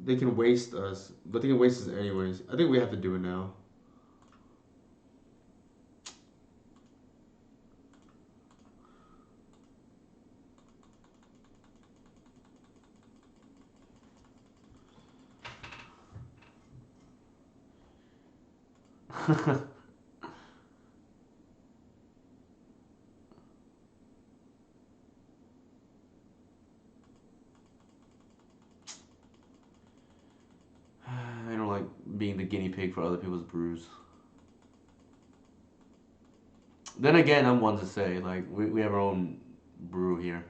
They can waste us, but they can waste us anyways. I think we have to do it now. I don't like being the guinea pig for other people's brews. Then again, I'm one to say, like, we have our own brew here.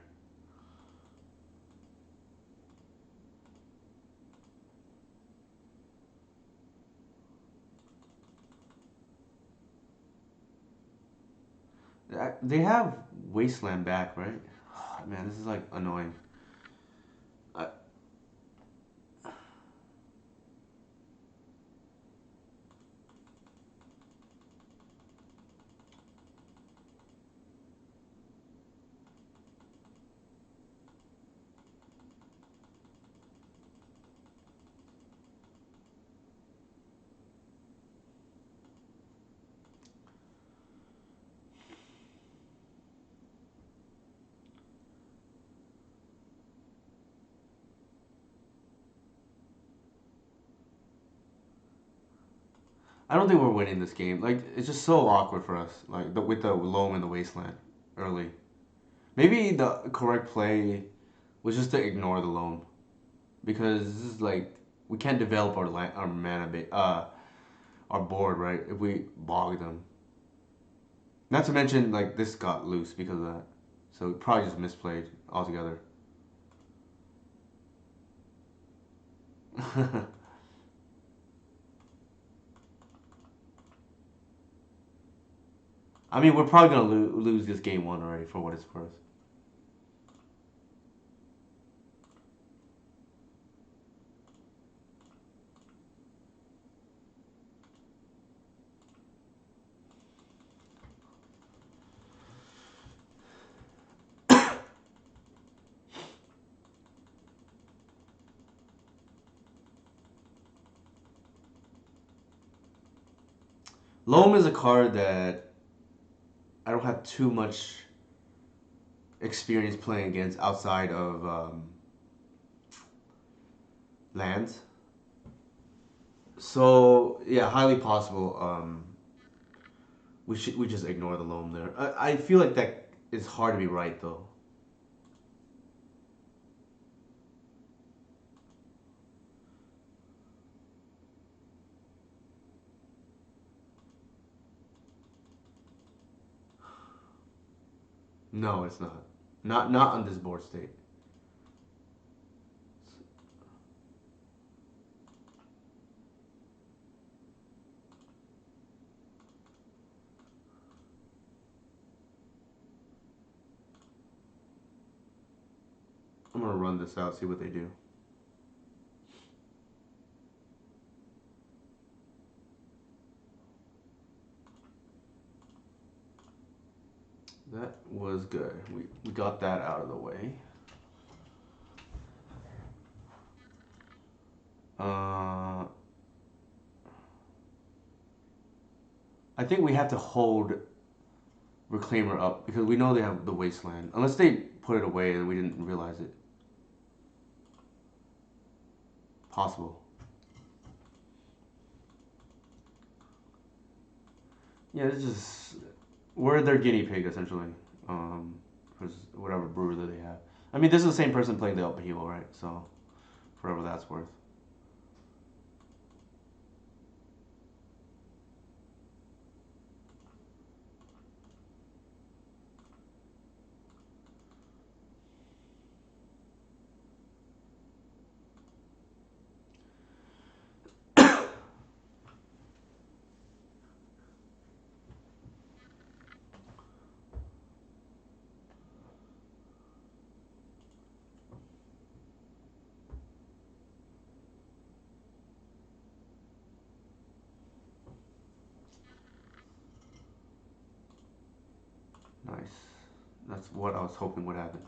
They have Wasteland back, right? Man, this is like annoying. I, I don't think we're winning this game. Like, it's just so awkward for us. Like, with the loam in the Wasteland early. Maybe the correct play was just to ignore the loam. Because this is like, we can't develop our mana, our board, right? If we bog them. Not to mention, like, this got loose because of that. So we probably just misplayed altogether. I mean, we're probably gonna lose this game one already for what it's worth. Loam is a card that I don't have too much experience playing against outside of lands. So yeah, highly possible. We just ignore the loam there. I feel like that is hard to be right though. No, it's not. Not on this board state. I'm gonna run this out, see what they do. That was good. We got that out of the way. Uh, I think we have to hold Reclaimer up because we know they have the Wasteland. Unless they put it away and we didn't realize it. Possible. Yeah, it's just we're their guinea pig essentially. Because whatever brewer that they have. I mean, this is the same person playing the upheaval, right? So, for whatever that's worth. Nice. That's what I was hoping would happen.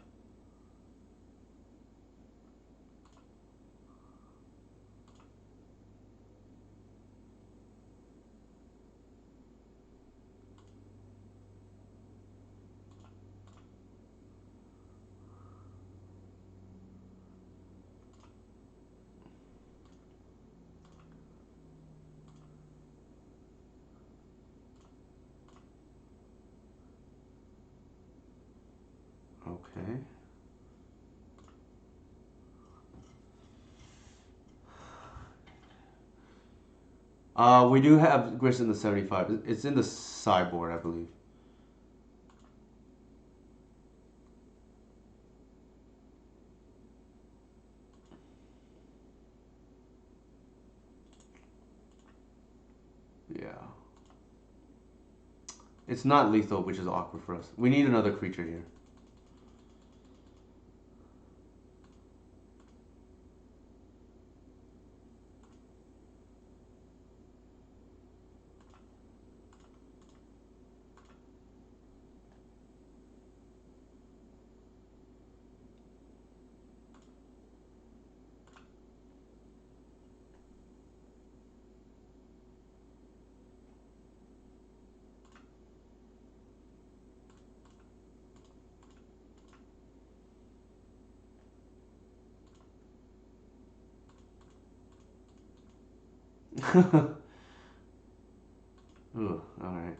Okay. We do have Grist in the 75. It's in the sideboard, I believe. Yeah. It's not lethal, which is awkward for us. We need another creature here. Ugh, alright.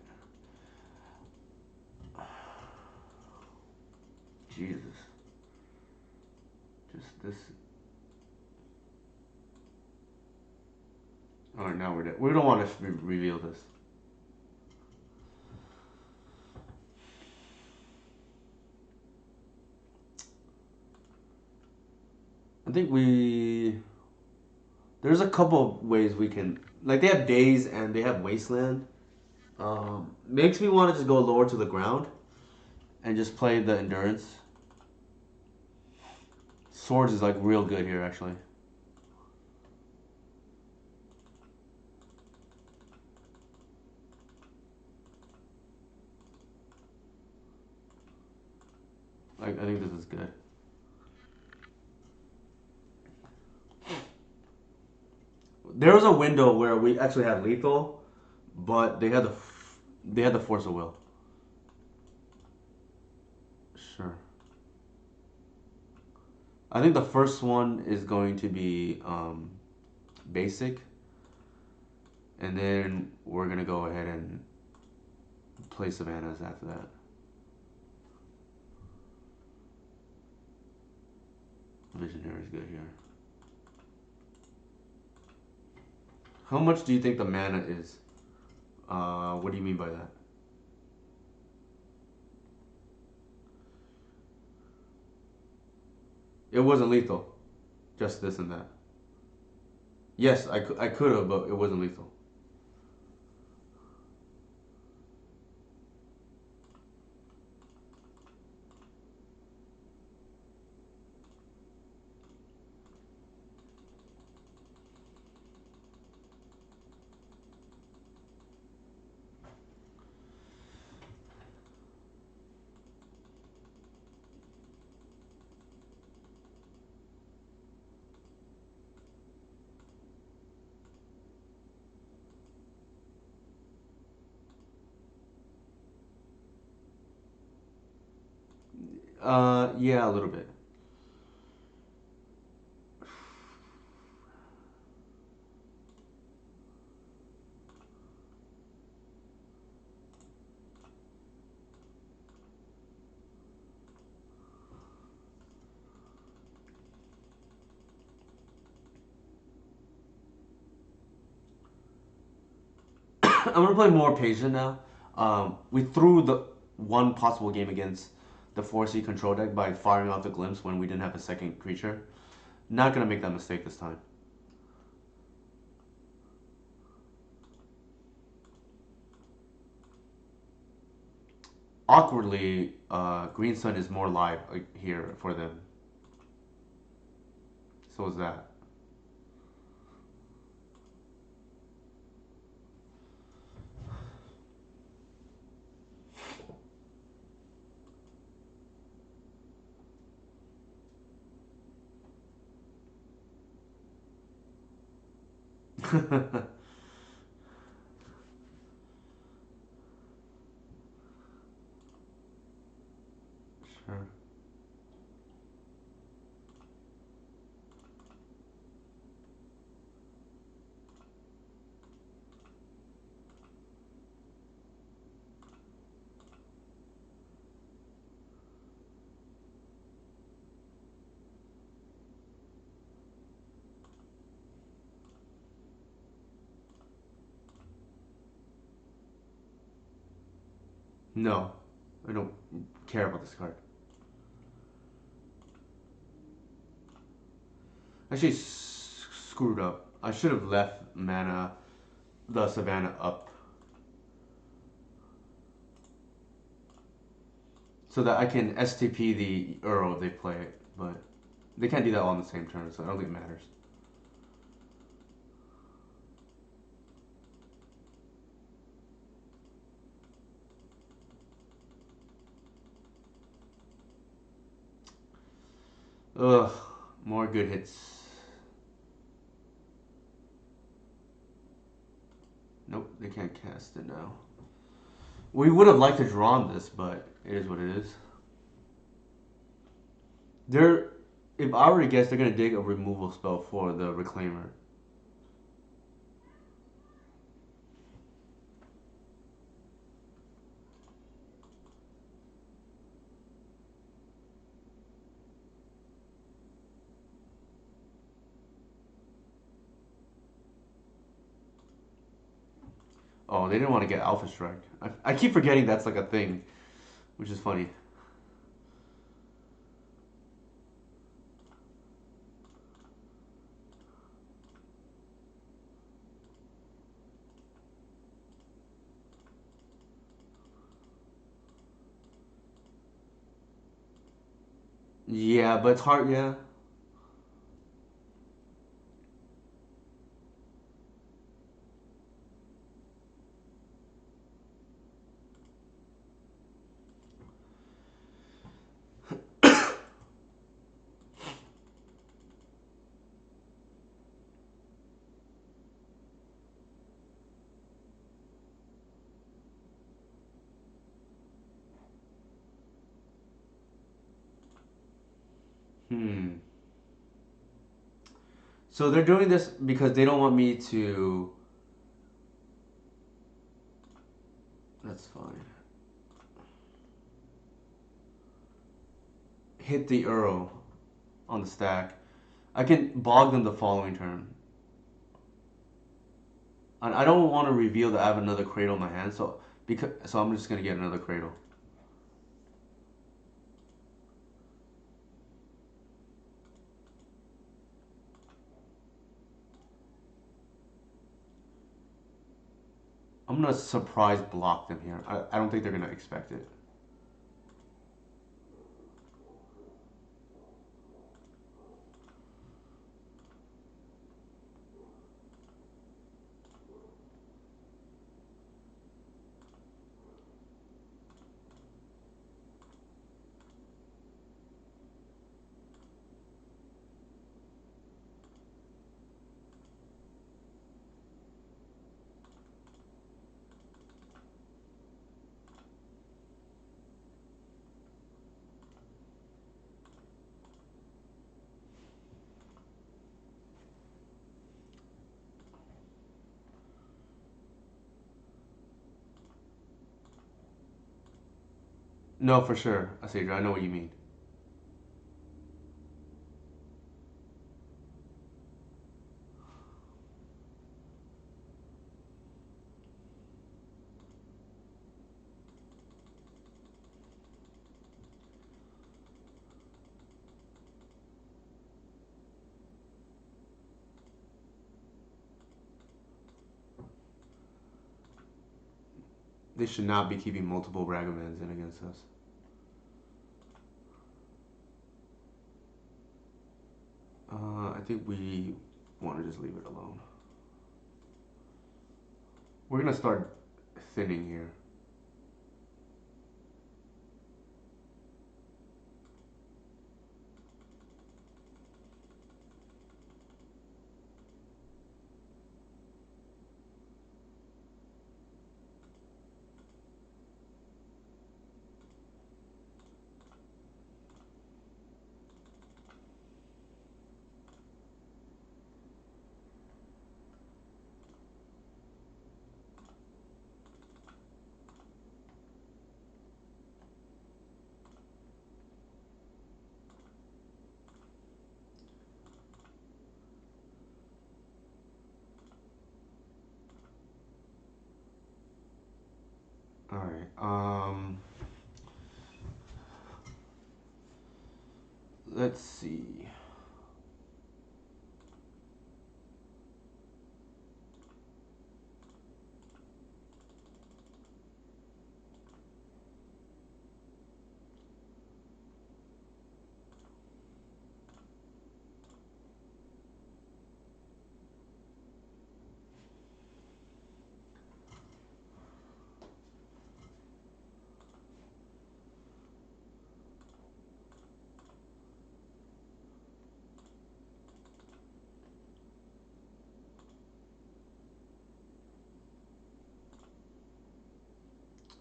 Jesus. Just this. Alright, now we're dead. We don't want to reveal this. I think we. There's a couple of ways we can. Like, they have Days and they have Wasteland. Makes me want to just go lower to the ground and just play the Endurance. Swords is like real good here, actually. Like, I think this is good. There was a window where we actually had lethal, but they had the force of will. Sure. I think the first one is going to be basic. and then we're gonna go ahead and play Savannahs after that. Visionary is good here. How much do you think the mana is? What do you mean by that? It wasn't lethal. Just this and that. Yes, I could have, but it wasn't lethal. Yeah, a little bit. I'm gonna play more patient now. We threw the one possible game against the 4C control deck by firing off the glimpse when we didn't have a second creature. Not gonna make that mistake this time. Awkwardly, Green Sun is more live here for them. So is that. Sure. No, I don't care about this card. Actually, screwed up. I should have left mana, the Savannah up, so that I can STP the Earl if they play it. But they can't do that all on the same turn, so I don't think it matters. Ugh, more good hits. Nope, they can't cast it now. We would have liked to draw on this, but it is what it is. They're, if I were to guess, they're gonna dig a removal spell for the Reclaimer. Oh, they didn't want to get Alpha Strike. I keep forgetting that's like a thing, which is funny. Yeah, but it's hard. Yeah. Hmm. So they're doing this because they don't want me to that's fine. Hit the Earl on the stack. I can bog them the following turn. And I don't want to reveal that I have another Cradle in my hand, so I'm just gonna get another Cradle. I'm gonna surprise block them here. I don't think they're gonna expect it. No, for sure, Asadra. I know what you mean. They should not be keeping multiple Ragavans in against us. I think we want to just leave it alone. We're gonna start thinning here. All right. Let's see.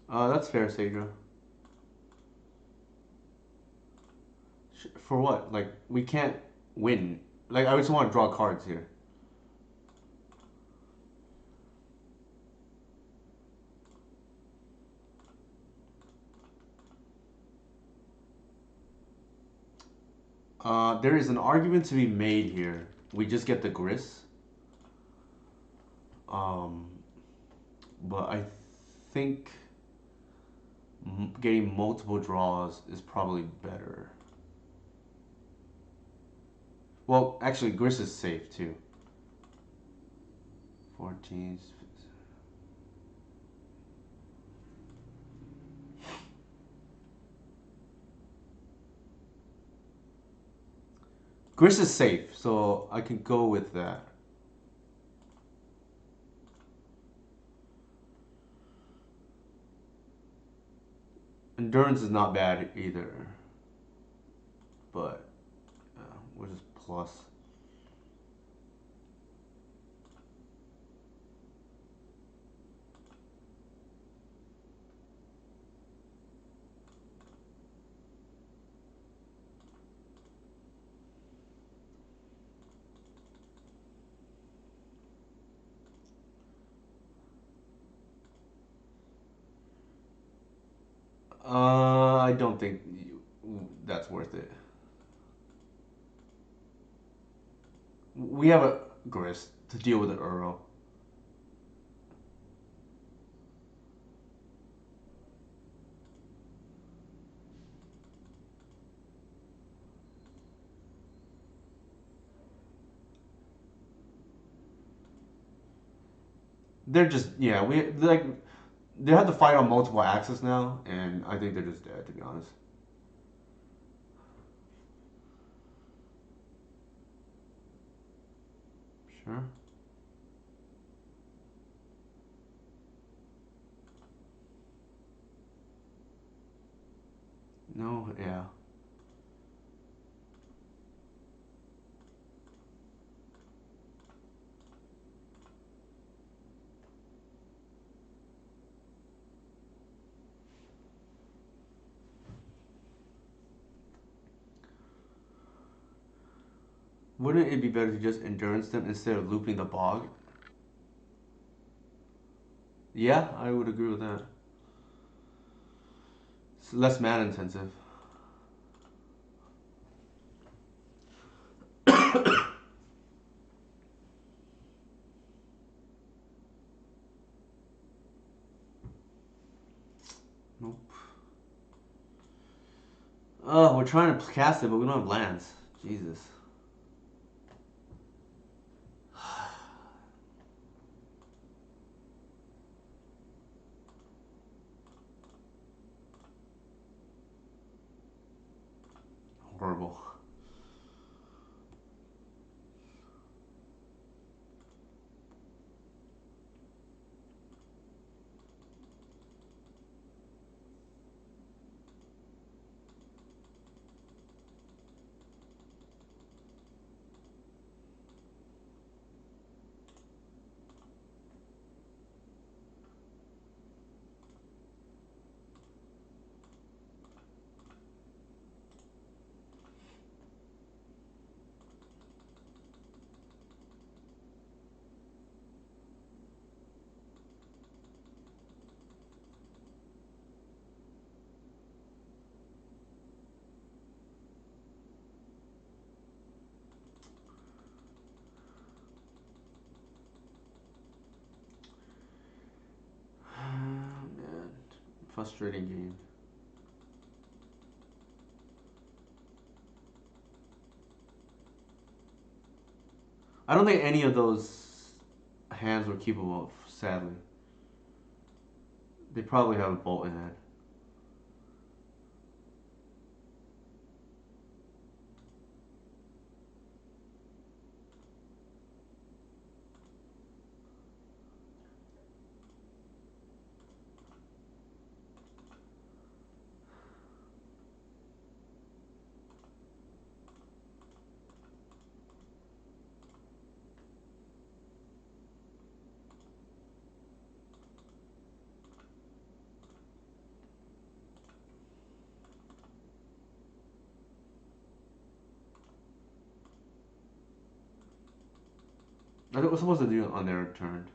That's fair, Sadra. For what? Like, we can't win. Like, I just want to draw cards here. There is an argument to be made here. We just get the Gris. Um, but I think getting multiple draws is probably better. Well, actually, Gris is safe too. 14. Gris is safe, so I can go with that. Endurance is not bad either, but we'll just plus. I don't think that's worth it. We have a grist to deal with the Uro. They're just yeah. We like they have to fight on multiple axes now, and I think they're just dead to be honest. Sure. No. Yeah. Wouldn't it be better to just endurance them instead of looping the bog? Yeah, I would agree with that. It's less mana intensive. Nope. Oh, we're trying to cast it, but we don't have lands. Jesus. Horrible. Man, frustrating game. I don't think any of those hands were keepable. Sadly, they probably have a bolt in it. I think we're supposed to do it on their turn.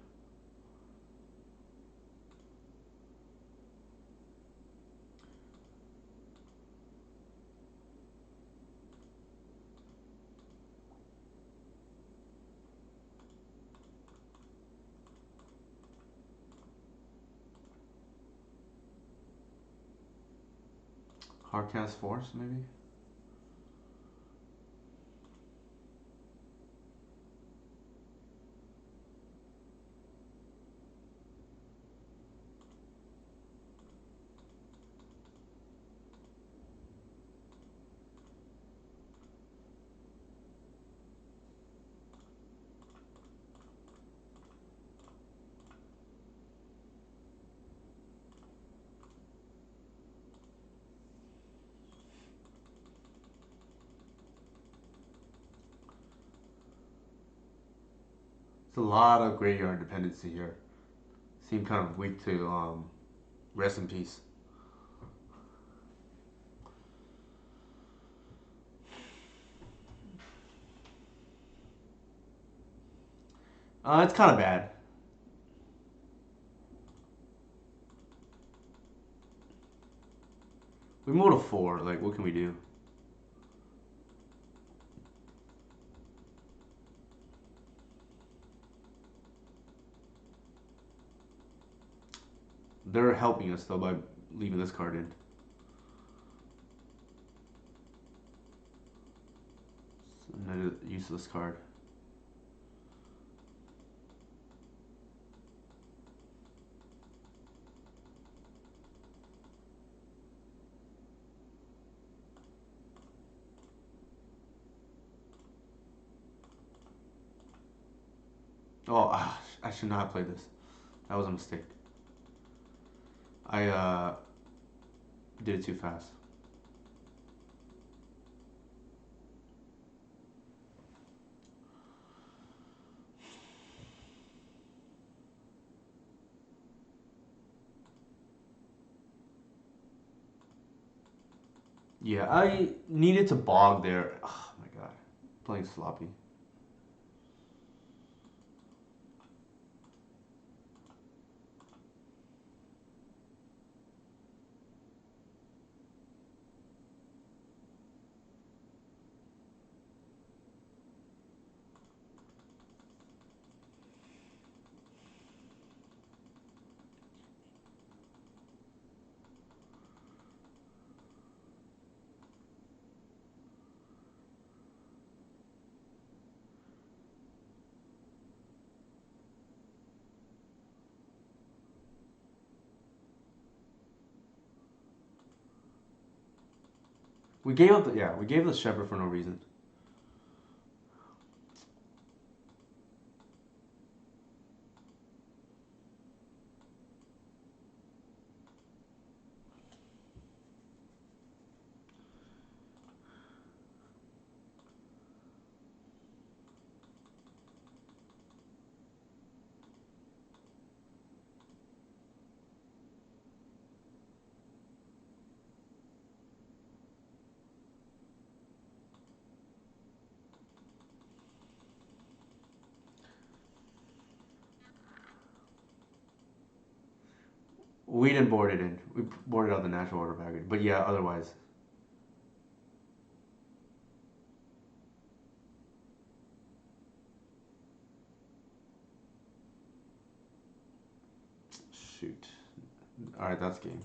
Hardcast Force, maybe. It's a lot of graveyard dependency here. Seem kind of weak to rest in peace. It's kind of bad. We moved to 4. Like, what can we do? They're helping us though by leaving this card in. Another useless card. Oh, I should not have played this. That was a mistake. I did it too fast. Yeah, I needed to bog there. Oh my god. Playing sloppy. We gave the shepherd for no reason. We didn't board it in. We boarded out the natural order package. But yeah, otherwise. Shoot. Alright, that's game.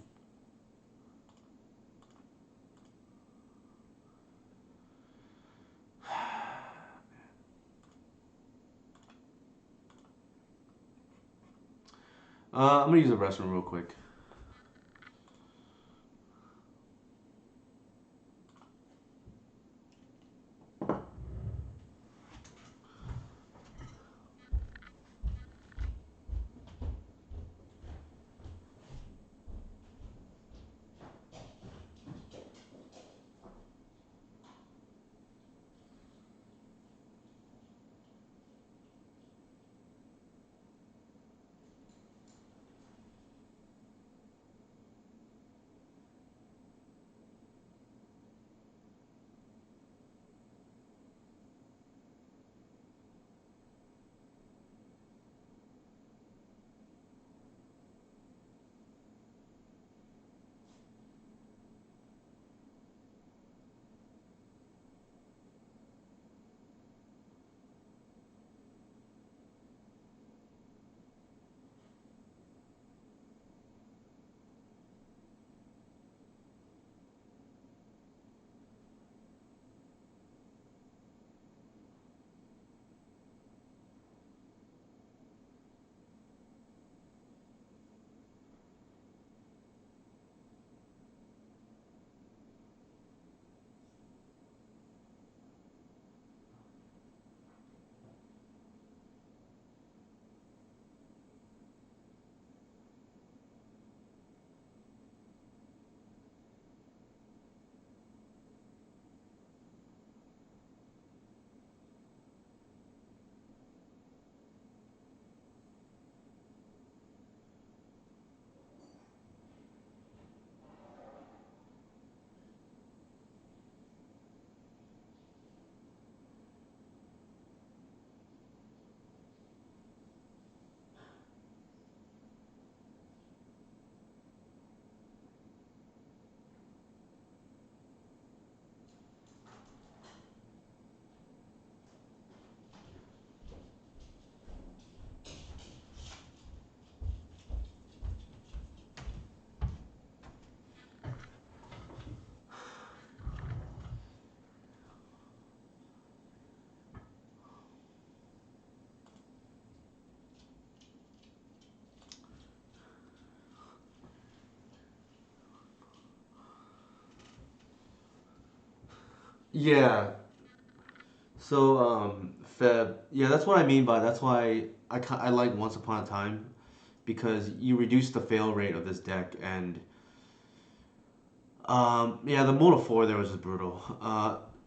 I'm gonna use the restroom real quick. Yeah. So Feb. Yeah, that's what I mean by that's why I like Once Upon a Time because you reduce the fail rate of this deck and yeah, the mode of four there was just brutal.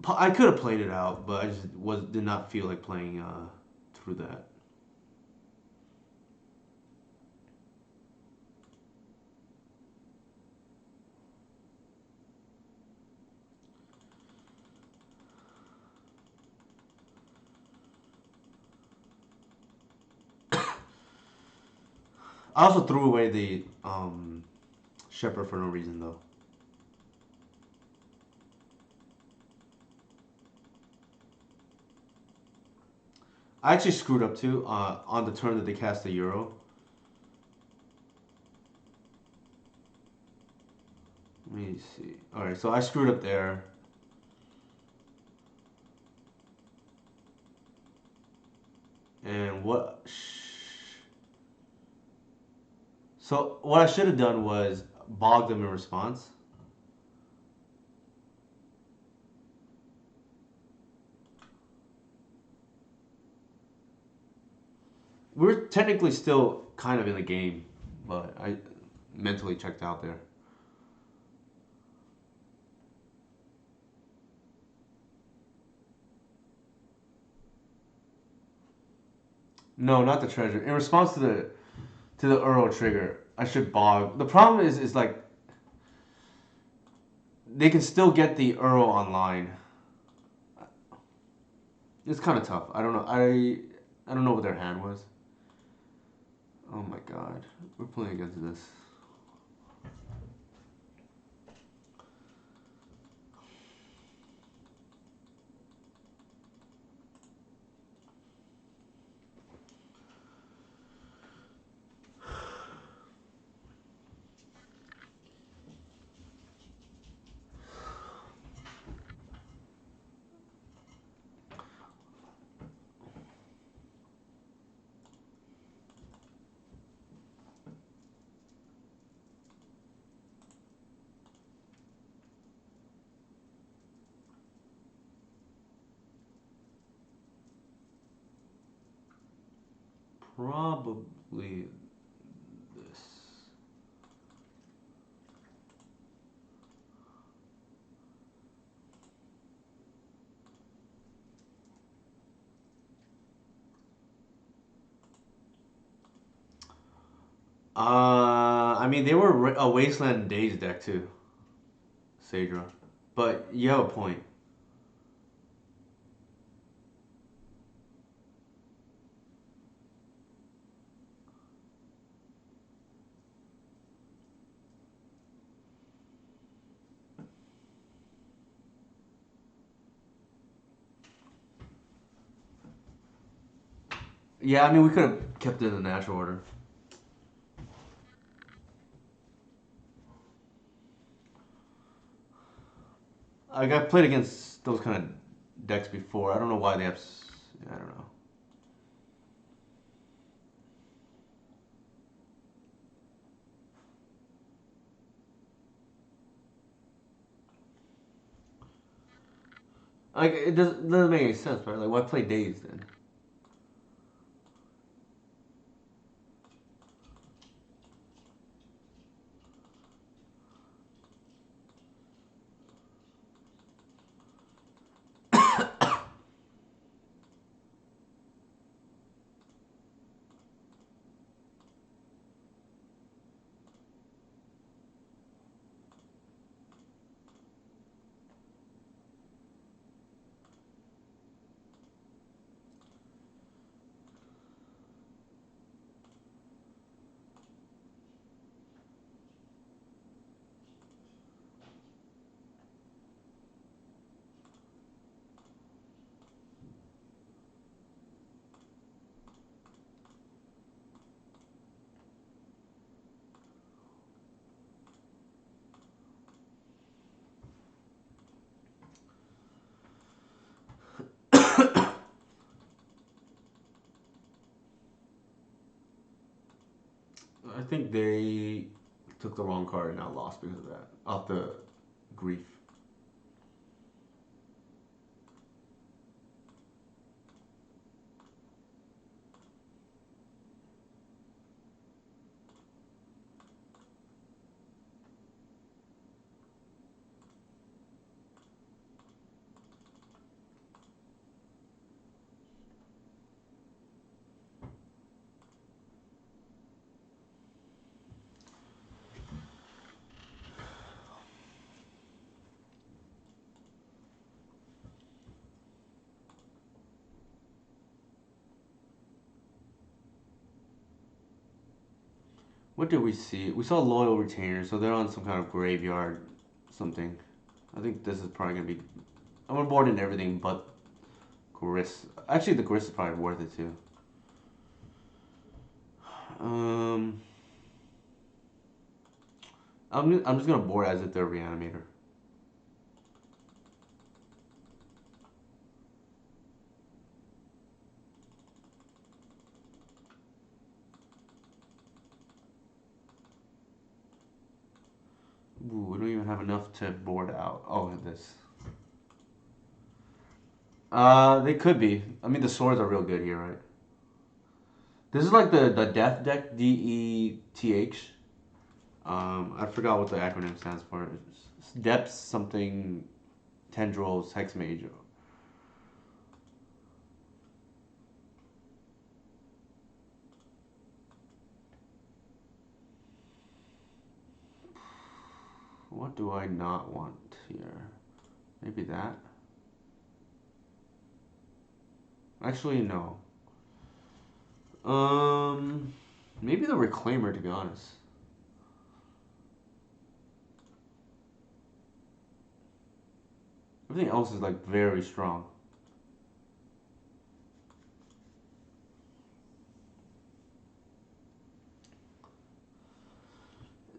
I could have played it out, but I just was did not feel like playing through that. I also threw away the Shepherd for no reason though. I actually screwed up too on the turn that they cast the Euro. Let me see. All right, so I screwed up there, and what? So what I should have done was bog them in response. We're technically still kind of in the game, but I mentally checked out there. No, not the treasure. In response to the Earl trigger, I should bog. The problem is like they can still get the Earl online. It's kind of tough. I don't know. I don't know what their hand was. Oh my god, we're playing against this. Probably this. I mean they were a Wasteland Days deck too, Sadra. But you have a point. Yeah, I mean we could have kept it in the natural order. I got played against those kind of decks before. I don't know why they have. I don't know. Like doesn't make any sense, right? Like why play Days then? I think they took the wrong card and now lost because of that. Off the grief. What did we see? We saw loyal retainers, so they're on some kind of graveyard, something. I think this is probably gonna be. I'm gonna board in everything but Gris. Actually, the Gris is probably worth it too. Um, I'm just gonna board as if they're reanimator. Ooh, we don't even have enough to board out. Oh, this. They could be. I mean, the swords are real good here, right? This is like the death deck, DETH. I forgot what the acronym stands for. It's Depths something tendrils hex mage. What do I not want here? Maybe that. Actually, no. Um, Maybe the reclaimer to be honest. Everything else is like very strong.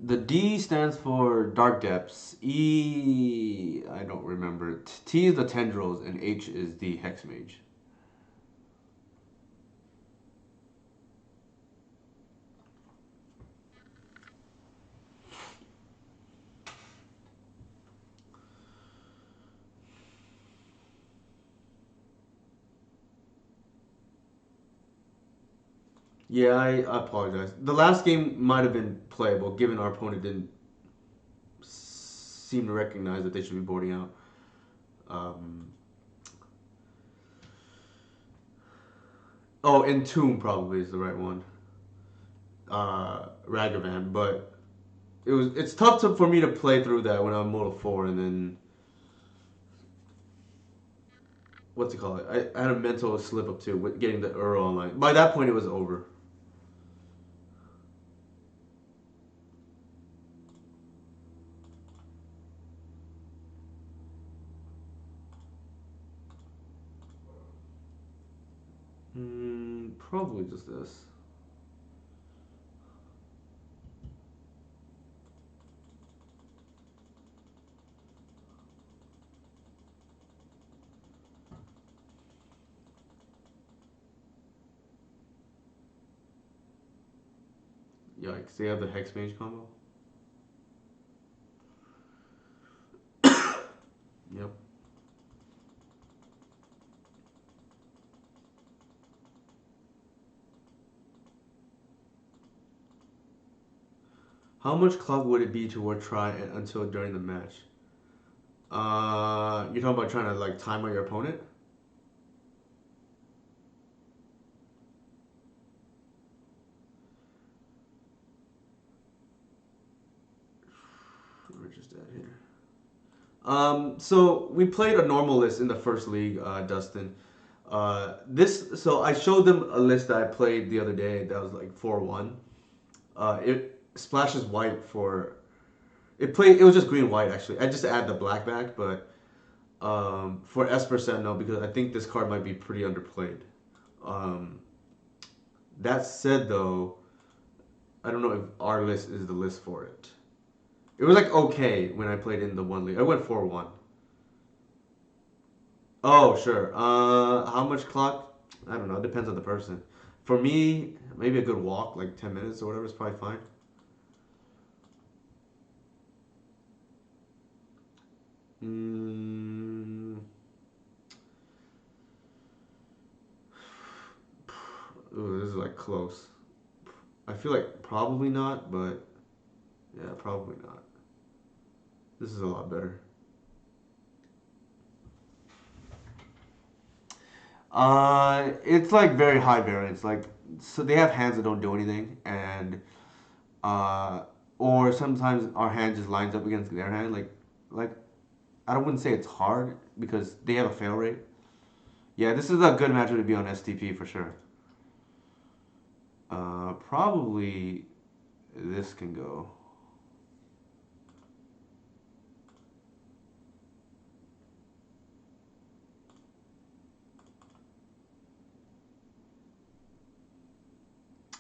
The D stands for Dark Depths. E, I don't remember. T is the Tendrils, and H is the Hex Mage. Yeah, I apologize. The last game might have been playable, given our opponent didn't seem to recognize that they should be boarding out. Um, Entomb probably is the right one. Ragavan, but it's tough for me to play through that when I'm Moto 4 and then what's it called? I had a mental slip up too with getting the Earl online. By that point, it was over. Probably just this. Yikes! They have the Hex Mage combo. Yep. How much clock would it be to try it until during the match? You're talking about trying to like time out your opponent? We're just at here. So we played a normal list in the first league, Dustin. So I showed them a list that I played the other day that was like 4-1. It splashes white for it played. It was just green white actually. I just add the black back, but for Esper Sentinel because I think this card might be pretty underplayed. Um, that said, though, I don't know if our list is the list for it. It was like okay when I played in the one league. I went 4-1. Oh, sure. How much clock? I don't know. It depends on the person. For me, maybe a good walk, like 10 minutes or whatever, is probably fine. Mm, ooh, this is like close. I feel like probably not, but yeah, probably not. This is a lot better. It's like very high variance. Like, so they have hands that don't do anything, and uh, or sometimes our hand just lines up against their hand. Like I wouldn't say it's hard because they have a fail rate. Yeah, this is a good matchup to be on STP for sure. Probably this can go.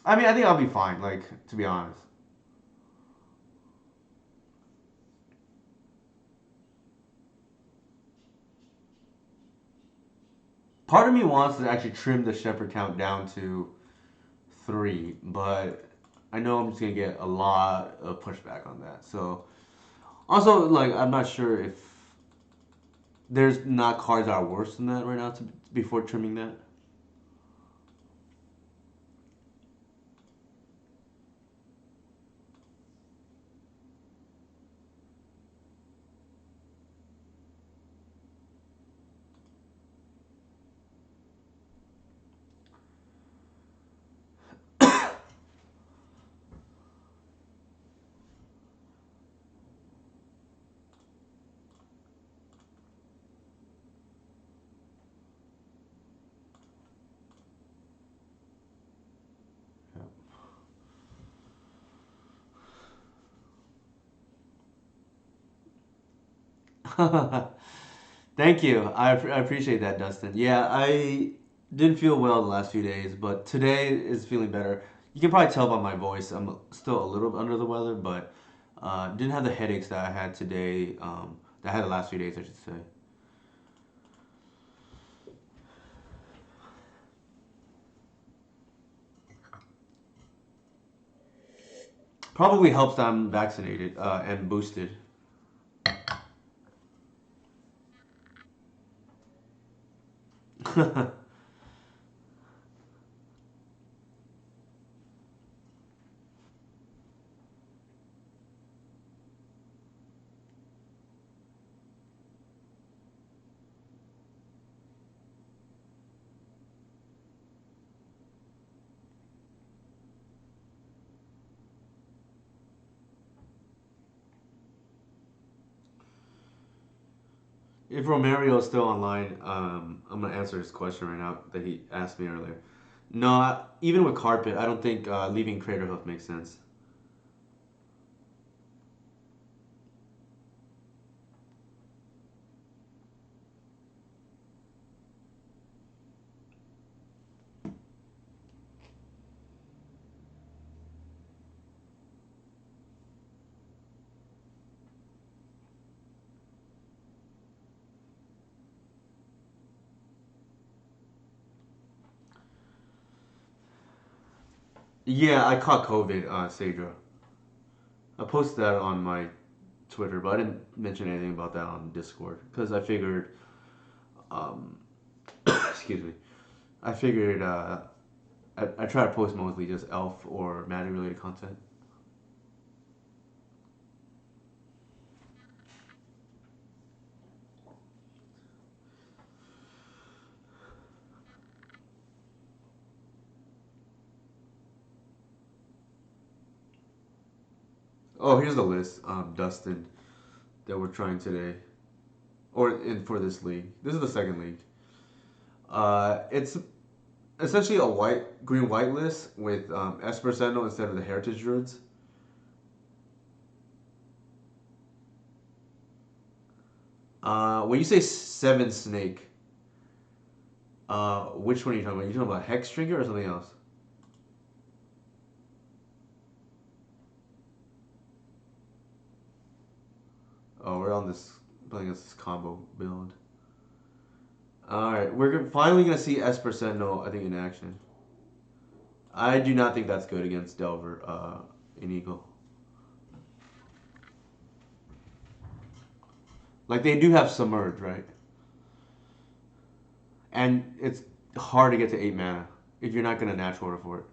I mean, I think I'll be fine. Like, to be honest. Part of me wants to actually trim the shepherd count down to three, but I know I'm just gonna get a lot of pushback on that. So also, like, I'm not sure if there's not cards that are worse than that right now before trimming that. Thank you. I appreciate that, Dustin. Yeah, I didn't feel well the last few days, but today is feeling better. You can probably tell by my voice, I'm still a little bit under the weather, but didn't have the headaches that I had today, that I had the last few days, I should say. Probably helps that I'm vaccinated and boosted. If Romario is still online, I'm gonna answer his question right now that he asked me earlier. No, even with carpet, I don't think leaving crater hoof makes sense. Yeah, I caught COVID, Sadra. I posted that on my Twitter, but I didn't mention anything about that on Discord because I figured, um, excuse me, I figured I try to post mostly just elf or magic related content. Oh, here's the list, Dustin, that we're trying today, or in for this league. This is the second league. It's essentially a white green white list with Esper Sentinel instead of the Heritage Druids. When you say seven snake, which one are you talking about? You talking about Hex Trigger or something else? Oh, we're on this playing this combo build. All right, finally gonna see Esper Sentinel, I think, in action. I do not think that's good against Delver in Eagle. Like they do have Submerge, right? And it's hard to get to 8 mana if you're not gonna natural order for it.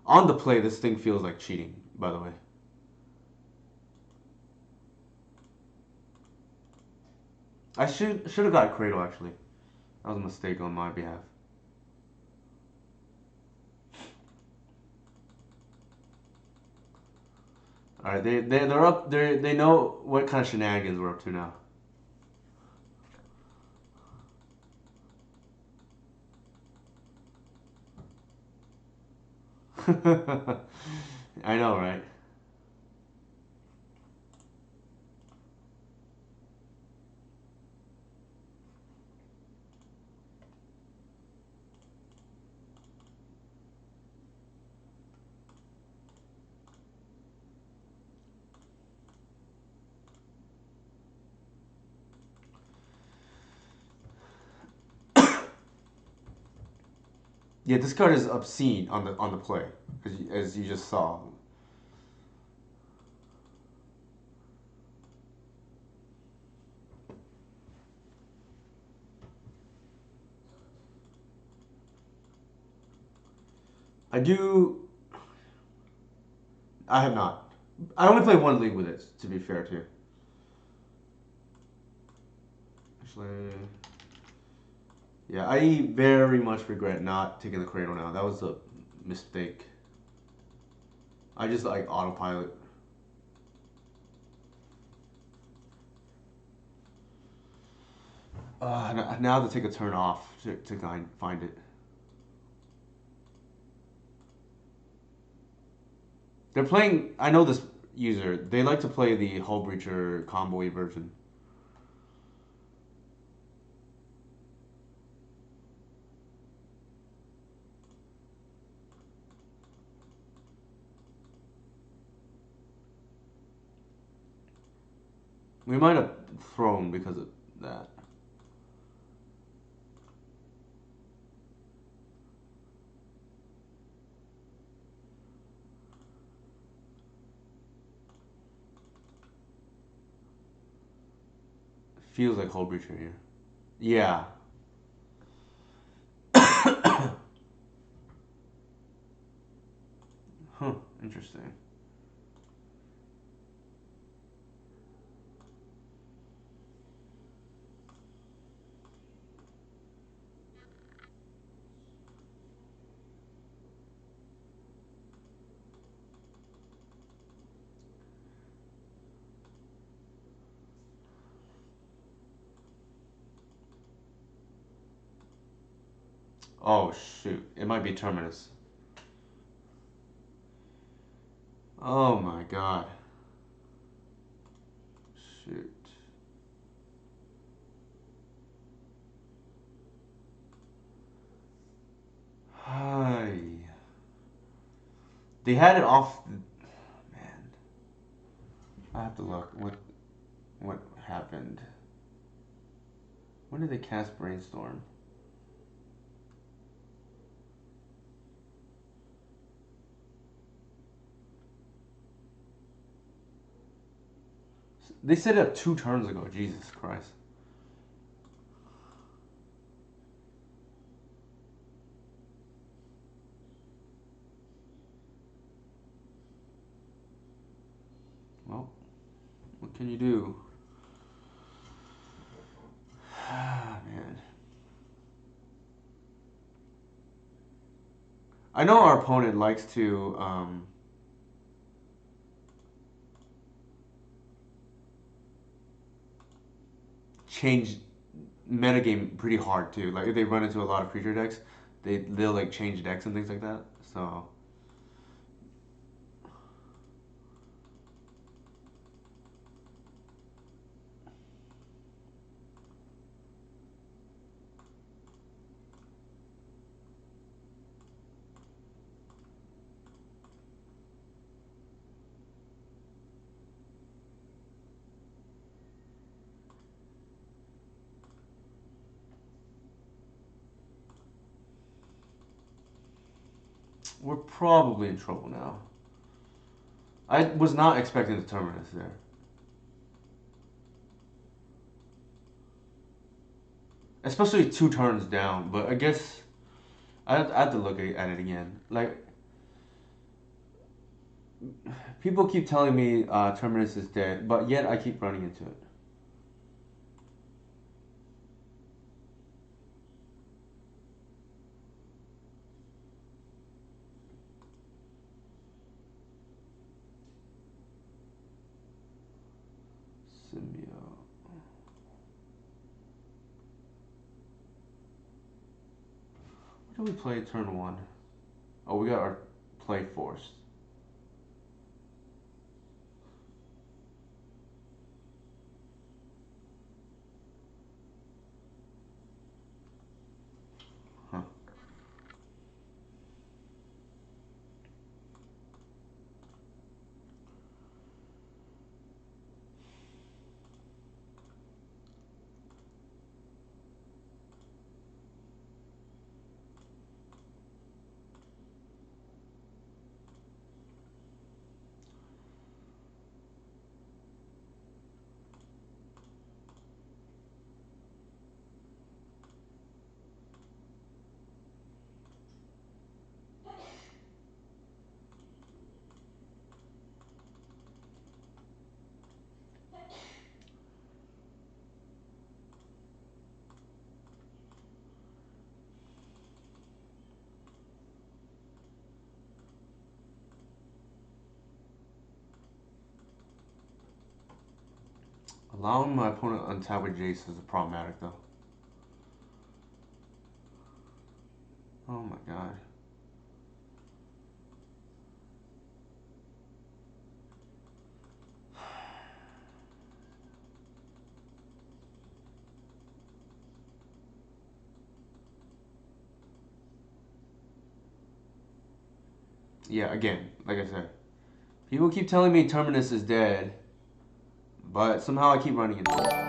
On the play, this thing feels like cheating, by the way. I should have got Cradle actually. That was a mistake on my behalf. All right, they're up. They know what kind of shenanigans we're up to now. I know, right? Yeah, this card is obscene on the play, as you just saw. I do. I have not. I only play one league with it. To be fair, too. Actually, yeah, I very much regret not taking the cradle now. That was a mistake. I just like autopilot. Now to take a turn off to find it. They're playing. I know this user. They like to play the Hull Breacher combo version. We might have thrown because of that. Feels like Hull Breacher here. Yeah. Huh. Interesting. Oh shoot! It might be Terminus. Oh my god. Shoot. Hi. They had it off. Man, I have to look. What happened? When did they cast Brainstorm? They set it up 2 turns ago. Jesus Christ. Well, what can you do? Ah, man. I know our opponent likes to change metagame pretty hard too. Like if they run into a lot of creature decks, they'll like change decks and things like that. So we're probably in trouble now. I was not expecting the Terminus there. Especially 2 turns down, but I guess I have to look at it again. Like, people keep telling me Terminus is dead, but yet I keep running into it. Symbiote. What did we play turn 1? Oh, we got our play forced. Huh. Allowing my opponent to untap with Jace is problematic though. Oh my god. Yeah, again, like I said, people keep telling me Terminus is dead, but somehow I keep running into it.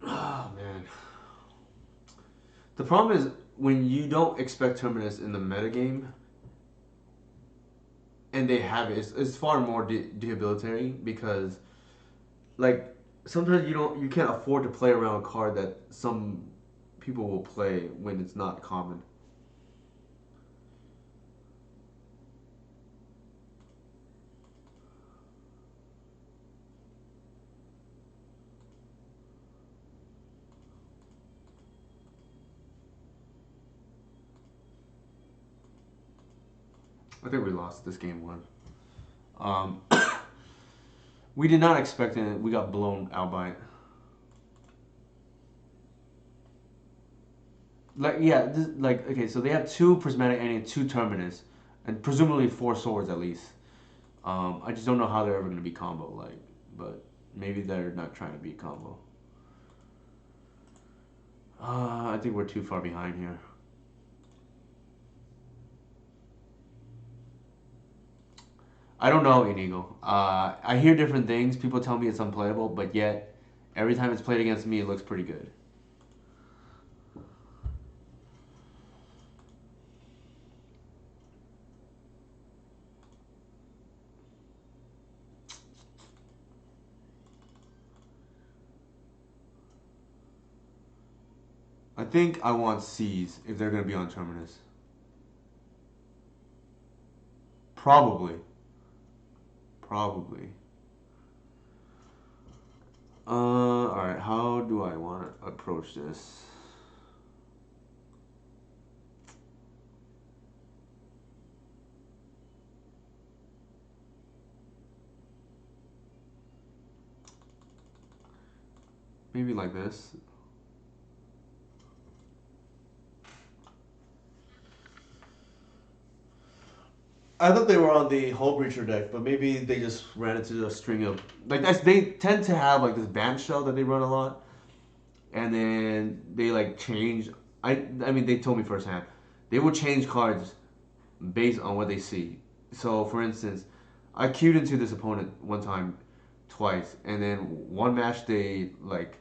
Oh man. The problem is when you don't expect Terminus in the metagame and they have it, it's far more debilitating because like sometimes you can't afford to play around a card that some people will play when it's not common. I think we lost this game one. Um, we did not expect it. We got blown out by it. Like yeah, like okay. So they have two prismatic and two terminus, and presumably four swords at least. I just don't know how they're ever gonna be combo like, but maybe they're not trying to be combo. I think we're too far behind here. I don't know, Inigo. I hear different things. People tell me it's unplayable, but yet every time it's played against me, it looks pretty good. I think I want C's if they're gonna be on Terminus. Probably. Probably. Alright, how do I want to approach this? Maybe like this. I thought they were on the Hull Breacher deck, but maybe they just ran into a string of like they tend to have like this band shell that they run a lot, and then they like change. I mean they told me firsthand they will change cards based on what they see. So for instance, I queued into this opponent one time, twice, and then one match they like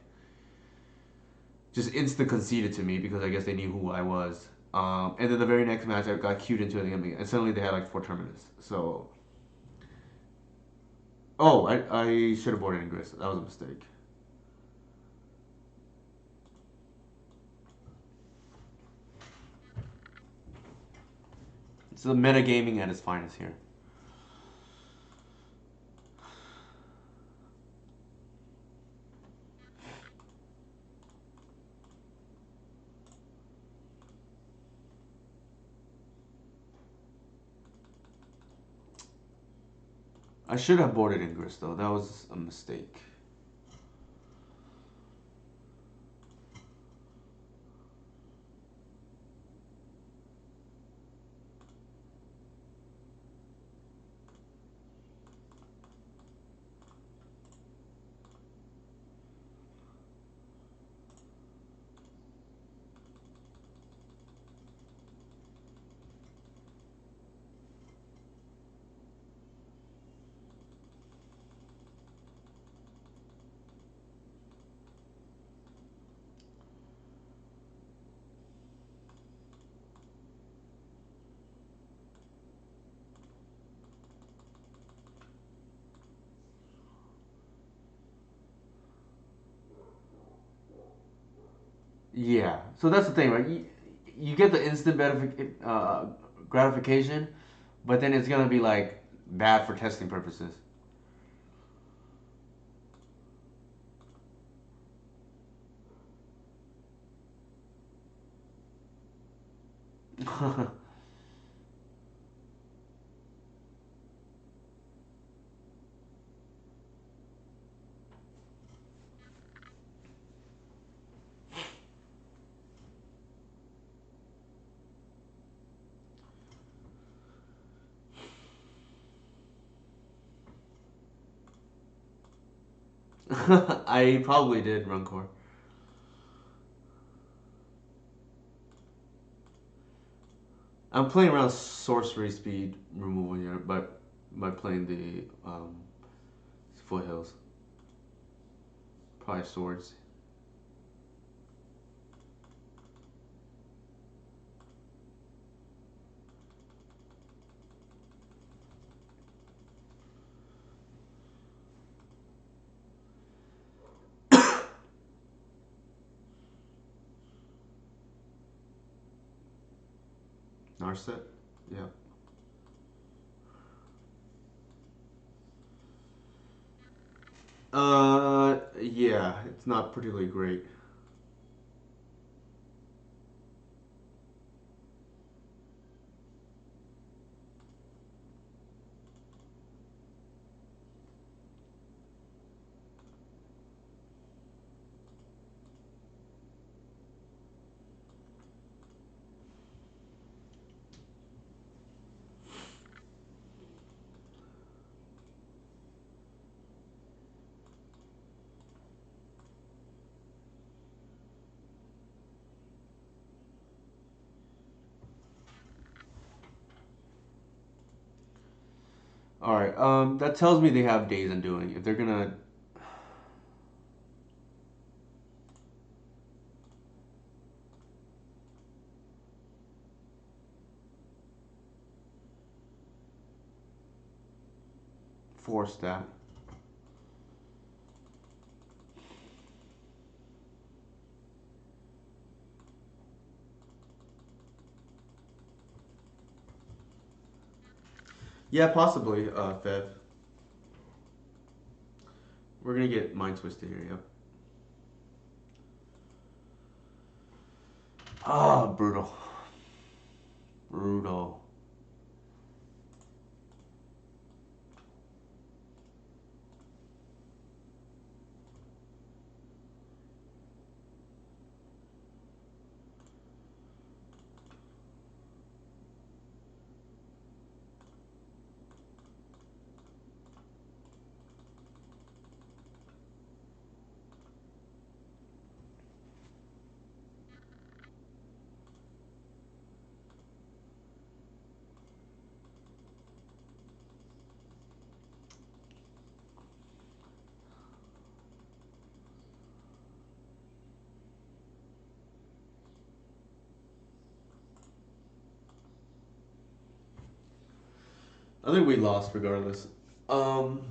just instant conceded to me because I guess they knew who I was. And then the very next match I got queued into it again, and suddenly they had like 4 tournaments. So oh, I should have boarded Ingress. That was a mistake. It's the metagaming at its finest here. I should have boarded Ingress though. That was a mistake. Yeah. So that's the thing, right? You get the instant gratification, but then it's gonna be like bad for testing purposes. I probably did run core. I'm playing around sorcery speed removal here, but by playing the foothills, probably swords. Narset, yeah. Yeah, it's not particularly great. All right, that tells me they have Days Undoing. If they're gonna force that. Yeah, possibly, Fev. We're gonna get mind twisted here, yep. Ah, brutal. Brutal. I think we lost regardless. Um,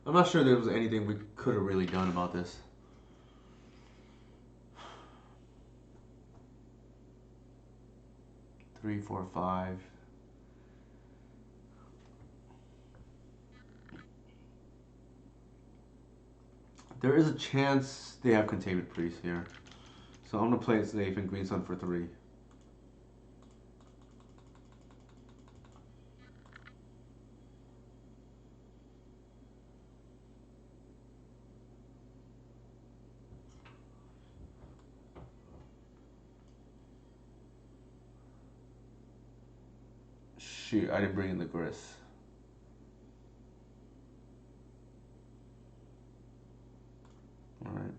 I'm not sure there was anything we could have really done about this. 3, 4, 5. There is a chance they have Containment Priest here. So I'm gonna play it safe and Green Sun for 3. Shoot, I didn't bring in the Gris. Alright.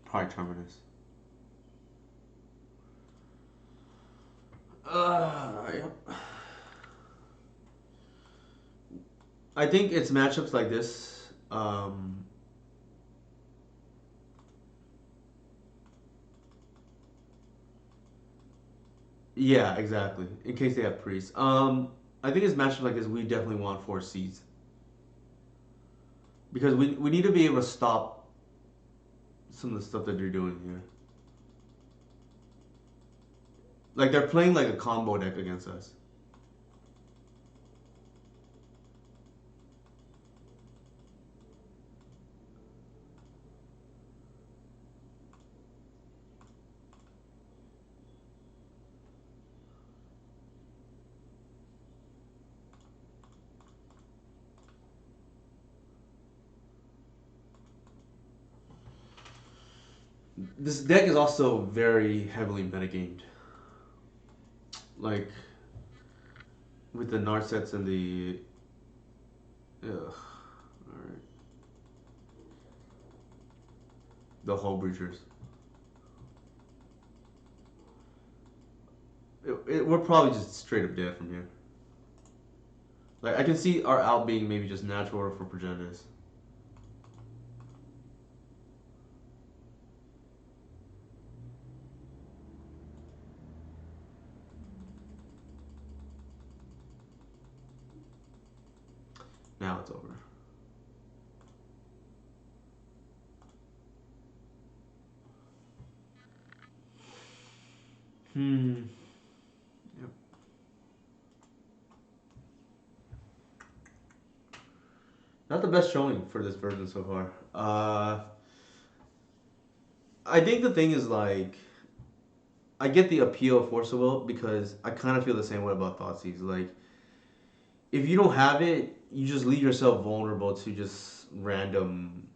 Probably Terminus. Yep. I think it's matchups like this. Yeah, exactly. In case they have priests. I think it's matchups like this. We definitely want 4 seeds because we need to be able to stop some of the stuff that they're doing here. Like they're playing like a combo deck against us. This deck is also very heavily metagamed. Like with the Narsets and the ugh, alright. The Hull Breachers. We're probably just straight up dead from here. Like I can see our out being maybe just natural for Progenitors. Now it's over. Hmm. Yep. Not the best showing for this version so far. I think the thing is like I get the appeal of Force of Will because I kind of feel the same way about Thoughtseize. Like if you don't have it, you just leave yourself vulnerable to just random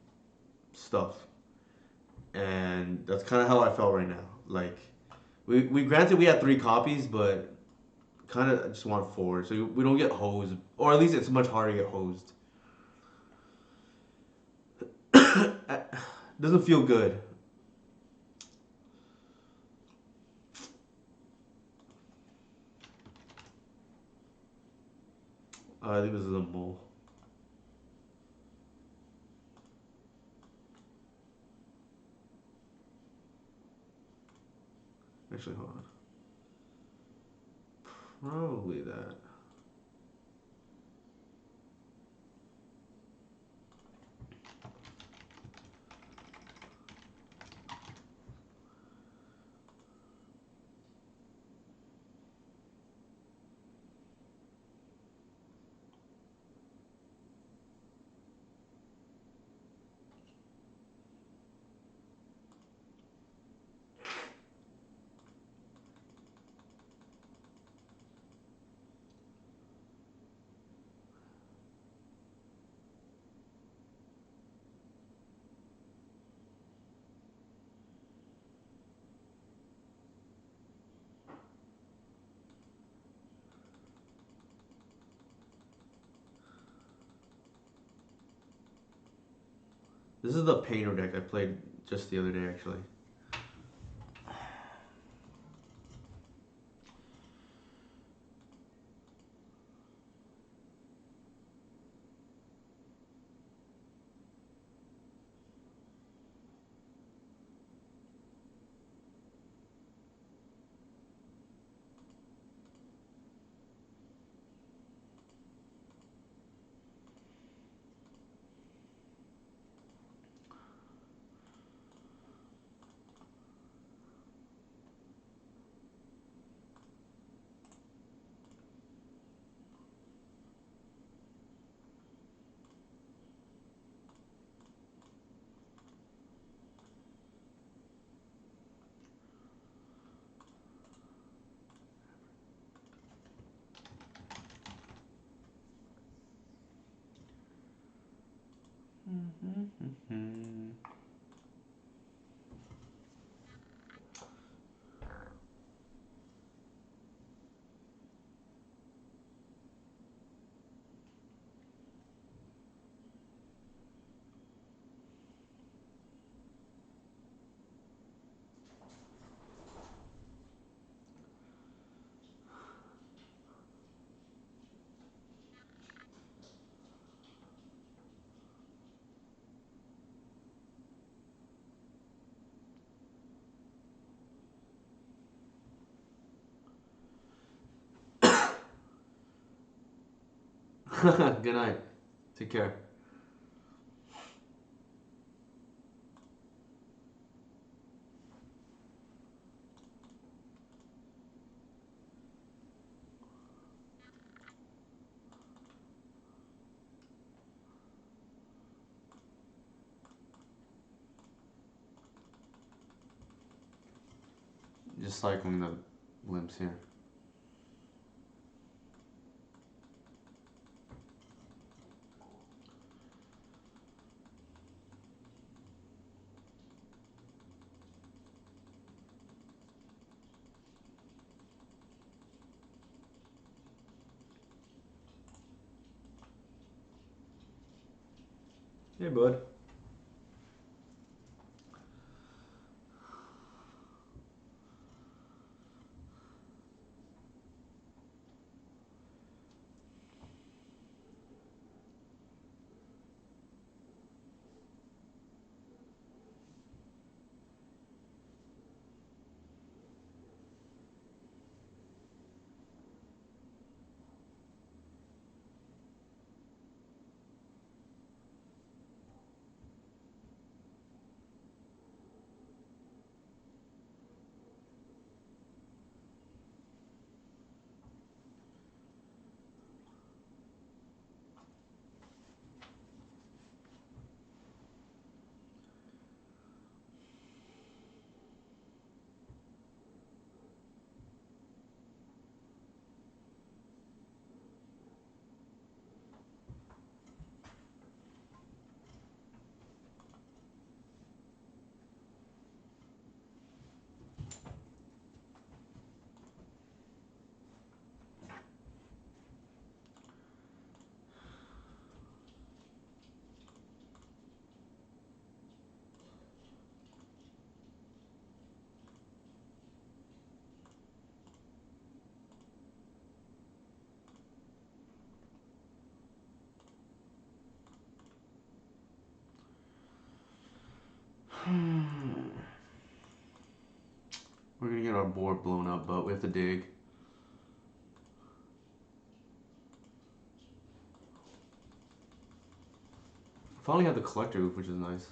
stuff, and that's kind of how I felt right now. Like we granted we had 3 copies, but kind of just want 4, so we don't get hosed, or at least it's much harder to get hosed. Doesn't feel good. I think this is a mole. Actually, hold on. Probably that. This is the Painter deck I played just the other day, actually. Good night. Take care. Just cycling the limps here. Hey, bud. We're gonna get our board blown up, but we have to dig. Finally have the collector oof, which is nice.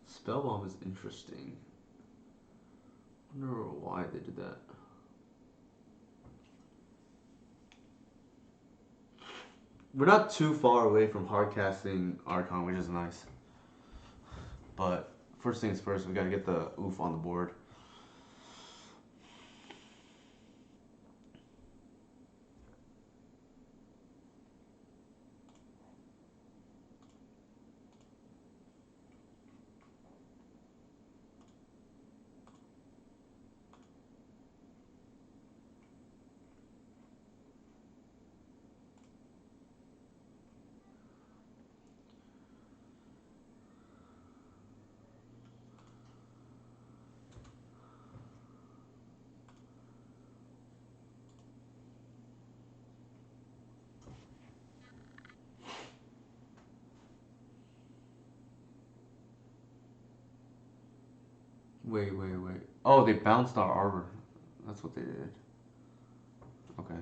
Spell bomb is interesting. I wonder why they did that. We're not too far away from hard casting Archon, which is nice. But first things first, we gotta get the oof on the board. Wait, wait, wait. Oh, they bounced our armor. That's what they did. Okay.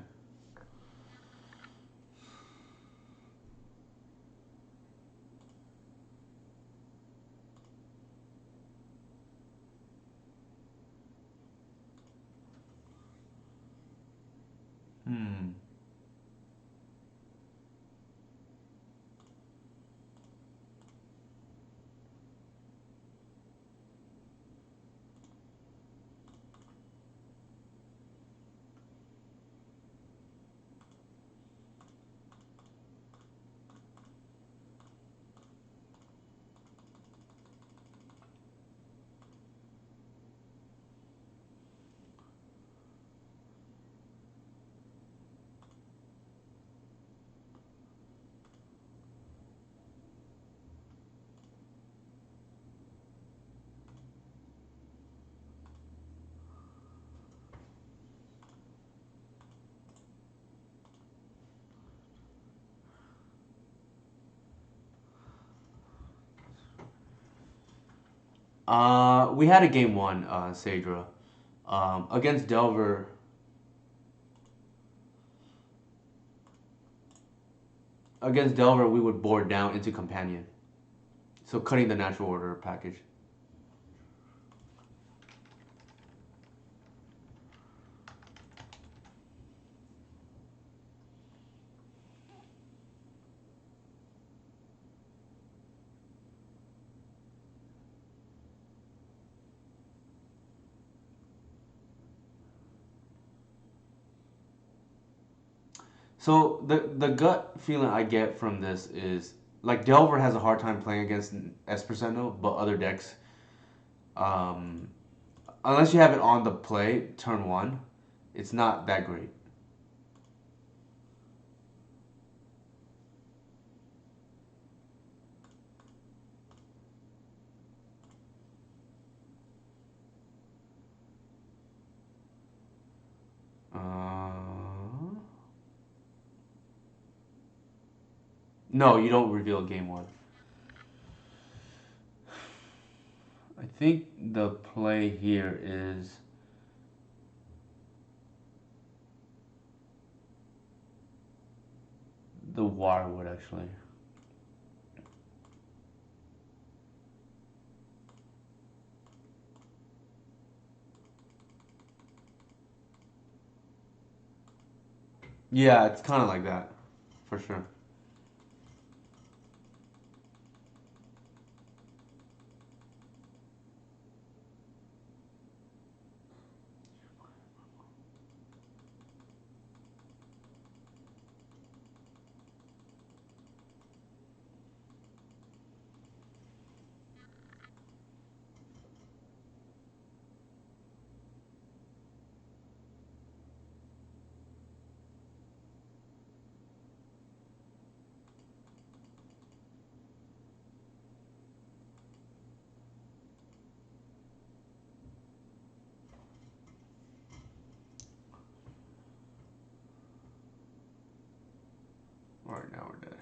Hmm. We had a game one, Sadra. Against Delver. Against Delver, we would board down into Companion. So cutting the natural order package. So the gut feeling I get from this is like Delver has a hard time playing against Espersendo, but other decks, um, unless you have it on the play turn one, it's not that great. Uh, no, you don't reveal game one. I think the play here is the Wirewood actually. Yeah, it's kind of like that, for sure. All right, now we're dead.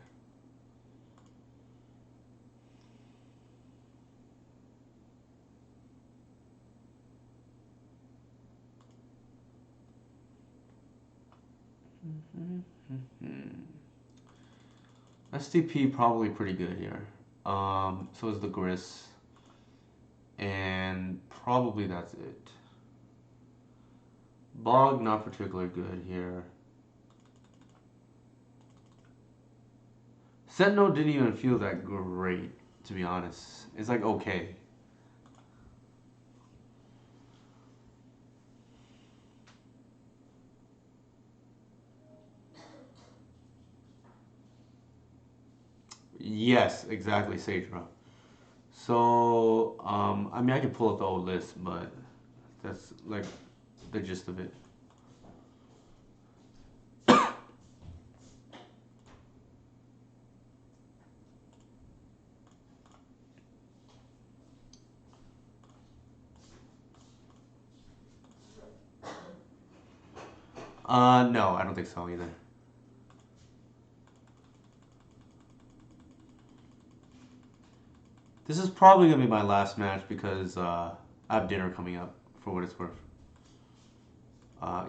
STP probably pretty good here. So is the Gris, and probably that's it. Bog not particularly good here. Sentinel didn't even feel that great, to be honest. It's like okay. Yes, exactly, Sage Bro. So, I mean, I can pull up the old list, but that's like the gist of it. No, I don't think so either. This is probably gonna be my last match because I have dinner coming up for what it's worth.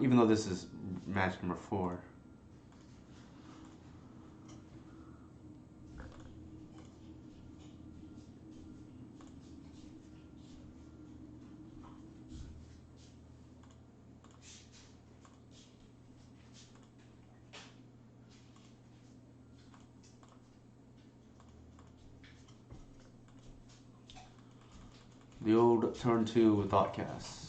Even though this is match number 4. The old turn 2 Thoughtcast.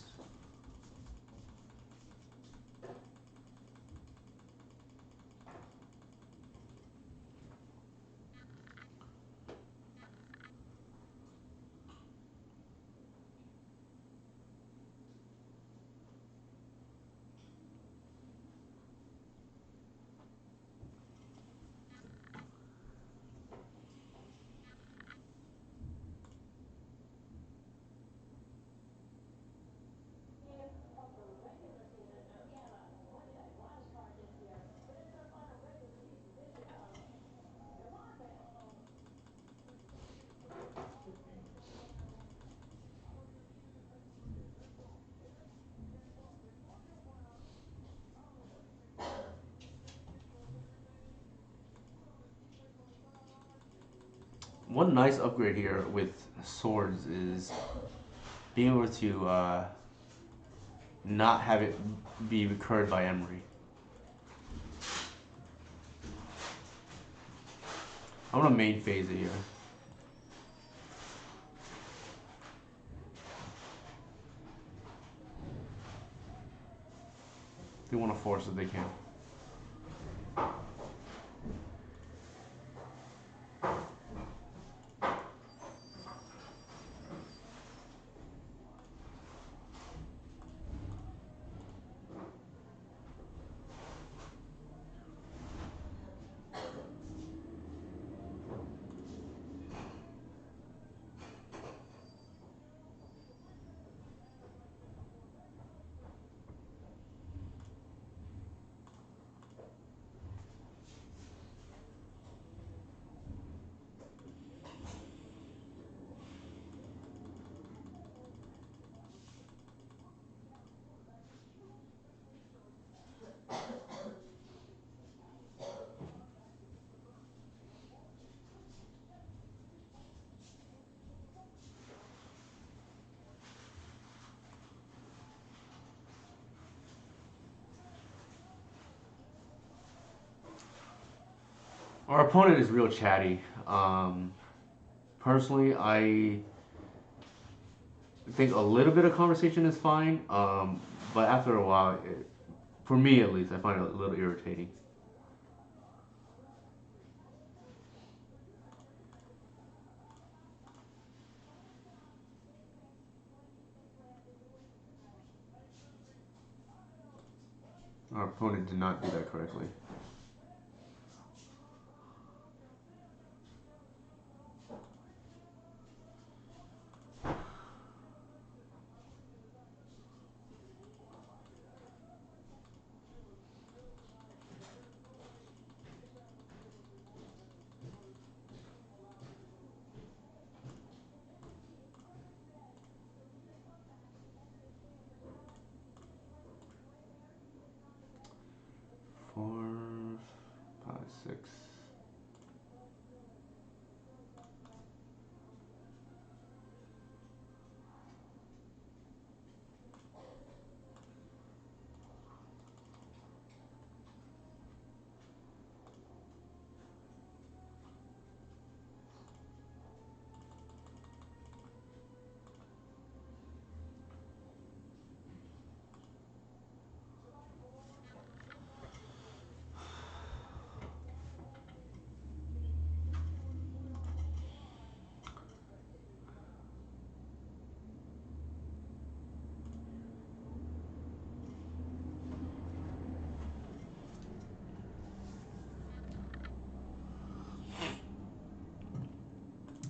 One nice upgrade here with swords is being able to not have it be recurred by Emery. I'm gonna main phase it here. They want to force it, they can. Our opponent is real chatty. Personally, I think a little bit of conversation is fine, but after a while, for me at least, I find it a little irritating. Our opponent did not do that correctly. Four, five, six.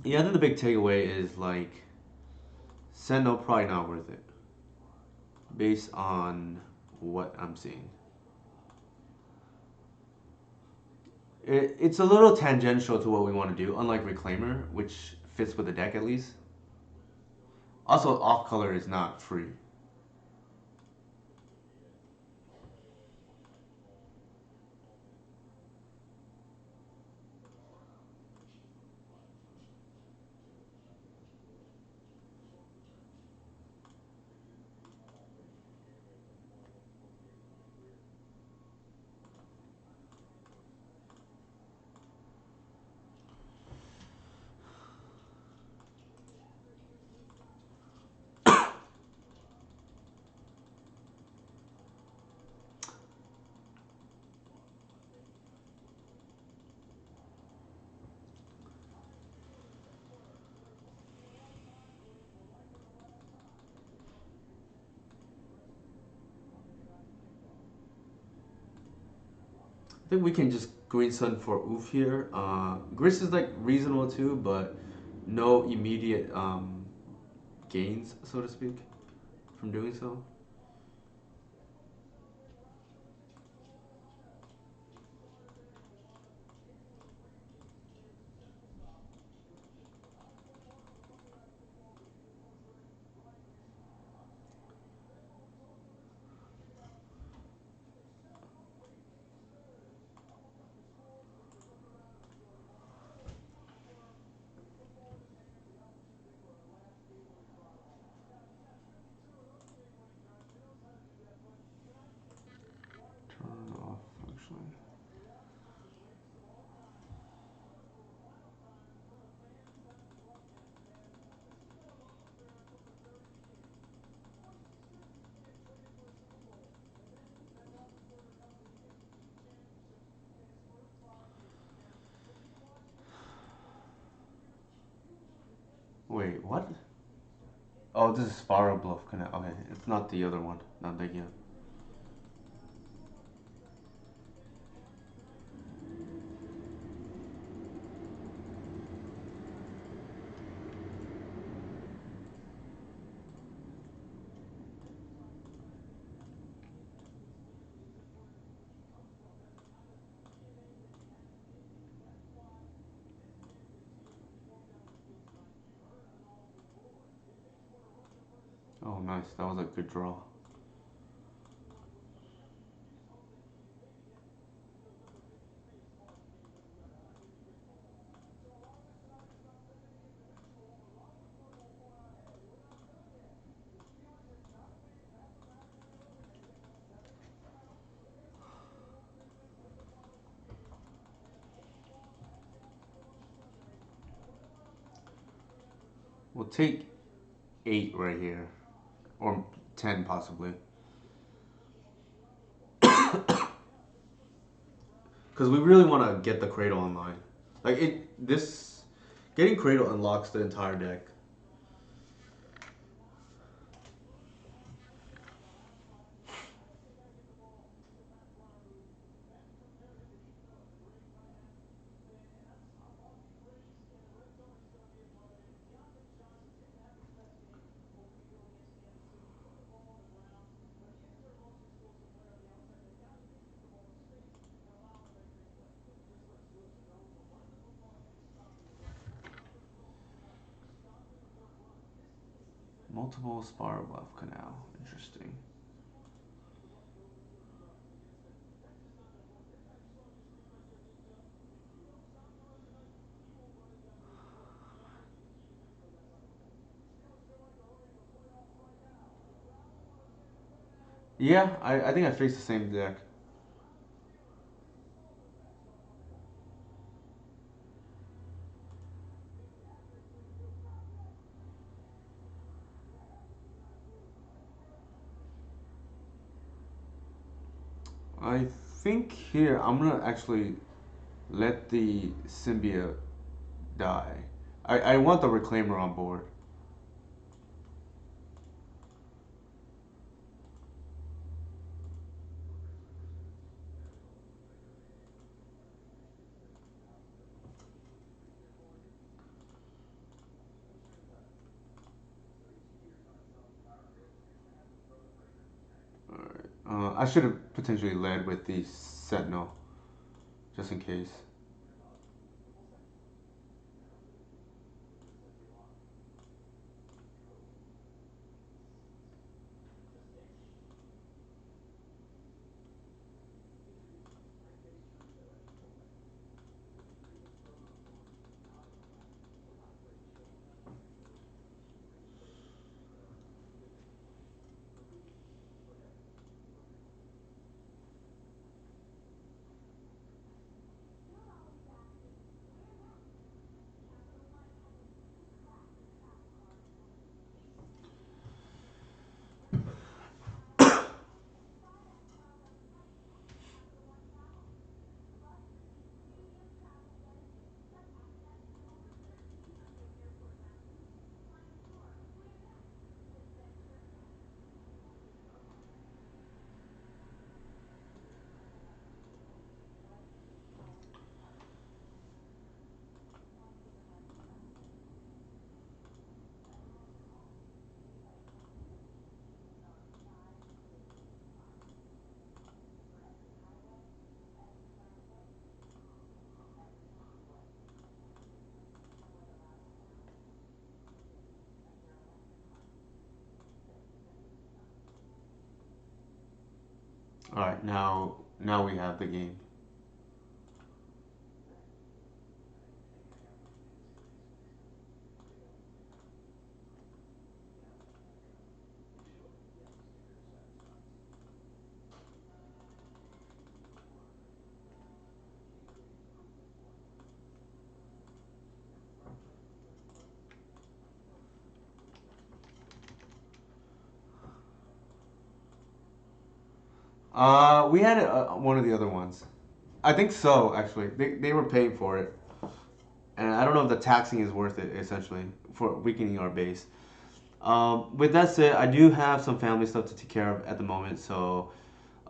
Yeah, I think the big takeaway is like Sentinel probably not worth it based on what I'm seeing. It's a little tangential to what we want to do, unlike Reclaimer, which fits with the deck at least. Also, off color is not free. I think we can just green sun for oof here. Gris is like reasonable too, but no immediate gains, so to speak, from doing so. Turn off actually. Wait, what? Oh, this is Spiral Bluff Canal. Okay, it's not the other one. Not the yeah. Oh, nice. That was a good draw. We'll take 8 right here, or 10 possibly, because we really want to get the Cradle online. Like this getting Cradle unlocks the entire deck. Multiple Spiral Bluff Canal. Interesting. Yeah, I think I faced the same deck. I think here I'm gonna actually let the symbiote die. I want the Reclaimer on board. Alright. I should have potentially led with the Sentinel, just in case. All right, now we have the game. We had one of the other ones. I think so. Actually, they were paying for it, and I don't know if the taxing is worth it. Essentially, for weakening our base. With that said, I do have some family stuff to take care of at the moment, so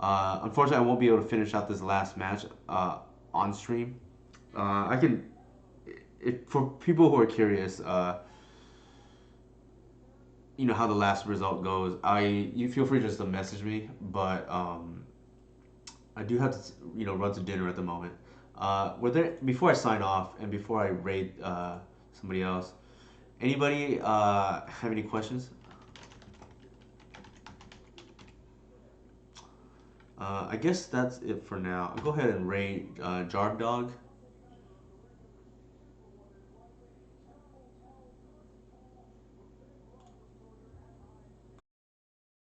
unfortunately, I won't be able to finish out this last match on stream. I can, if for people who are curious, how the last result goes. You feel free just to message me, but I do have to run to dinner at the moment. Were there before I sign off and before I raid somebody else? Anybody have any questions? I guess that's it for now. I'll go ahead and raid Jarb Dog.